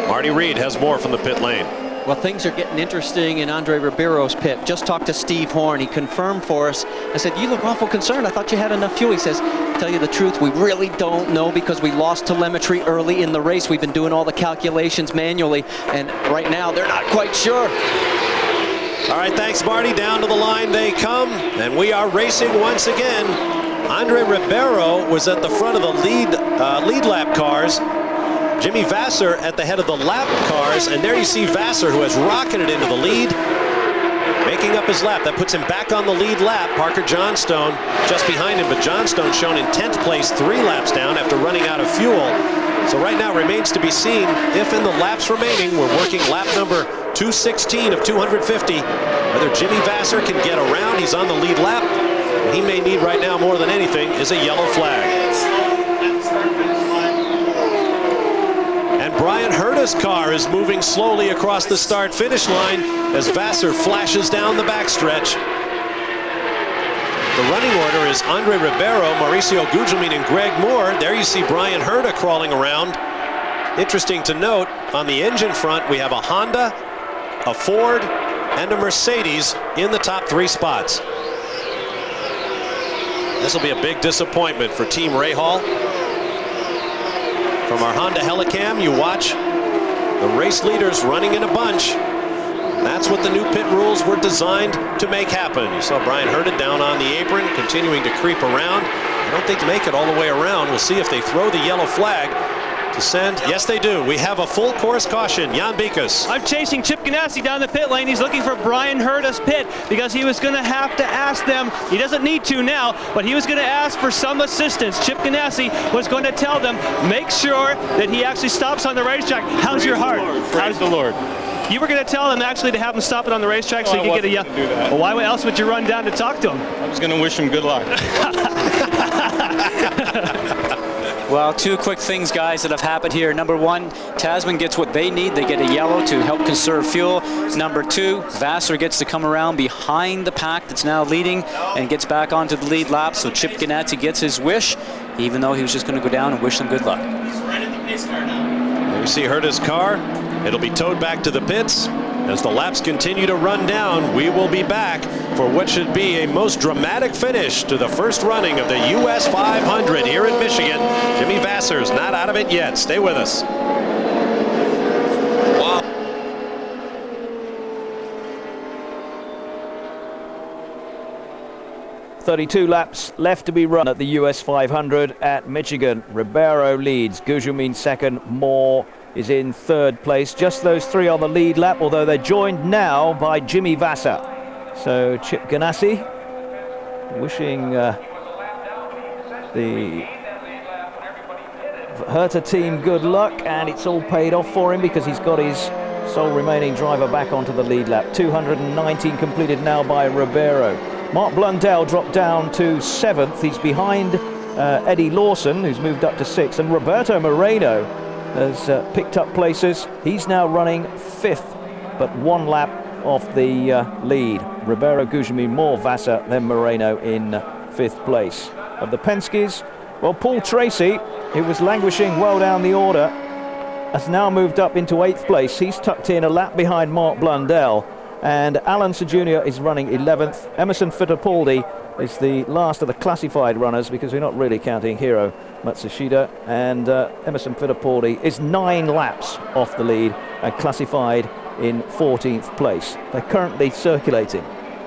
Marty Reed has more from the pit lane. Well, things are getting interesting in Andre Ribeiro's pit. Just talked to Steve Horn. He confirmed for us. I said, you look awful concerned. I thought you had enough fuel. He says, tell you the truth, we really don't know because we lost telemetry early in the race. We've been doing all the calculations manually, and right now they're not quite sure. All right, thanks, Marty. Down to the line they come, and we are racing once again. Andre Ribeiro was at the front of the lead lap cars. Jimmy Vassar at the head of the lap cars, and there you see Vassar, who has rocketed into the lead, making up his lap. That puts him back on the lead lap. Parker Johnstone just behind him, but Johnstone shown in 10th place 3 laps down after running out of fuel. So right now remains to be seen if in the laps remaining, we're working lap number 216 of 250, whether Jimmy Vassar can get around. He's on the lead lap. What he may need right now more than anything is a yellow flag. And Brian Herta's car is moving slowly across the start-finish line as Vassar flashes down the backstretch. The running order is Andre Ribeiro, Mauricio Gugelmin, and Greg Moore. There you see Brian Herta crawling around. Interesting to note, on the engine front, we have a Honda, a Ford, and a Mercedes in the top 3 spots. This will be a big disappointment for Team Rahal. From our Honda Helicam, you watch the race leaders running in a bunch. That's what the new pit rules were designed to make happen. You saw Brian Herta down on the apron, continuing to creep around. I don't think they make it all the way around. We'll see if they throw the yellow flag to send. Yes, they do. We have a full course caution. Jan Bikus. I'm chasing Chip Ganassi down the pit lane. He's looking for Brian Herta's pit because he was going to have to ask them. He doesn't need to now, but he was going to ask for some assistance. Chip Ganassi was going to tell them, make sure that he actually stops on the racetrack. How's your heart? Praise the Lord. You were going to tell him actually to have him stop it on the racetrack so you could get a yellow. Well, why else would you run down to talk to him? I was going to wish him good luck. Well, 2 quick things, guys, that have happened here. Number 1, Tasman gets what they need. They get a yellow to help conserve fuel. Number 2, Vassar gets to come around behind the pack that's now leading and gets back onto the lead lap. So Chip Ganassi gets his wish, even though he was just going to go down and wish them good luck. There you see Herta's car. It'll be towed back to the pits. As the laps continue to run down, we will be back for what should be a most dramatic finish to the first running of the US 500 here in Michigan. Jimmy Vassar's not out of it yet. Stay with us. Wow. "32 laps left to be run at the US 500 at Michigan. Ribeiro leads, Gugelmin second, Moore is in 3rd place. Just those 3 on the lead lap, although they're joined now by Jimmy Vassar. So Chip Ganassi wishing the Herta team good luck, and it's all paid off for him because he's got his sole remaining driver back onto the lead lap. 219 completed now by Ribeiro. Mark Blundell dropped down to 7th. He's behind Eddie Lawson, who's moved up to 6th, and Roberto Moreno has picked up places. He's now running 5th, but 1 lap off the lead. Ribeiro, Gugelmin, Moore, Vassar, then Moreno in 5th place. Of the Penske's, well, Paul Tracy, who was languishing well down the order, has now moved up into 8th place. He's tucked in a lap behind Mark Blundell. And Alan Jr. is running 11th. Emerson Fittipaldi is the last of the classified runners, because we're not really counting Hiro Matsushita. And Emerson Fittipaldi is 9 laps off the lead and classified in 14th place. They're currently circulating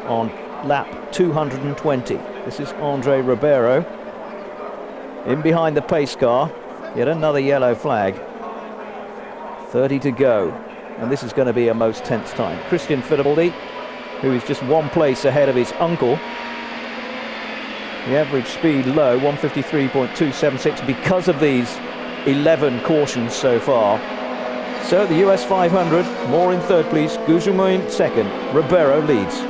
on lap 220. This is Andre Ribeiro in behind the pace car. Yet another yellow flag. 30 to go, and this is going to be a most tense time. Christian Fittipaldi, who is just 1 place ahead of his uncle. The average speed low, 153.276, because of these 11 cautions so far. So the US 500, Moore in 3rd place, Gugelmin 2nd, Ribeiro leads.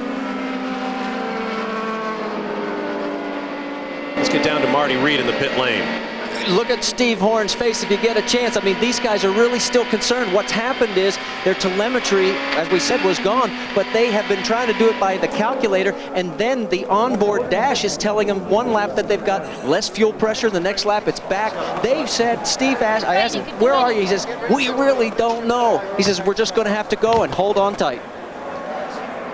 Let's get down to Marty Reed in the pit lane. Look at Steve Horn's face if you get a chance. I mean, these guys are really still concerned. What's happened is their telemetry, as we said, was gone, but they have been trying to do it by the calculator, and then the onboard dash is telling them 1 lap that they've got less fuel pressure, the next lap it's back. They've said, Steve asked, I asked him, where are you? He says, we really don't know. He says, we're just going to have to go and hold on tight.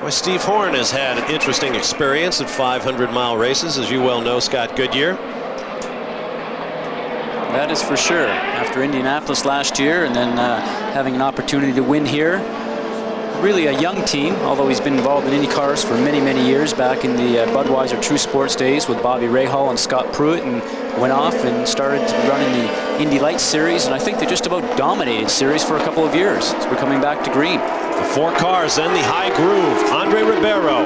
Well, Steve Horn has had an interesting experience at 500-mile races, as you well know, Scott Goodyear. That is for sure. After Indianapolis last year and then having an opportunity to win here. Really a young team, although he's been involved in Indycars for many, many years, back in the Budweiser True Sports days with Bobby Rahal and Scott Pruitt, and went off and started running the Indy Lights Series, and I think they just about dominated series for a couple of years. So we're coming back to green. The 4 cars in the high groove. Andre Ribeiro,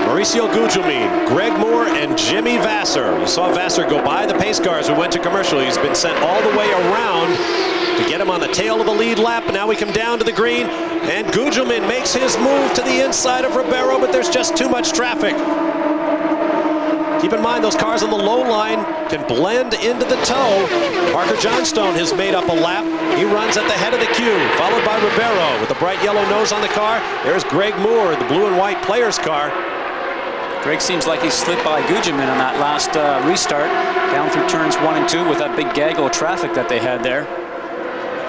Mauricio Gugelmin, Greg Moore, and Jimmy Vasser. You saw Vasser go by the pace cars who went to commercial. He's been sent all the way around to get him on the tail of the lead lap. And now we come down to the green, and Gugelmin makes his move to the inside of Ribeiro, but there's just too much traffic. Keep in mind, those cars on the low line can blend into the tow. Parker Johnstone has made up a lap. He runs at the head of the queue, followed by Ribeiro with the bright yellow nose on the car. There's Greg Moore, the blue and white player's car. Greg seems like he slipped by Gugelmin on that last restart, down through turns 1 and 2 with that big gaggle of traffic that they had there.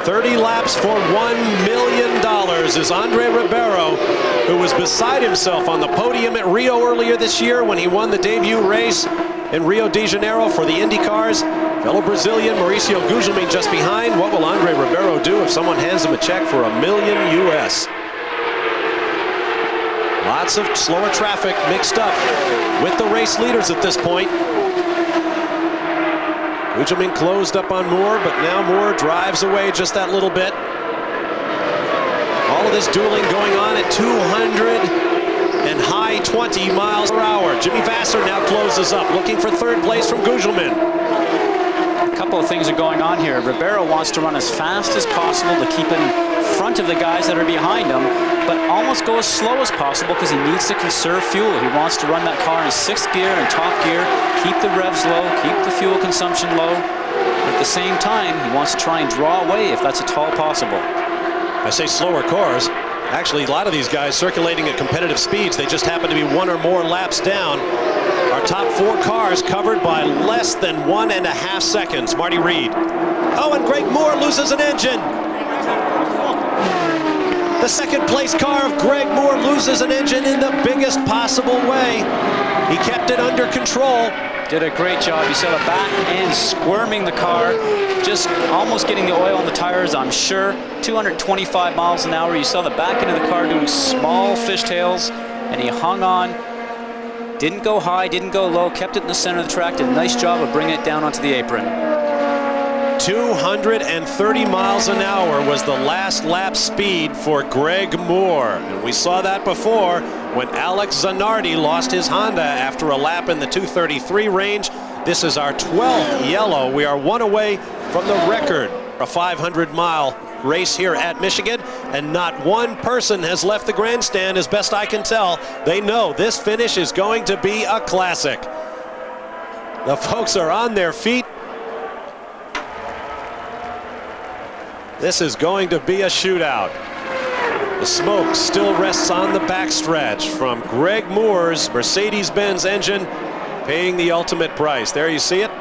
30 laps for $1 million is Andre Ribeiro, who was beside himself on the podium at Rio earlier this year when he won the debut race in Rio de Janeiro for the Indycars. Fellow Brazilian Mauricio Gugelmin just behind. What will Andre Ribeiro do if someone hands him a check for $1 million US? Lots of slower traffic mixed up with the race leaders at this point. Gugelmin closed up on Moore, but now Moore drives away just that little bit. All of this dueling going on at 200 and high 20 miles per hour. Jimmy Vasser now closes up, looking for 3rd place from Gugelmin. A couple of things are going on here. Ribeiro wants to run as fast as possible to keep in front of the guys that are behind him, but almost go as slow as possible because he needs to conserve fuel. He wants to run that car in 6th gear and top gear, keep the revs low, keep the fuel consumption low. But at the same time, he wants to try and draw away if that's at all possible. I say slower cars. Actually, a lot of these guys circulating at competitive speeds, they just happen to be 1 or more laps down. Our top 4 cars covered by less than 1.5 seconds. Marty Reed. Oh, and Greg Moore loses an engine. The 2nd place car of Greg Moore loses an engine in the biggest possible way. He kept it under control. Did a great job. You saw the back end squirming the car, just almost getting the oil on the tires, I'm sure. 225 miles an hour. You saw the back end of the car doing small fishtails, and he hung on. Didn't go high, didn't go low, kept it in the center of the track. Did a nice job of bringing it down onto the apron. 230 miles an hour was the last lap speed for Greg Moore. And we saw that before when Alex Zanardi lost his Honda after a lap in the 233 range. This is our 12th yellow. We are 1 away from the record. A 500-mile race here at Michigan, and not one person has left the grandstand, as best I can tell. They know this finish is going to be a classic. The folks are on their feet. This is going to be a shootout. The smoke still rests on the backstretch from Greg Moore's Mercedes-Benz engine, paying the ultimate price. There you see it.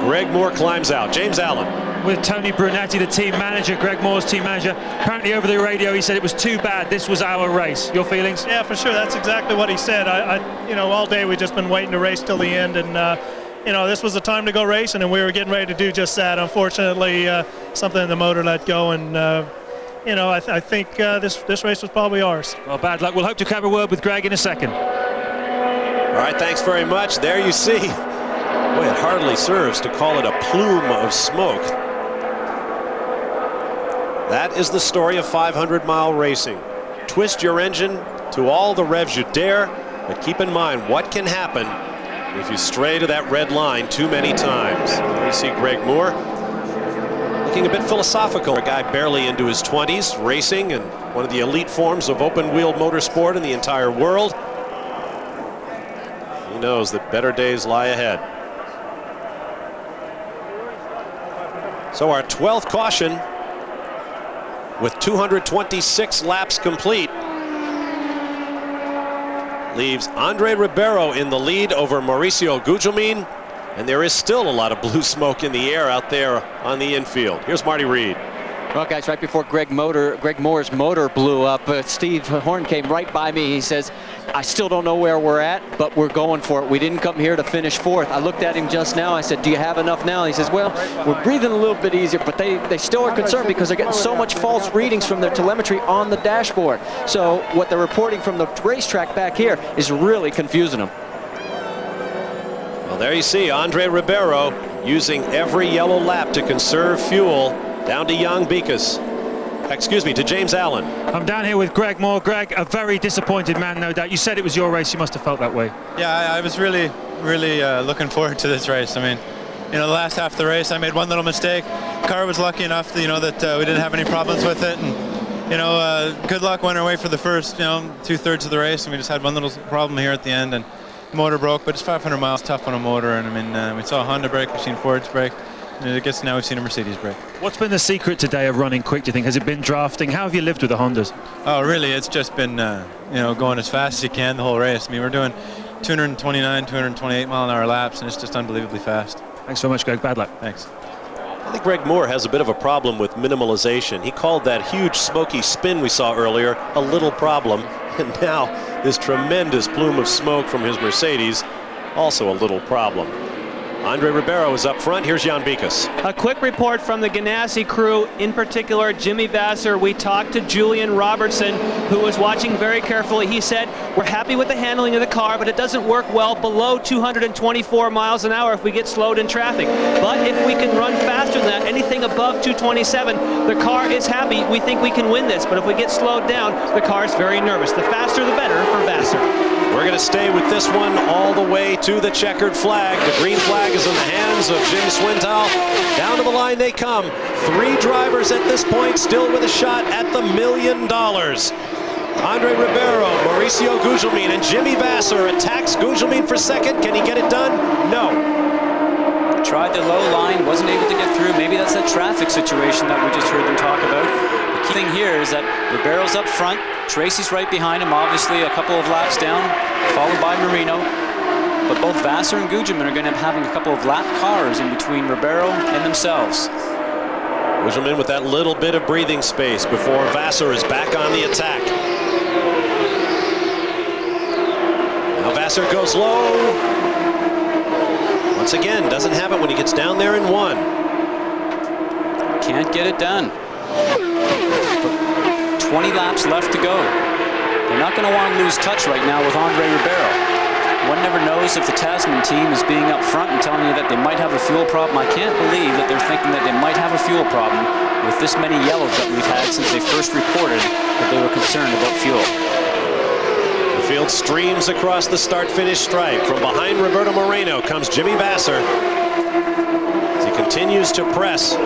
Greg Moore climbs out. James Allen. with Tony Brunetti, the team manager, Greg Moore's team manager. Apparently over the radio he said it was too bad, this was our race. Your feelings? Yeah, for sure, that's exactly what he said. You know, all day we've just been waiting to race till the end, and you know, this was the time to go racing, and we were getting ready to do just that. Unfortunately, something in the motor let go, and you know, I think this race was probably ours. Well, bad luck. We'll hope to have a word with Greg in a second. All right, thanks very much. There you see. Boy, it hardly serves to call it a plume of smoke. That is the story of 500-mile racing. Twist your engine to all the revs you dare, but keep in mind what can happen if you stray to that red line too many times. There you see Greg Moore looking a bit philosophical. A guy barely into his 20s, racing in one of the elite forms of open-wheeled motorsport in the entire world. He knows that better days lie ahead. So our 12th caution with 226 laps complete leaves Andre Ribeiro in the lead over Mauricio Gugelmin, and there is still a lot of blue smoke in the air out there on the infield. Here's Marty Reed. Well, guys, right before Greg Moore's motor blew up, Steve Horn came right by me. He says, I still don't know where we're at, but we're going for it. We didn't come here to finish fourth. I looked at him just now. I said, do you have enough now? He says, well, we're breathing a little bit easier, but they still are concerned because they're getting so much false readings from their telemetry on the dashboard. So what they're reporting from the racetrack back here is really confusing them. Well, there you see Andre Ribeiro using every yellow lap to conserve fuel. Down to Jan Beekes. Excuse me, to James Allen. I'm down here with Greg Moore. Greg, a very disappointed man, no doubt. You said it was your race. You must have felt that way. Yeah, I was really looking forward to this race. I mean, you know, the last half of the race, I made one little mistake. Car was lucky enough, you know, that we didn't have any problems with it. And, you know, good luck went our way for the first, you know, 2/3 of the race. And we just had one little problem here at the end. And the motor broke, but it's 500 miles tough on a motor. And, I mean, we saw a Honda brake, we've seen Ford's brake. And I guess now we've seen a Mercedes brake. What's been the secret today of running quick, do you think? Has it been drafting? How have you lived with the Hondas? Oh, really, it's just been, you know, going as fast as you can the whole race. I mean, we're doing 229, 228 mile-an-hour laps, and it's just unbelievably fast. Thanks so much, Greg. Bad luck. Thanks. I think Greg Moore has a bit of a problem with minimalization. He called that huge smoky spin we saw earlier a little problem, and now this tremendous plume of smoke from his Mercedes, also a little problem. Andre Ribeiro is up front. Here's Jan Beekes. A quick report from the Ganassi crew, in particular Jimmy Vasser. We talked to Julian Robertson, who was watching very carefully. He said, we're happy with the handling of the car, but it doesn't work well below 224 miles an hour if we get slowed in traffic. But if we can run faster than that, anything above 227, the car is happy. We think we can win this, but if we get slowed down, the car is very nervous. The faster, the better for Vasser. We're going to stay with this one all the way to the checkered flag. The green flag is in the hands of Jim Swindoll. Down to the line they come. 3 drivers at this point still with a shot at the $1 million. Andre Ribeiro, Mauricio Gugelmin, and Jimmy Vasser attacks Gugelmin for second. Can he get it done? No. Tried the low line, wasn't able to get through. Maybe that's that traffic situation that we just heard them talk about. The key thing here is that Ribeiro's up front. Tracy's right behind him, obviously a couple of laps down, followed by Marino. But both Vasser and Gugelmin are going to be having a couple of lap cars in between Ribeiro and themselves. Gugelmin with that little bit of breathing space before Vasser is back on the attack. Now Vasser goes low. Once again, doesn't have it when he gets down there in 1. Can't get it done. 20 laps left to go. They're not going to want to lose touch right now with Andre Ribeiro. One never knows if the Tasman team is being up front and telling you that they might have a fuel problem. I can't believe that they're thinking that they might have a fuel problem with this many yellows that we've had since they first reported that they were concerned about fuel. The field streams across the start-finish stripe. From behind Roberto Moreno comes Jimmy Vasser as he continues to press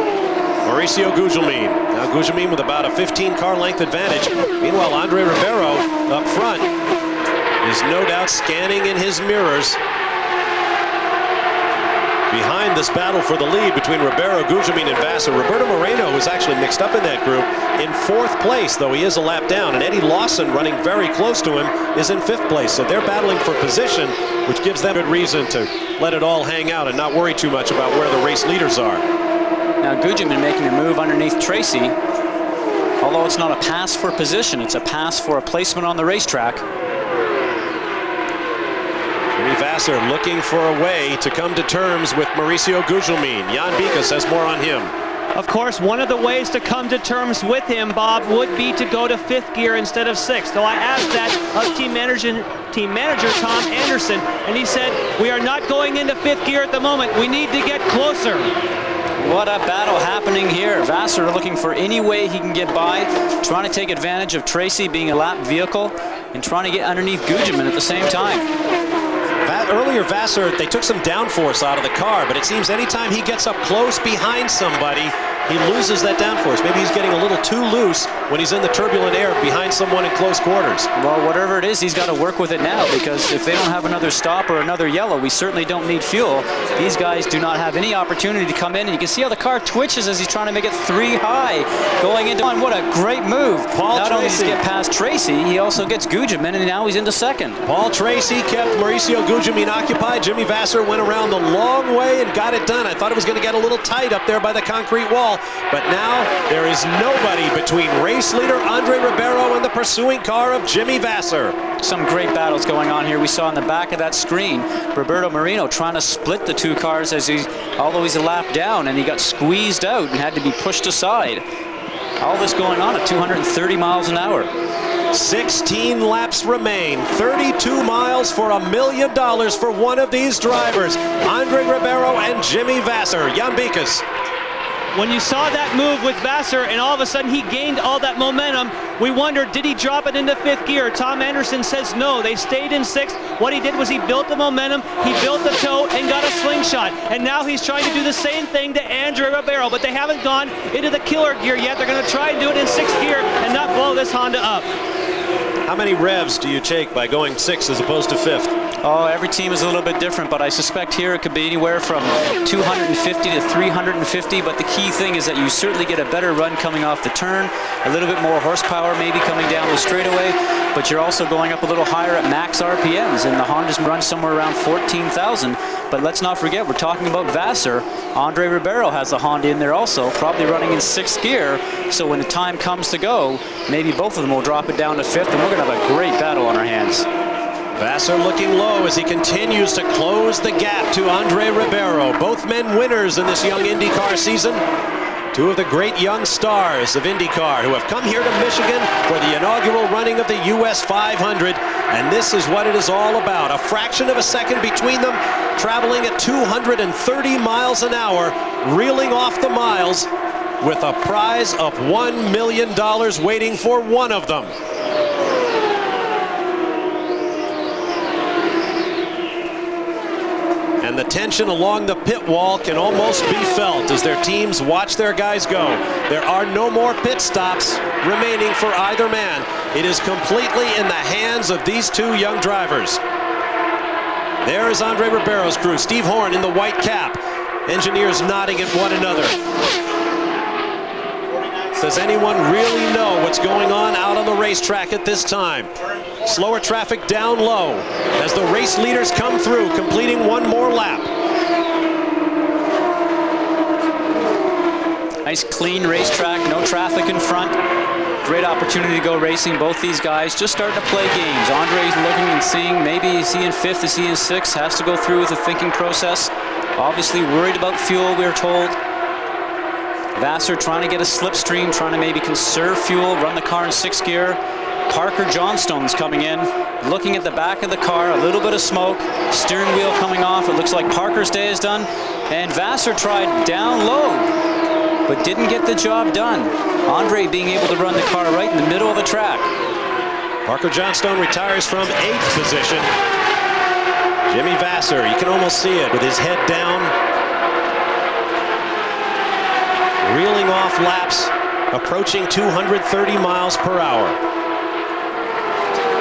Mauricio Gugelmin. Now Gugelmin with about a 15-car length advantage. Meanwhile, Andre Ribeiro up front is no doubt scanning in his mirrors behind this battle for the lead between Ribeiro, Gugelmin, and Vasser. Roberto Moreno, who's actually mixed up in that group, in 4th place, though he is a lap down. And Eddie Lawson, running very close to him, is in 5th place. So they're battling for position, which gives them good reason to let it all hang out and not worry too much about where the race leaders are. Now Gugelmin making a move underneath Tracy. Although it's not a pass for position, it's a pass for a placement on the racetrack. Jimmy Vasser looking for a way to come to terms with Mauricio Gugelmin. Jan Bikas has more on him. Of course, one of the ways to come to terms with him, Bob, would be to go to 5th gear instead of 6th. So I asked that of team manager Tom Anderson, and he said, we are not going into 5th gear at the moment. We need to get closer. What a battle happening here. Vasser looking for any way he can get by, trying to take advantage of Tracy being a lap vehicle, and trying to get underneath Gugelmin at the same time. Earlier, Vasser, they took some downforce out of the car, but it seems anytime he gets up close behind somebody, he loses that downforce. Maybe he's getting a little too loose when he's in the turbulent air behind someone in close quarters. Well, whatever it is, he's got to work with it now, because if they don't have another stop or another yellow, we certainly don't need fuel. These guys do not have any opportunity to come in, and you can see how the car twitches as he's trying to make it 3 high going into one. What a great move. Not only does he get past Tracy, he also gets Gugelmin, and now he's into 2nd. Paul Tracy kept Mauricio Gugelmin occupied. Jimmy Vasser went around the long way and got it done. I thought it was going to get a little tight up there by the concrete wall. But now there is nobody between race leader Andre Ribeiro and the pursuing car of Jimmy Vasser. Some great battles going on here. We saw in the back of that screen Roberto Marino trying to split the 2 cars although he's a lap down, and he got squeezed out and had to be pushed aside. All this going on at 230 miles an hour. 16 laps remain. 32 miles for $1 million for one of these drivers. Andre Ribeiro and Jimmy Vasser. Jan Bikas. When you saw that move with Vasser and all of a sudden he gained all that momentum, we wondered, did he drop it into 5th gear? Tom Anderson says no, they stayed in 6th. What he did was he built the momentum, he built the toe and got a slingshot. And now he's trying to do the same thing to Andre Ribeiro, but they haven't gone into the killer gear yet. They're going to try and do it in 6th gear and not blow this Honda up. How many revs do you take by going 6th as opposed to 5th? Oh, every team is a little bit different, but I suspect here it could be anywhere from 250 to 350, but the key thing is that you certainly get a better run coming off the turn, a little bit more horsepower maybe coming down the straightaway, but you're also going up a little higher at max RPMs, and the Hondas run somewhere around 14,000, but let's not forget, we're talking about Vasser. Andre Ribeiro has the Honda in there also, probably running in 6th gear, so when the time comes to go, maybe both of them will drop it down to 5th, and we're going to have a great battle on our hands. Vasser looking low as he continues to close the gap to Andre Ribeiro. Both men winners in this young IndyCar season. 2 of the great young stars of IndyCar who have come here to Michigan for the inaugural running of the US 500. And this is what it is all about. A fraction of a second between them, traveling at 230 miles an hour, reeling off the miles with a prize of $1 million waiting for one of them. And the tension along the pit wall can almost be felt as their teams watch their guys go. There are no more pit stops remaining for either man. It is completely in the hands of these 2 young drivers. There is Andre Ribeiro's crew. Steve Horn in the white cap. Engineers nodding at one another. Does anyone really know what's going on out on the racetrack at this time? Slower traffic down low as the race leaders come through, completing one more lap. Nice clean racetrack, no traffic in front. Great opportunity to go racing. Both these guys just starting to play games. Andre's looking and seeing, maybe is he in 5th, is he in 6th, has to go through with the thinking process. Obviously worried about fuel, we're told. Vasser trying to get a slipstream, trying to maybe conserve fuel, run the car in 6th gear. Parker Johnstone's coming in, looking at the back of the car, a little bit of smoke, steering wheel coming off. It looks like Parker's day is done. And Vasser tried down low, but didn't get the job done. Andre being able to run the car right in the middle of the track. Parker Johnstone retires from 8th position. Jimmy Vasser, you can almost see it with his head down, reeling off laps, approaching 230 miles per hour.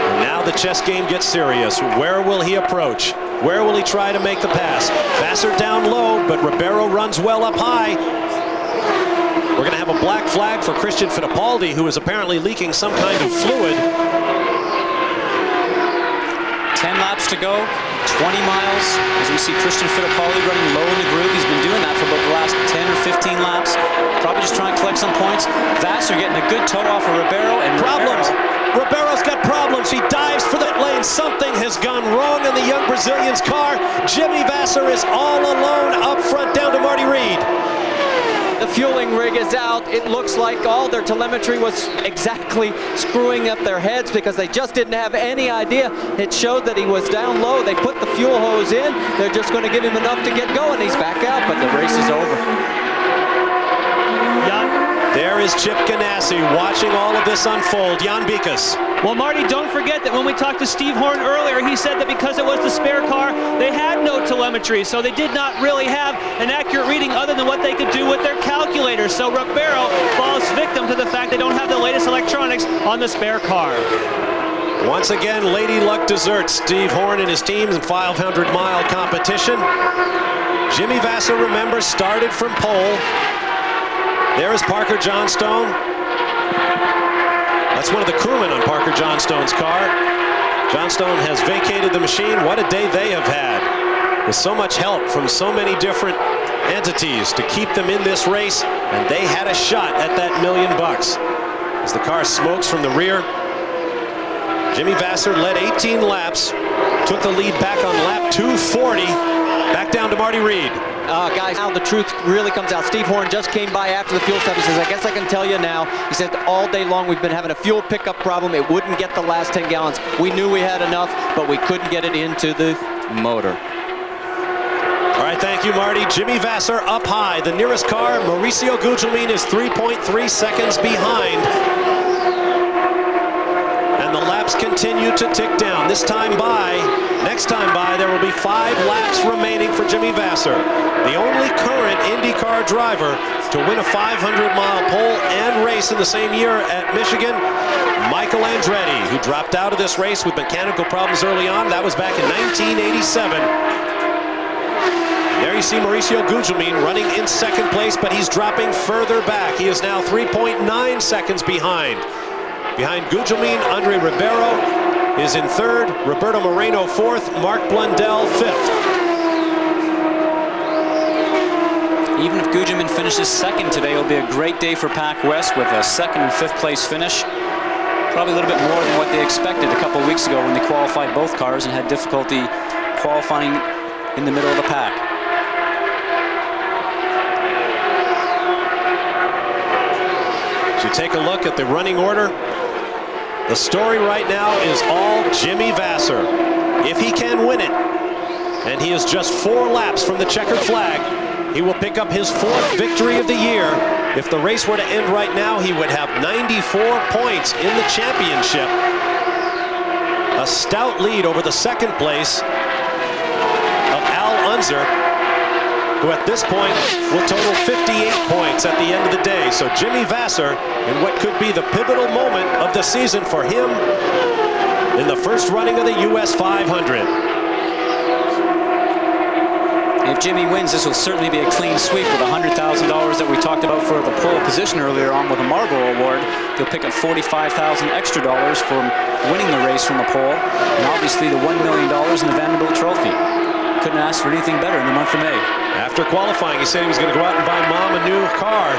And now the chess game gets serious. Where will he approach? Where will he try to make the pass? Vasser down low, but Ribeiro runs well up high. We're going to have a black flag for Christian Fittipaldi, who is apparently leaking some kind of fluid. 10 laps to go. 20 miles, as we see Christian Fittipaldi running low in the group. He's been doing that for about the last 10 or 15 laps. Probably just trying to collect some points. Vassar getting a good toe off of Ribeiro. And Problems. Ribeiro's got problems. He dives for the lane. Something has gone wrong in the young Brazilian's car. Jimmy Vassar is all alone up front down to Marty Reed. The fueling rig is out. It looks like all their telemetry was exactly screwing up their heads because they just didn't have any idea. It showed that he was down low. They put the fuel hose in. They're just going to give him enough to get going. He's back out, but the race is over. There is Chip Ganassi watching all of this unfold. Jan Bikas. Well, Marty, don't forget that when we talked to Steve Horn earlier, he said that because it was the spare car, they had no telemetry, so they did not really have an accurate reading other than what they could do with their calculators. So Ribeiro falls victim to the fact they don't have the latest electronics on the spare car. Once again, Lady Luck deserts Steve Horn and his teams in 500-mile competition. Jimmy Vassar, remember, started from pole. There is Parker Johnstone. That's one of the crewmen on Parker Johnstone's car. Johnstone has vacated the machine. What a day they have had, with so much help from so many different entities to keep them in this race, and they had a shot at that $1 million. As the car smokes from the rear, Jimmy Vassar led 18 laps, took the lead back on lap 240, back down to Marty Reed. Guys, now the truth really comes out. Steve Horn just came by after the fuel stop. He says, I guess I can tell you now. He said, all day long we've been having a fuel pickup problem. It wouldn't get the last 10 gallons. We knew we had enough, but we couldn't get it into the motor. All right, thank you, Marty. Jimmy Vassar up high. The nearest car, Mauricio Gugelmin, is 3.3 seconds behind. And the laps continue to tick down. Next time by, there will be 5 laps remaining for Jimmy Vassar, the only current IndyCar driver to win a 500-mile pole and race in the same year at Michigan. Michael Andretti, who dropped out of this race with mechanical problems early on. That was back in 1987. There you see Mauricio Gugelmin running in second place, but he's dropping further back. He is now 3.9 seconds behind. Behind Gugelmin, Andre Ribeiro is in third, Roberto Moreno fourth, Mark Blundell fifth. Even if Gugelmin finishes second today, it'll be a great day for Pac West with a second and fifth place finish. Probably a little bit more than what they expected a couple of weeks ago when they qualified both cars and had difficulty qualifying in the middle of the pack. As you take a look at the running order, the story right now is all Jimmy Vassar. If he can win it, and he is just 4 laps from the checkered flag, he will pick up his 4th victory of the year. If the race were to end right now, he would have 94 points in the championship. A stout lead over the second place of Al Unser, who at this point will total 58 points at the end of the day. So Jimmy Vassar in what could be the pivotal moment of the season for him in the first running of the US 500. If Jimmy wins, this will certainly be a clean sweep with $100,000 that we talked about for the pole position earlier on with the Marlboro Award. He'll pick up $45,000 extra dollars for winning the race from the pole, and obviously the $1 million in the Vanderbilt Trophy. Couldn't ask for anything better in the month of May. After qualifying, he said he was going to go out and buy Mom a new car.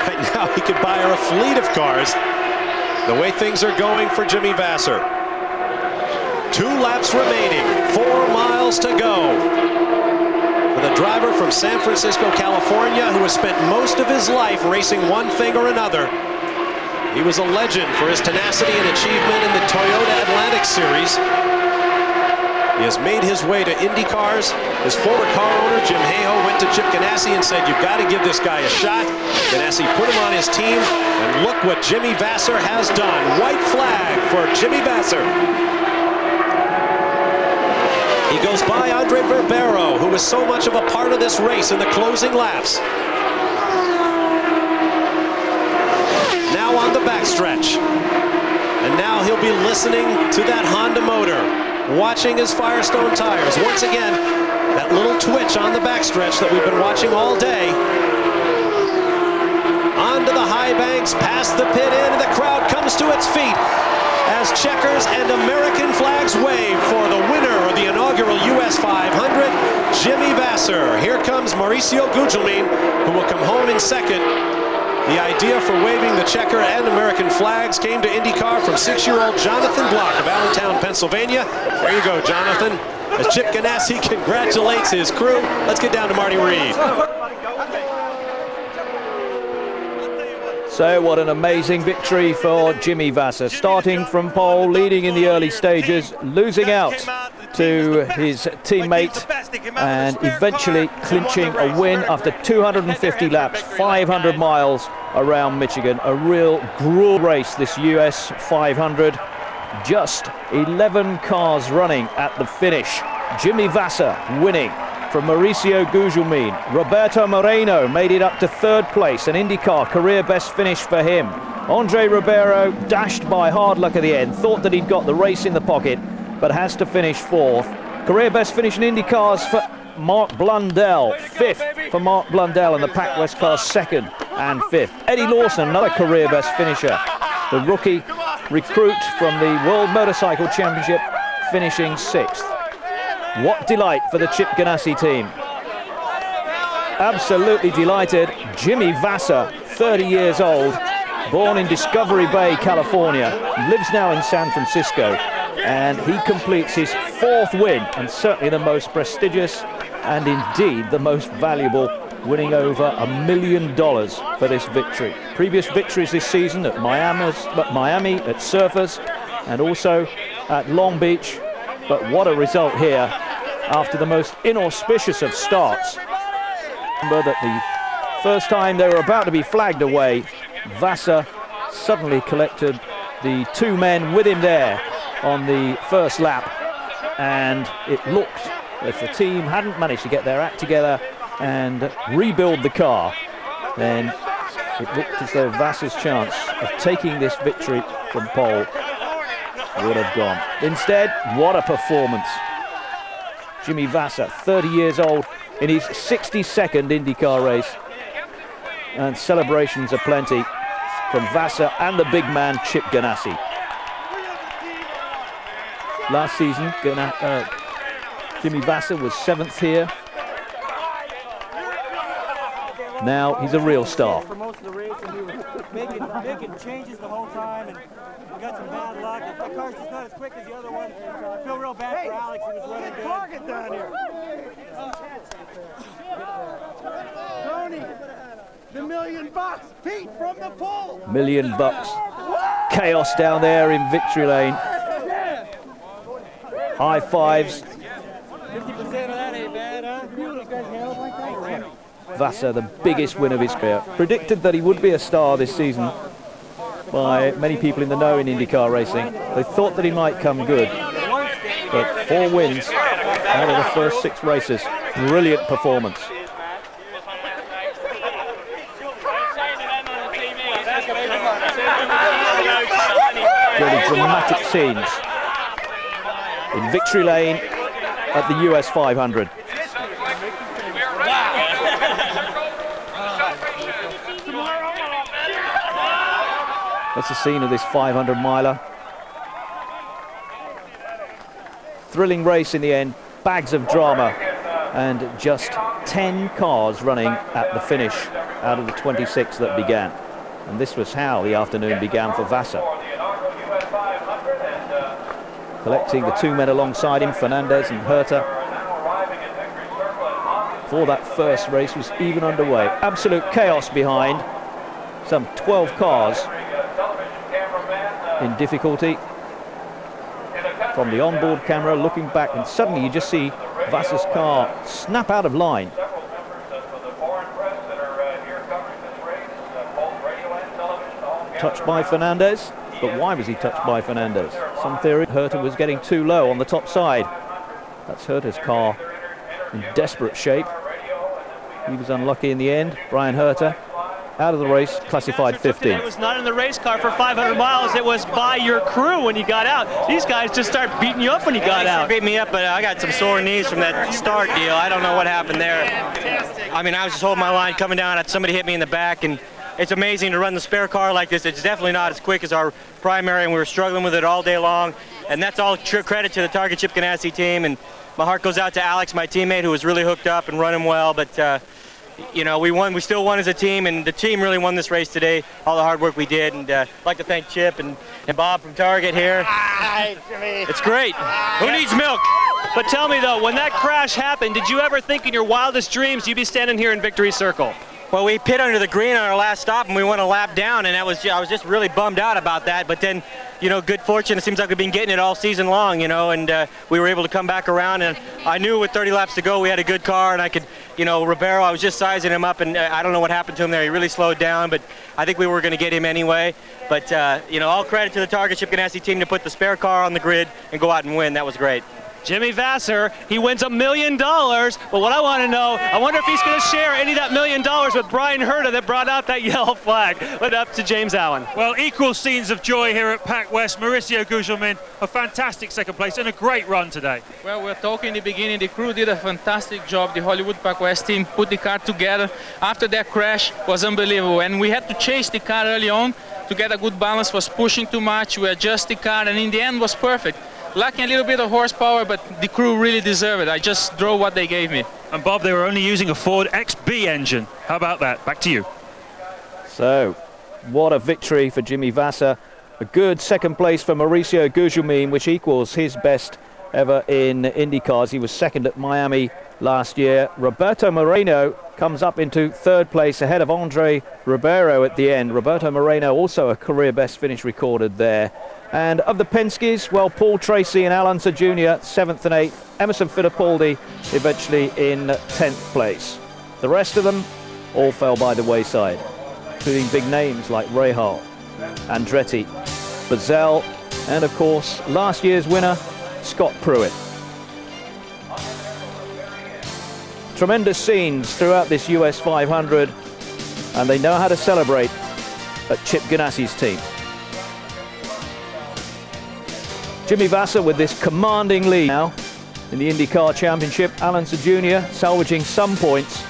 Right now, he could buy her a fleet of cars. The way things are going for Jimmy Vassar. 2 laps remaining, 4 miles to go. For the driver from San Francisco, California, who has spent most of his life racing one thing or another. He was a legend for his tenacity and achievement in the Toyota Atlantic Series. He has made his way to IndyCars. His former car owner, Jim Hayhoe, went to Chip Ganassi and said, you've got to give this guy a shot. Ganassi put him on his team, and look what Jimmy Vassar has done. White flag for Jimmy Vassar. He goes by Andre Ribeiro, who was so much of a part of this race in the closing laps. Now on the backstretch. And now he'll be listening to that Honda motor, watching his Firestone tires. Once again, that little twitch on the backstretch that we've been watching all day. Onto the high banks, past the pit in, and the crowd comes to its feet as checkers and American flags wave for the winner of the inaugural US 500, Jimmy Vasser. Here comes Mauricio Gugelmin, who will come home in second. The idea for waving the checker and American flags came to IndyCar from 6-year-old Jonathan Block of Allentown, Pennsylvania. There you go, Jonathan. As Chip Ganassi congratulates his crew. Let's get down to Marty Reed. So what an amazing victory for Jimmy Vasser, starting from pole, leading in the early stages, losing out to his teammate and eventually clinching a win after 250 laps, 500 miles around Michigan. A real gruel race, this US 500. Just 11 cars running at the finish. Jimmy Vasser winning from Mauricio Gugelmin. Roberto Moreno made it up to third place, an IndyCar career best finish for him. Andre Ribeiro dashed by hard luck at the end, thought that he'd got the race in the pocket, but has to finish fourth. Career best finish in IndyCars for Mark Blundell, fifth for Mark Blundell, and the Pac West car second and fifth. Eddie Lawson, another career best finisher, the rookie recruit from the World Motorcycle Championship, finishing sixth. What delight for the Chip Ganassi team. Absolutely delighted. Jimmy Vasser, 30 years old, born in Discovery Bay, California, lives now in San Francisco, and he completes his fourth win, and certainly the most prestigious and indeed the most valuable, winning over $1 million for this victory. Previous victories this season at Miami, at Surfers, and also at Long Beach. But what a result here after the most inauspicious of starts. Remember that the first time they were about to be flagged away, Vasser suddenly collected the two men with him there on the first lap, and it looked if the team hadn't managed to get their act together and rebuild the car, then it looked as though Vasser's chance of taking this victory from pole would have gone. Instead, what a performance. Jimmy Vasser, 30 years old, in his 62nd IndyCar race, and celebrations aplenty from Vasser and the big man Chip Ganassi. Last season, Jimmy Vasser was 7th here. Now he's a real star. For most of the race, and we were making changes the whole time, and we got some bad luck. The car's just not as quick as the other one. I feel real bad for Alex. He was running good. Target down here. Tony, the $1 million, Pete from the pole. $1 million. Chaos down there in victory lane. High fives. 50% of that ain't bad, huh? You guys handle like that? Vasser, the biggest win of his career. Predicted that he would be a star this season by many people in the know in IndyCar racing. They thought that he might come good. But 4 wins out of the first 6 races. Brilliant performance. Really dramatic scenes in victory lane at the US 500. That's the scene of this 500-miler. Thrilling race in the end, bags of drama, and just 10 cars running at the finish out of the 26 that began. And this was how the afternoon began for Vasser. Collecting the 2 men alongside him, Fernandez and Herta, before that first race was even underway. Absolute chaos behind. Some 12 cars in difficulty. From the onboard camera looking back, and suddenly you just see Vasser's car snap out of line. Touched by Fernandez, but why was he touched by Fernandez? Some theory Herta was getting too low on the top side. That's Herta's car in desperate shape. He was unlucky in the end. Brian Herta out of the race, classified 15th. It was not in the race car for 500 miles. It was by your crew when you got out. These guys just start beating you up when you got out. Beat me up, but I got some sore knees from that start deal. I don't know what happened there. I mean, I was just holding my line coming down. Somebody hit me in the back, and it's amazing to run the spare car like this. It's definitely not as quick as our primary, and we were struggling with it all day long. And that's all credit to the Target Chip Ganassi team. And my heart goes out to Alex, my teammate, who was really hooked up and running well. But you know, we won. We still won as a team, and the team really won this race today. All the hard work we did, and I'd like to thank Chip and Bob from Target here. It's great. Who needs milk? But tell me though, when that crash happened, did you ever think in your wildest dreams you'd be standing here in Victory Circle? Well, we pit under the green on our last stop, and we went a lap down, and I was just really bummed out about that. But then, you know, good fortune. It seems like we've been getting it all season long, you know, and we were able to come back around. And I knew with 30 laps to go, we had a good car, and I could, you know, Ribeiro, I was just sizing him up, and I don't know what happened to him there. He really slowed down, but I think we were going to get him anyway. But, you know, all credit to the Target Chip Ganassi team to put the spare car on the grid and go out and win. That was great. Jimmy Vasser, he wins $1 million, but what I want to know, I wonder if he's going to share any of that $1 million with Brian Herta that brought out that yellow flag. But up to James Allen. Well, equal scenes of joy here at Pac West. Mauricio Gugelmin, a fantastic second place and a great run today. Well, we're talking in the beginning, the crew did a fantastic job. The Hollywood Pac West team put the car together. After that crash was unbelievable, and we had to chase the car early on to get a good balance. Was pushing too much, we adjust the car, and in the end was perfect. Lacking a little bit of horsepower, but the crew really deserve it. I just drove what they gave me. And Bob, they were only using a Ford XB engine. How about that? Back to you. So, what a victory for Jimmy Vasser. A good second place for Mauricio Gugelmin, which equals his best ever in IndyCars. He was second at Miami last year. Roberto Moreno comes up into third place ahead of Andre Ribeiro at the end. Roberto Moreno also a career best finish recorded there. And of the Penske's, well, Paul Tracy and Al Unser Jr., 7th and 8th. Emerson Fittipaldi eventually in 10th place. The rest of them all fell by the wayside, including big names like Rahal, Andretti, Bazell, and of course, last year's winner, Scott Pruitt. Tremendous scenes throughout this US 500, and they know how to celebrate at Chip Ganassi's team. Jimmy Vasser with this commanding lead now in the IndyCar Championship. Al Unser Jr. salvaging some points.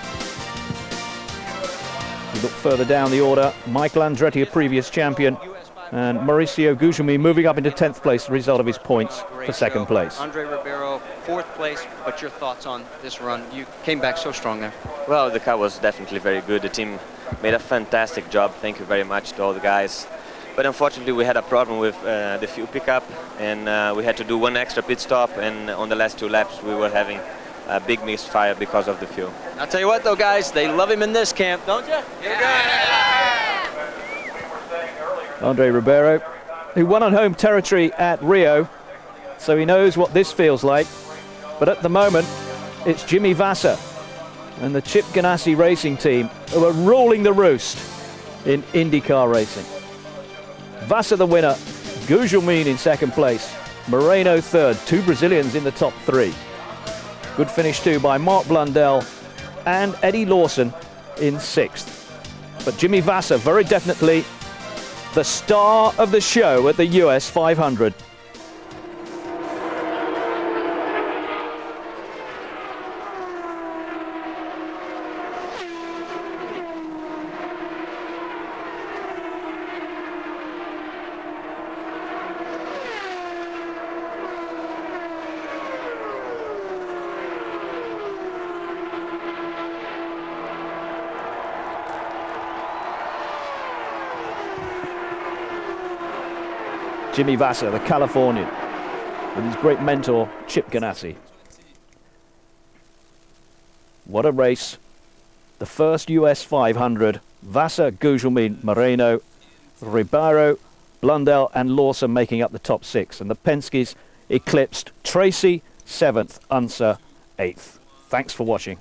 We look further down the order. Michael Andretti, a previous champion, and Mauricio Gugelmin moving up into 10th place, the result of his points for second place. Andre Ribeiro, 4th place, but your thoughts on this run? You came back so strong there. Well, the car was definitely very good. The team made a fantastic job. Thank you very much to all the guys. But unfortunately, we had a problem with the fuel pickup, and we had to do one extra pit stop, and on the last 2 laps, we were having a big misfire because of the fuel. I'll tell you what, though, guys, they love him in this camp, don't you? Andre Ribeiro, who won on home territory at Rio, so he knows what this feels like. But at the moment, it's Jimmy Vasser and the Chip Ganassi racing team who are ruling the roost in IndyCar racing. Vasser the winner, Gugelmin in second place, Moreno third, 2 Brazilians in the top 3. Good finish too by Mark Blundell and Eddie Lawson in 6th. But Jimmy Vasser very definitely the star of the show at the US 500. Jimmy Vasser, the Californian, with his great mentor, Chip Ganassi. What a race. The first US 500, Vasser, Gugelmin, Moreno, Ribeiro, Blundell and Lawson making up the top 6. And the Penske's eclipsed Tracy, 7th, Unser, 8th. Thanks for watching.